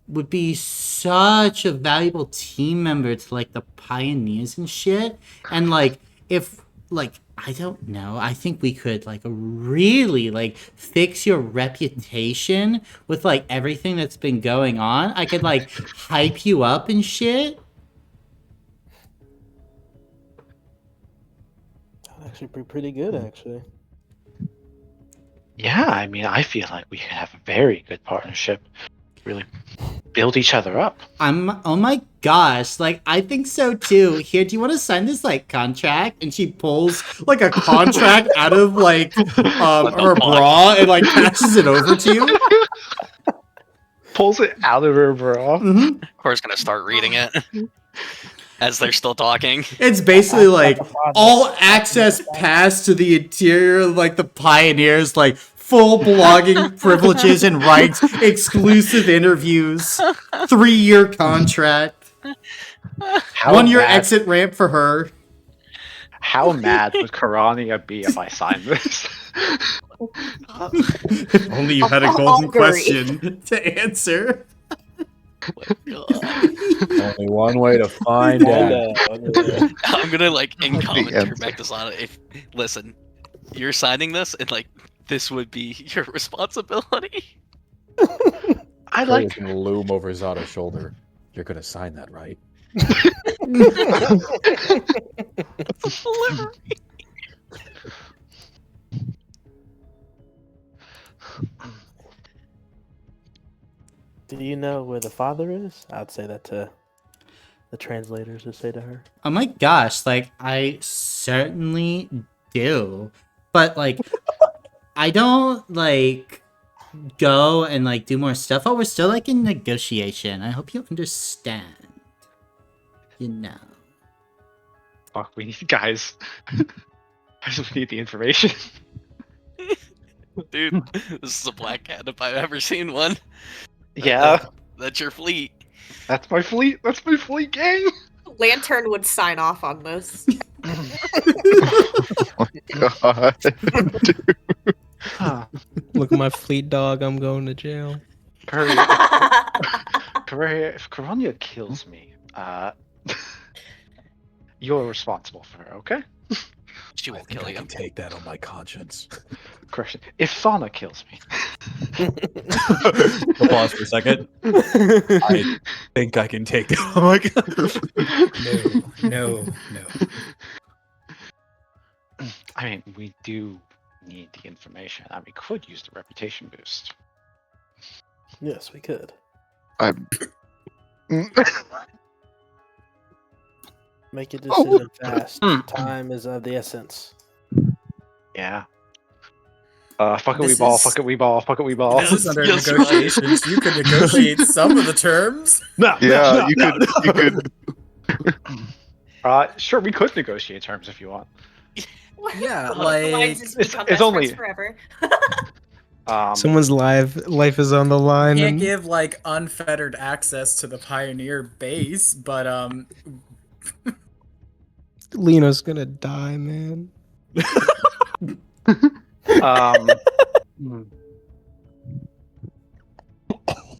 would be such a valuable team member to, like, the pioneers and shit. And, like, if, like, I don't know, I think we could, like, really, like, fix your reputation with, like, everything that's been going on. I could, like, hype you up and shit. That'd actually be pretty good, actually. Yeah, I mean, I feel like we could have a very good partnership. Really build each other up. Oh my gosh, like, I think so too. Here, do you want to sign this, like, contract? And she pulls, like, a contract out of, like, her bra and, like, passes it over to you. Pulls it out of her bra. Mm-hmm. Cora's gonna start reading it as they're still talking. It's basically like all access pass to the interior, like the pioneers, like full blogging privileges and rights, exclusive interviews, 3-year contract, 1-year exit ramp for her. How mad would Karania be if I signed this? If only you had a golden question to answer. Only one way to find out. I'm gonna like in What's the commentary answer? back this on it. If listen, you're signing this, and like this would be your responsibility. I Kurt like. is gonna loom over Zada's shoulder. You're gonna sign that, right? Do you know where the father is? I'd say that to the translators to say to her. Oh my gosh, like, I certainly do. But, like, I don't, like, go and, like, do more stuff. Oh, we're still, like, in negotiation. I hope you understand. You know. Fuck, we need guys. I just need the information. Dude, this is a black cat if I've ever seen one. Yeah, That's your fleet. that's my fleet. That's my fleet, gang. Lantern would sign off on this. Oh God. Huh. Look at my fleet dog. I'm going to jail. Karania, if Karania kills me, you're responsible for her, okay? She I won't think kill I you. can take that on my conscience. Correction. If Fauna kills me. We'll pause for a second. I think I can take that on my conscience. No. I mean, we do need the information, and we could use the reputation boost. Yes, we could. I'm. Make a decision fast. Time is of the essence. Yeah. Fuck it, we This ball. is- Fuck it, we ball. Fuck it, we ball. This is under Yes, negotiations. You could negotiate some of the terms. No, Yeah, you could. You could. Sure, we could negotiate terms if you want. Yeah, Alliances It's- become it's best only- friends forever. Someone's life is on the line. Can't And give like unfettered access to the pioneer base, but Lino's gonna die, man.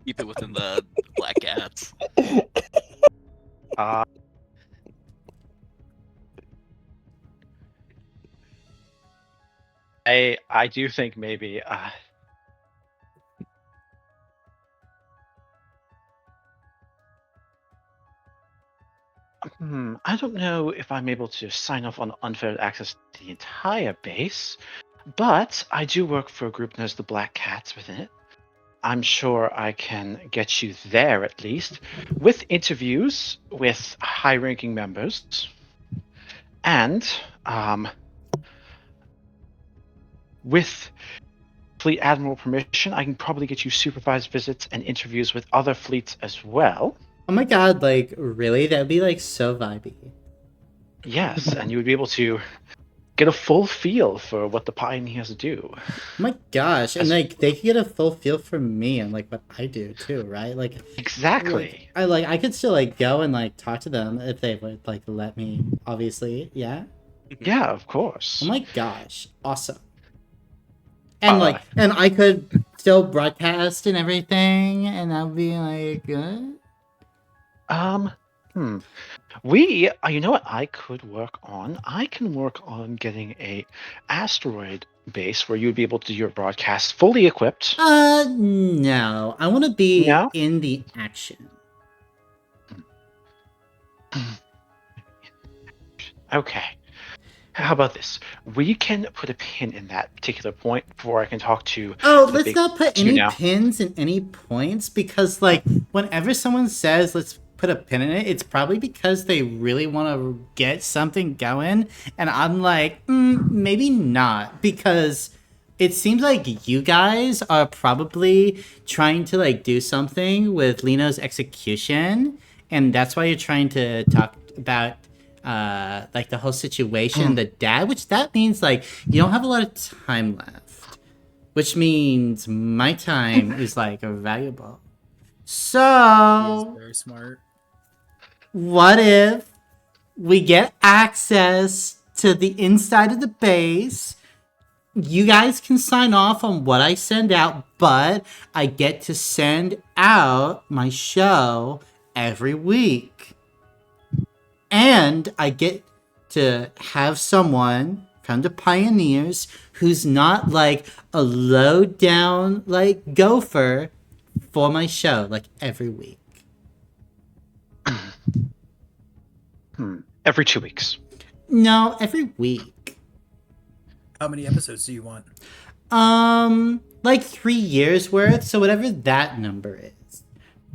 Keep it within the black cats. I do think maybe I don't know if I'm able to sign off on unfair access to the entire base, but I do work for a group known as the Black Cats within it. I'm sure I can get you there at least, with interviews with high-ranking members, and with Fleet Admiral permission, I can probably get you supervised visits and interviews with other fleets as well. Oh my god, like, really? That'd be, like, so vibey. Yes, and you would be able to get a full feel for what the Pioneers do. Oh my gosh, and, like, they could get a full feel for me and, like, what I do, too, right? Like, Exactly. I could still, like, go and, like, talk to them if they would, like, let me, obviously, yeah? Yeah, of course. Oh my gosh, awesome. And, like, and I could still broadcast and everything, and that would be, like, good? You know what I could work on? I can work on getting a asteroid base where you would be able to do your broadcast fully equipped. No. I want to be No? in the action. Okay. How about this? We can put a pin in that particular point before I can talk to. Oh, the let's big not put two any now. pins in any points because, like, whenever someone says let's put a pin in it, it's probably because they really want to get something going, and I'm like, maybe not, because it seems like you guys are probably trying to, like, do something with Lino's execution, and that's why you're trying to talk about like the whole situation, the dad, which that means like you don't have a lot of time left, which means my time is like valuable. So He's very smart. what if we get access to the inside of the base? You guys can sign off on what I send out, but I get to send out my show every week. And I get to have someone from the Pioneers who's not like a low down like gopher for my show like every week. Every 2 weeks. No, every week. How many episodes do you want? Like 3 years worth, so whatever that number is.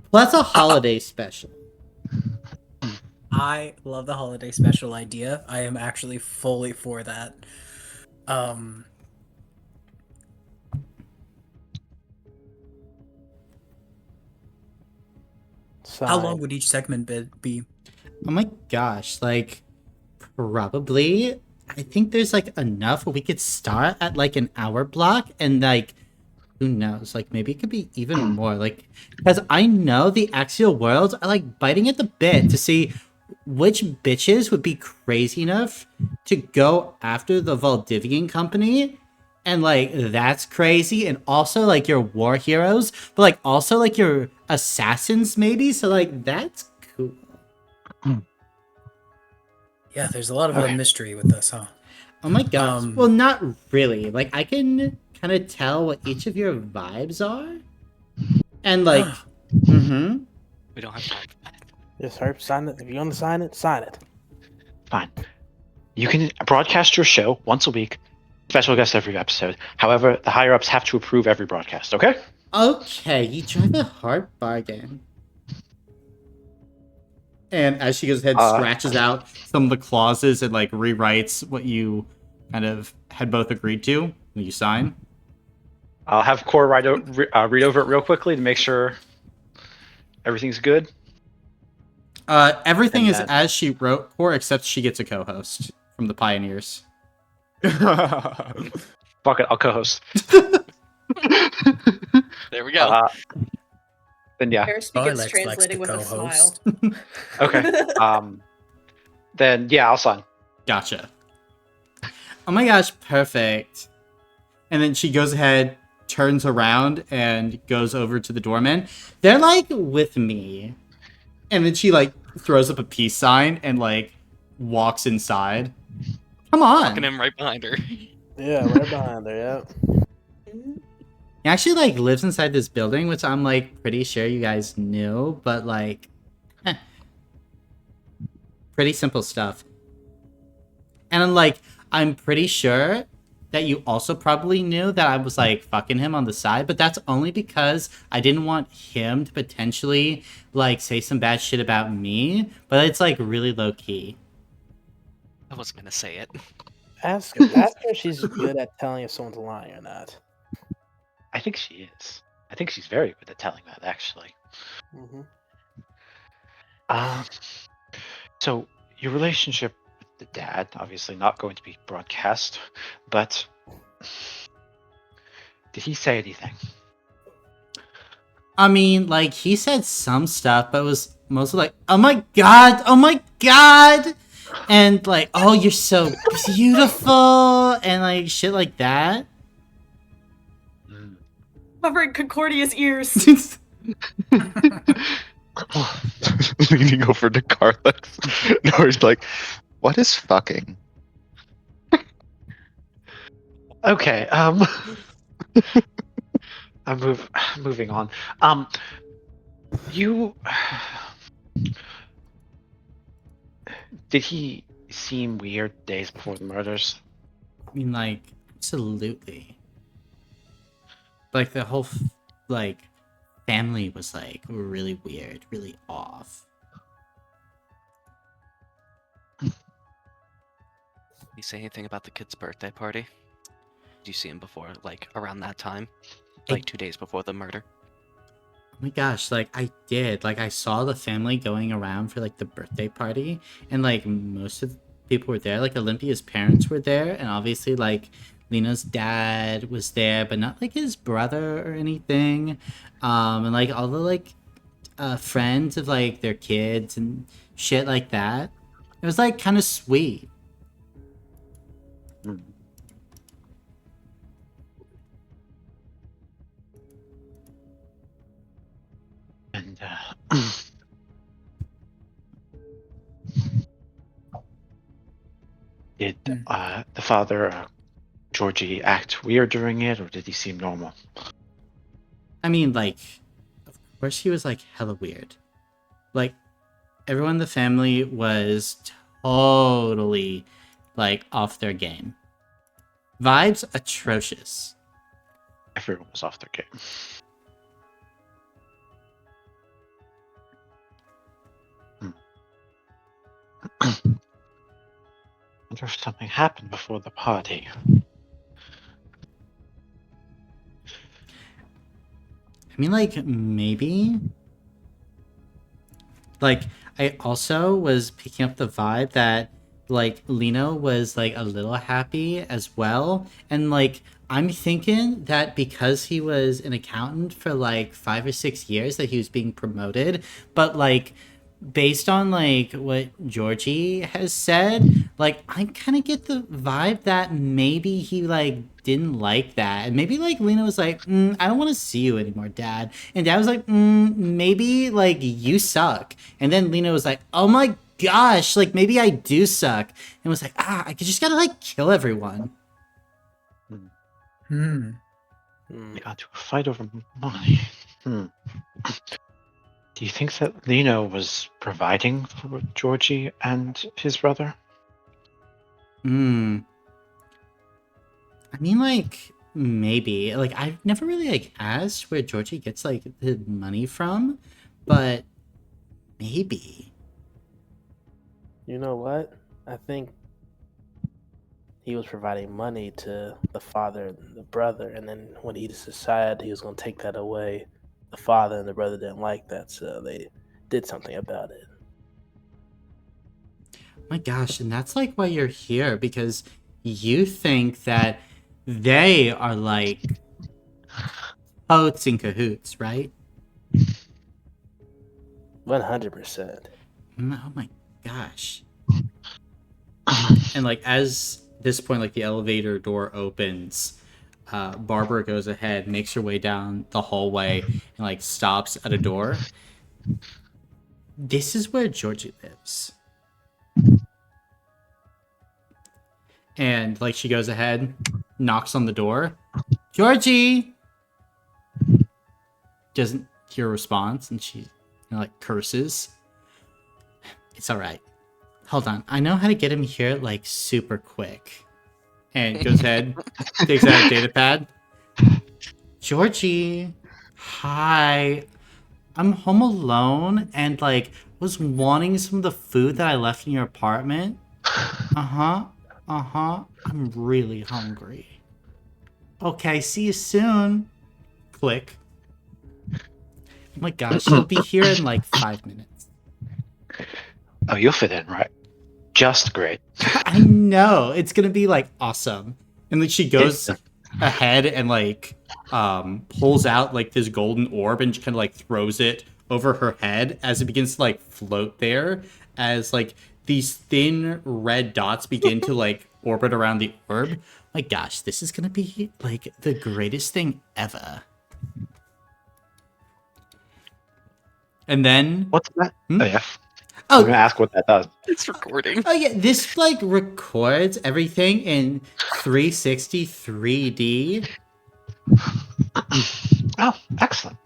Plus a holiday special. I love the holiday special idea. I am actually fully for that. How long would each segment be? Oh my gosh, like probably I think there's like enough where we could start at like an hour block and like who knows, like maybe it could be even more, like because I know the axial worlds are like biting at the bit to see which bitches would be crazy enough to go after the Valdivian company. And like that's crazy, and also like your war heroes, but like also like your assassins maybe, so like that's cool. Yeah, there's a lot of mystery with this, huh? Oh my gosh. Well, not really. Like, I can kind of tell what each of your vibes are. And, like, We don't have time for that. Yes, sir. Sign it. If you want to sign it, sign it. Fine. You can broadcast your show once a week, special guest every episode. However, the higher ups have to approve every broadcast, okay? Okay, you drive a hard bargain. And as she goes ahead, scratches out some of the clauses and, like, rewrites what you kind of had both agreed to when you sign. I'll have Core read over it real quickly to make sure everything's good. Everything And is then- as she wrote, Core, except she gets a co-host from the Pioneers. Fuck it, I'll co-host. There we go. Then yeah. Harris Probably begins likes translating to with a smile. co-host. Okay. Then yeah, I'll sign. Gotcha. Oh my gosh, perfect. And then she goes ahead, turns around, and goes over to the doorman. They're like with me. And then she like throws up a peace sign and like walks inside. Come on. Walking him right behind her. Yeah, right behind her. Yeah. He actually like lives inside this building, which I'm like pretty sure you guys knew, but like pretty simple stuff. And I'm like, I'm pretty sure that you also probably knew that I was like fucking him on the side, but that's only because I didn't want him to potentially like say some bad shit about me, but it's like really low key. I wasn't gonna say it. Ask her if she's good at telling if someone's lying or not. I think she is. I think she's very good at telling that, actually. Mm-hmm. So your relationship with the dad, obviously not going to be broadcast, but did he say anything? I mean, like, he said some stuff, but it was mostly like, oh my god, and like, oh, you're so beautiful, and like shit like that. Covering Concordia's ears. Leaning over to Carlos. Nora's like, what is fucking? Okay, moving on. You did he seem weird days before the murders? I mean, like, absolutely. Like, the whole, like, family was, like, really weird, really off. Did he say anything about the kid's birthday party? Did you see him before, like, around that time? Like, 2 days before the murder? Oh my gosh, like, I did. Like, I saw the family going around for, like, the birthday party, and, like, most of the people were there. Like, Olympia's parents were there, and obviously, like, Lena's dad was there, but not, like, his brother or anything. And, like, all the, like, friends of, like, their kids and shit like that. It was, like, kind of sweet. And did the father, Georgie, act weird during it, or did he seem normal? I mean, like, of course he was, like, hella weird. Like, everyone in the family was totally, like, off their game. Vibes atrocious. Everyone was off their game. I wonder if something happened before the party. I mean, like, maybe. Like, I also was picking up the vibe that, like, Lino was, like, a little happy as well. And, like, I'm thinking that because he was an accountant for, like, 5 or 6 years that he was being promoted. But, like, based on, like, what Georgie has said, like, I kind of get the vibe that maybe he, like, didn't like that. And maybe, like, Lena was like, I don't want to see you anymore, Dad. And Dad was like, maybe, like, you suck. And then Lena was like, oh my gosh, like, maybe I do suck. And was like, I just gotta, like, kill everyone. They got to a fight over money. Do you think that Lino was providing for Georgie and his brother? I mean, like, maybe. Like, I've never really, like, asked where Georgie gets, like, the money from, but maybe. You know what? I think he was providing money to the father and the brother, and then when he decided he was going to take that away, the father and the brother didn't like that, so they did something about it. My gosh, and that's, like, why you're here, because you think that they are, like, totes in cahoots, right? 100%. Oh my gosh. And, like, as this point, like, the elevator door opens, Barbara goes ahead, makes her way down the hallway, and, like, stops at a door. This is where Georgie lives. And, like, she goes ahead, knocks on the door. Georgie! Doesn't hear a response, and she, like, curses. It's alright. Hold on. I know how to get him here, like, super quick. and goes ahead, takes out a data pad. Georgie, hi. I'm home alone and like was wanting some of the food that I left in your apartment. Uh-huh. Uh-huh. I'm really hungry. Okay, see you soon. Click. Oh my gosh, he'll be here in like 5 minutes. Oh, you'll fit in, right? Just great. I know. It's gonna be like awesome. And then she goes ahead and like pulls out like this golden orb and kind of like throws it over her head as it begins to like float there as like these thin red dots begin to like orbit around the orb. My gosh, this is gonna be like the greatest thing ever. And then What's that? Hmm? Oh, yeah. Oh, I'm gonna ask what that does. It's recording. oh yeah, this like records everything in 360 3D. Oh, excellent.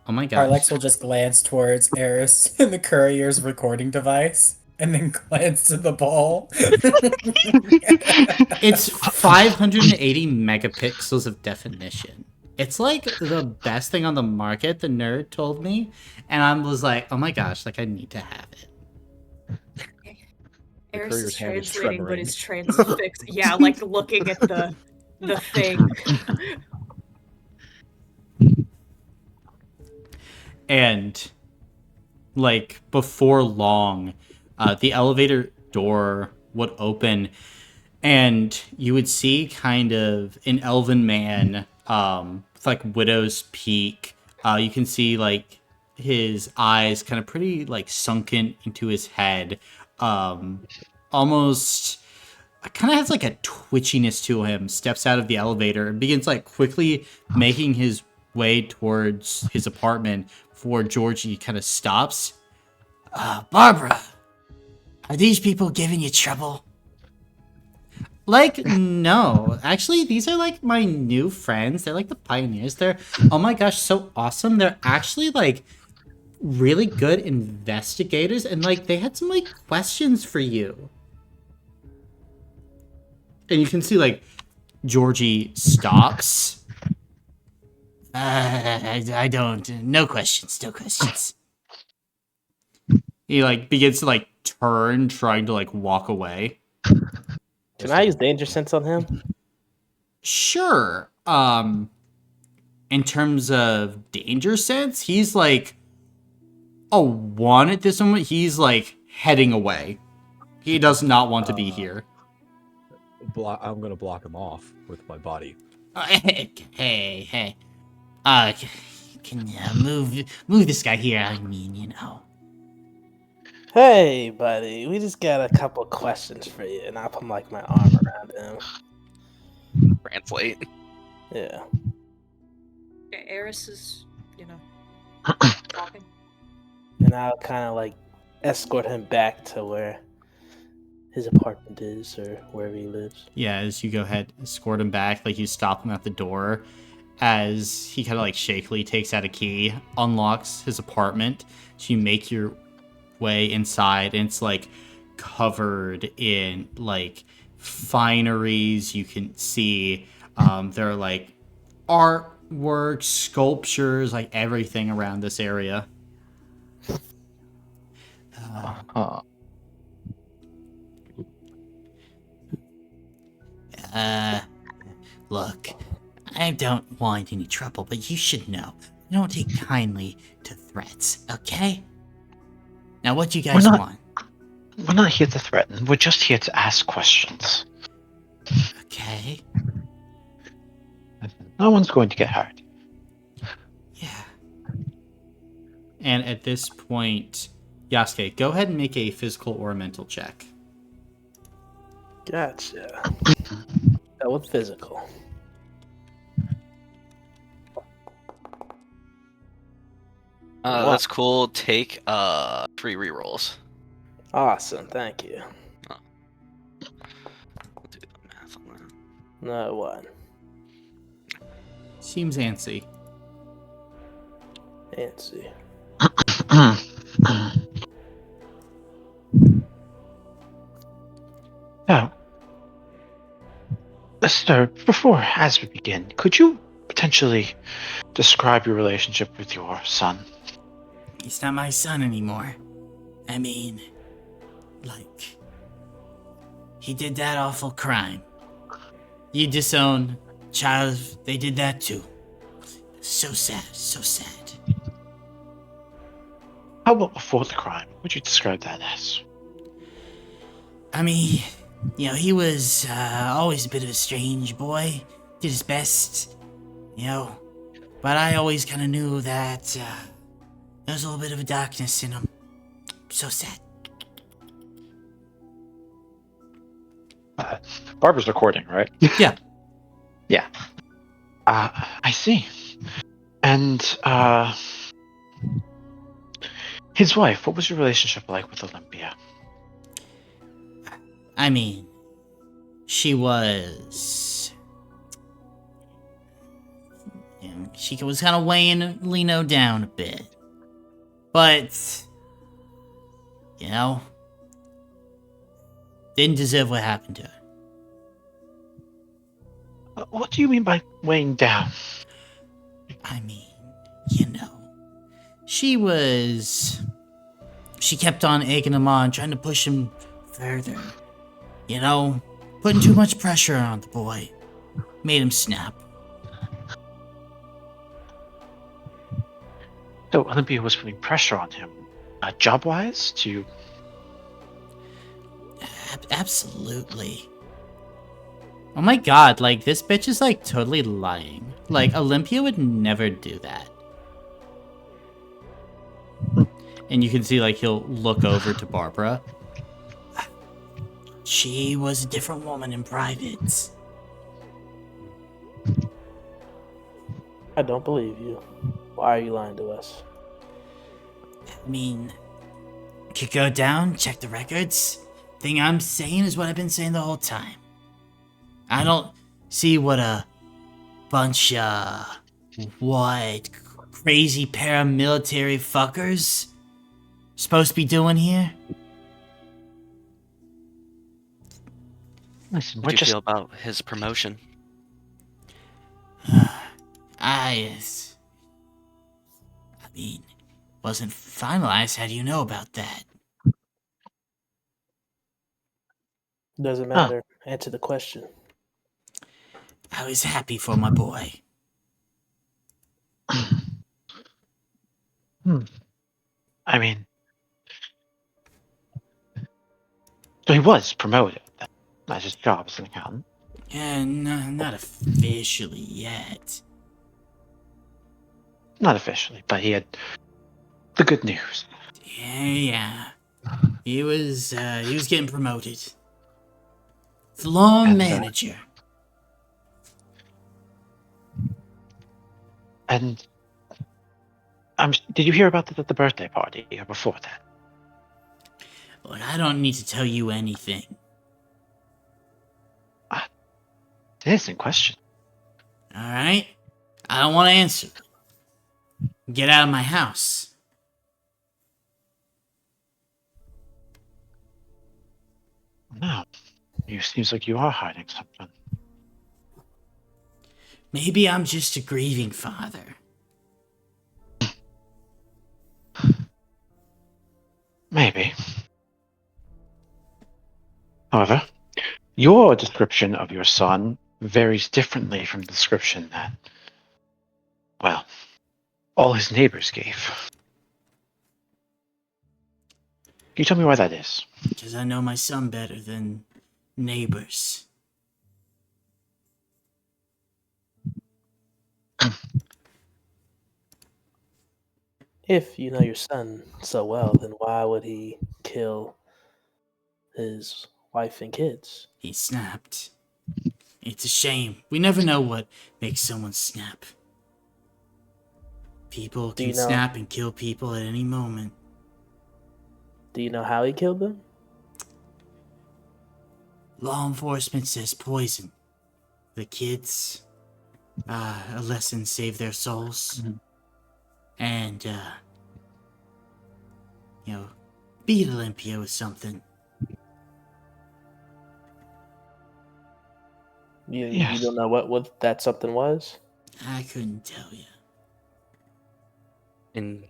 Oh my gosh. Arlex will just glance towards Eris in the courier's recording device, and then glance to the ball. It's 580 megapixels of definition. It's like the best thing on the market, the nerd told me. And I was like, oh my gosh, like I need to have it. Eris courier's is hand is translating, but tremoring. is transfixed. Yeah, like looking at the thing. And like before long, the elevator door would open and you would see kind of an elven man with like widow's peak. You can see like his eyes kind of pretty like sunken into his head, almost kind of has like a twitchiness to him. Steps out of the elevator and begins like quickly making his way towards his apartment before Georgie kind of stops. Barbara, are these people giving you trouble? Like, no. Actually, these are like my new friends. They're like the pioneers. They're, oh my gosh, so awesome. They're actually like really good investigators and like they had some like questions for you. And you can see like Georgie stops. I don't. No questions. No questions. He like begins to like turn, trying to like walk away. Can I use danger sense on him? Sure. In terms of danger sense, he's like a 1 at this moment. He's like heading away. He does not want to be here. I'm gonna block him off with my body. Hey. Can you move this guy here? I mean, you know. Hey, buddy, we just got a couple questions for you, and I'll put like my arm around him. Translate. Yeah. Eris is, talking. And I'll kind of like escort him back to where his apartment is or wherever he lives. Yeah, as you go ahead, escort him back, like you stop him at the door, as he kind of like shakily takes out a key, unlocks his apartment. So you make your way inside, and it's like covered in like fineries. You can see there are like artwork, sculptures, like everything around this area. Look, I don't want any trouble, but you should know I don't take kindly to threats, okay? Now, what do you guys want? We're not here to threaten. We're just here to ask questions. Okay. No one's going to get hurt. Yeah. And at this point, Yasuke, go ahead and make a physical or a mental check. Gotcha. That was physical. That's cool. Take 3 rerolls. Awesome, thank you. I'll do the math on that. No one. Seems antsy. Fancy. Now, Sir, as we begin, could you potentially describe your relationship with your son? He's not my son anymore. I mean, like, he did that awful crime. You disown child, they did that too. So sad, so sad. How about before the crime? What would you describe that as? I mean, he was always a bit of a strange boy. Did his best, but I always kind of knew that there was a little bit of a darkness in him. So sad. Barbara's recording, right? Yeah. Yeah. I see. And, his wife, what was your relationship like with Olympia? I mean, she was... she was kind of weighing Lino down a bit. But, didn't deserve what happened to her. What do you mean by weighing down? I mean, she kept on egging him on, trying to push him further. Putting too much pressure on the boy. Made him snap. So Olympia was putting pressure on him, job-wise, to... Absolutely. Oh my god, this bitch is, totally lying. Olympia would never do that. And you can see, he'll look over to Barbara. She was a different woman in private. I don't believe you. Why are you lying to us? I mean, could go down, check the records. Thing I'm saying is what I've been saying the whole time. I don't see what a bunch of crazy paramilitary fuckers supposed to be doing here. Listen, What do you feel about his promotion? I mean, wasn't finalized. How do you know about that? Doesn't matter. Answer the question. I was happy for my boy. I mean... So he was promoted. That's his job as an accountant. Not officially yet. Not officially, but he had the good news. Yeah. He was getting promoted. Floor manager. And did you hear about that at the birthday party or before that? Look, I don't need to tell you anything. It is in question. Alright? I don't want to answer. Get out of my house. No. It seems like you are hiding something. Maybe I'm just a grieving father. Maybe. However, your description of your son varies differently from the description that, well, all his neighbors gave. Can you tell me why that is? Because I know my son better than neighbors. If you know your son so well, then why would he kill his wife and kids? He snapped. It's a shame. We never know what makes someone snap. People can snap and kill people at any moment. Do you know how he killed them? Law enforcement says poison. The kids, a lesson saved their souls. Mm-hmm. And, beat Olympia with something. You Yes. don't know what that something was? I couldn't tell you. And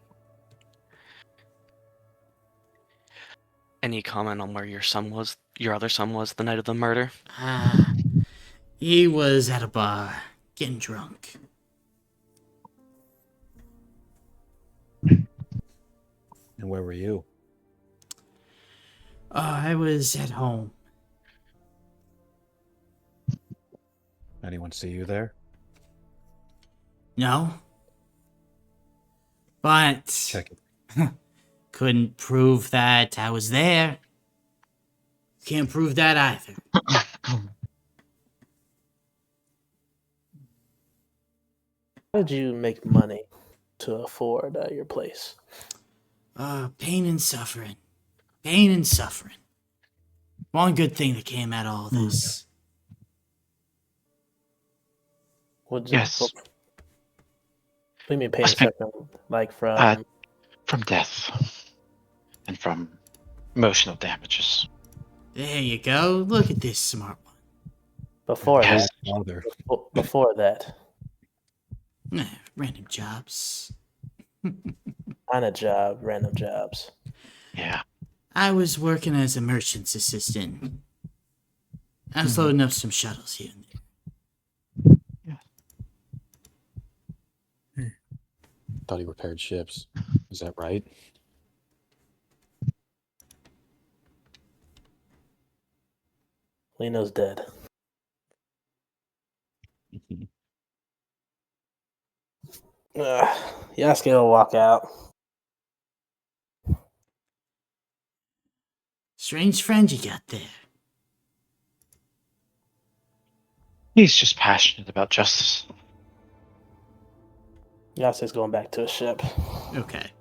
any comment on where your other son was the night of the murder? He was at a bar, getting drunk. And where were you? I was at home. Anyone see you there? No? But Check it. couldn't prove that I was there. Can't prove that either. How did you make money to afford your place? Pain and suffering. Pain and suffering. One good thing that came out of all this. What Yes. do you mean pain I spent- suffering? Like from From death. And from emotional damages. There you go. Look at this smart one. before Yes. that? Father. Before that, Random jobs. kind of job, random jobs. Yeah. I was working as a merchant's assistant. I was loading up some shuttles here and there. Thought he repaired ships. Is that right? Lino's dead. Yasuke will walk out. Strange friend you got there. He's just passionate about justice. Yasuke's going back to his ship. Okay.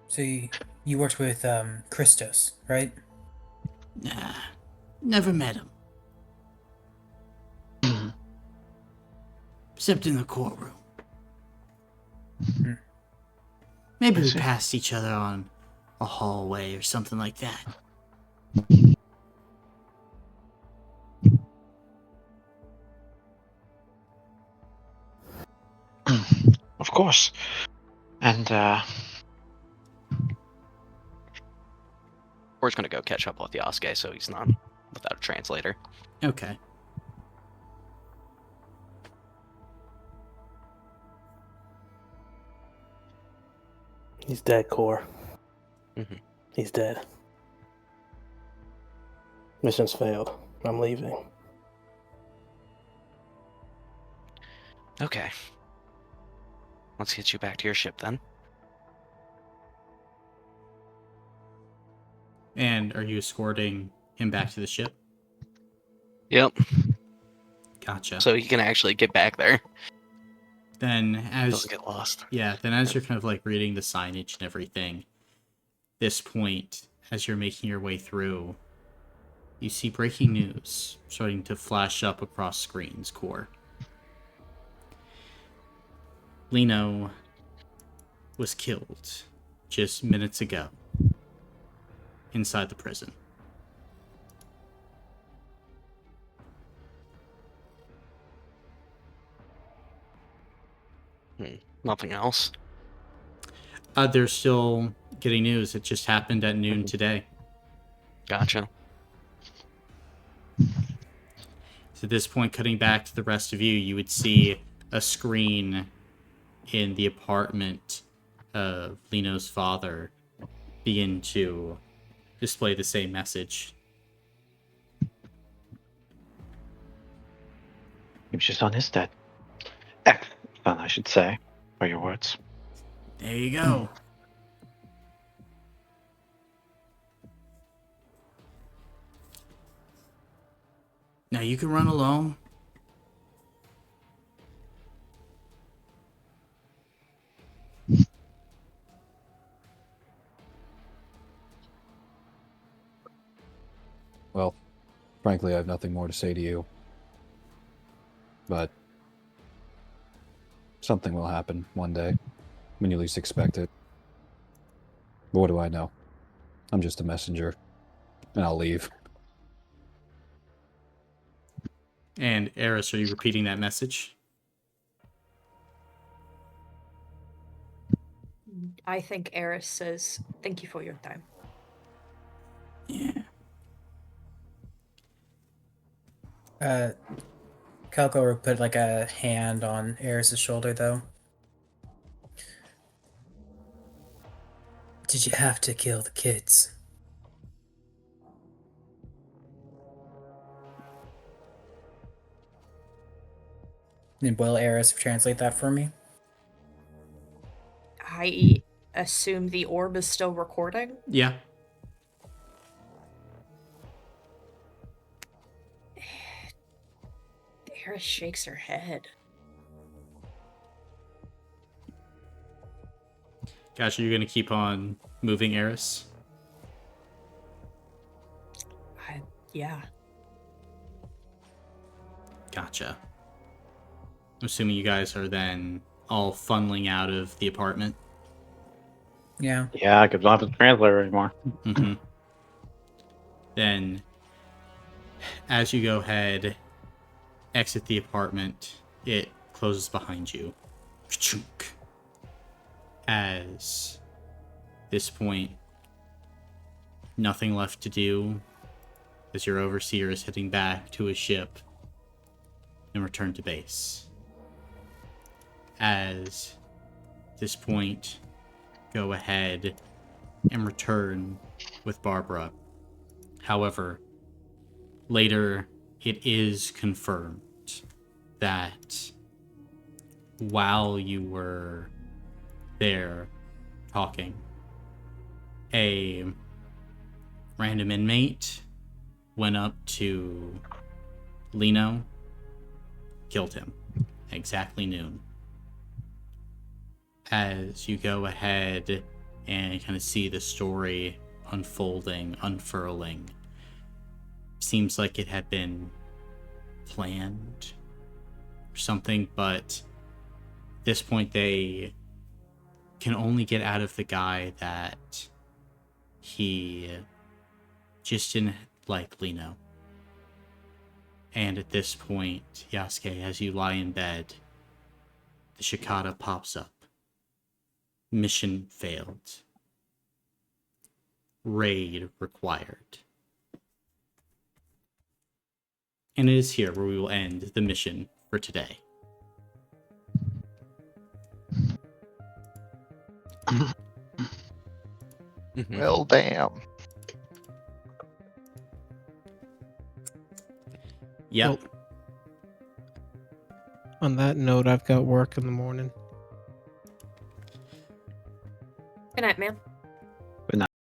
So you worked with Christos, right? Nah, never met him. Except in the courtroom. Maybe we passed each other on a hallway or something like that. Of course. And We're just gonna go catch up with Yasuke so he's not without a translator. Okay. He's dead, Core. Mhm. He's dead. Mission's failed. I'm leaving. Okay. Let's get you back to your ship then. And are you escorting him back to the ship? Yep. Gotcha. So he can actually get back there. Then as Doesn't get lost. Yeah, then as you're kind of like reading the signage and everything, this point, as you're making your way through, you see breaking news starting to flash up across screens, Core. Lino was killed just minutes ago inside the prison. Nothing else. They're still getting news. It just happened at noon today. Gotcha. So at this point, cutting back to the rest of you, you would see a screen in the apartment of Lino's father begin to display the same message. he was just on his dead. Son, I should say, are your words. There you go. Now you can run alone. Well, frankly, I have nothing more to say to you. But something will happen one day when you least expect it. But what do I know? I'm just a messenger. and I'll leave. And Eris, are you repeating that message? I think Eris says, "Thank you for your time." Yeah. Calco would put like a hand on Eris's shoulder, though. Did you have to kill the kids? And will Eris translate that for me? I assume the orb is still recording. Yeah. Eris shakes her head. Gotcha, you're gonna keep on moving Eris? Yeah. Gotcha. I'm assuming you guys are then all funneling out of the apartment. Yeah. Yeah, I don't have a translator anymore. Mm-hmm. Then, as you go ahead, exit the apartment, it closes behind you. As this point, nothing left to do, as your overseer is heading back to his ship and return to base. As this point, go ahead and return with Barbara. However, later it is confirmed that while you were there talking, a random inmate went up to Lino, killed him at exactly noon. As you go ahead and kind of see the story unfolding, unfurling, seems like it had been planned or something, but at this point they can only get out of the guy that he just didn't like Lino. And at this point, Yasuke, as you lie in bed, the Shikata pops up. Mission failed. Raid required. And it is here where we will end the mission for today. Well, damn. Yep. Well, on that note, I've got work in the morning. Good night, man.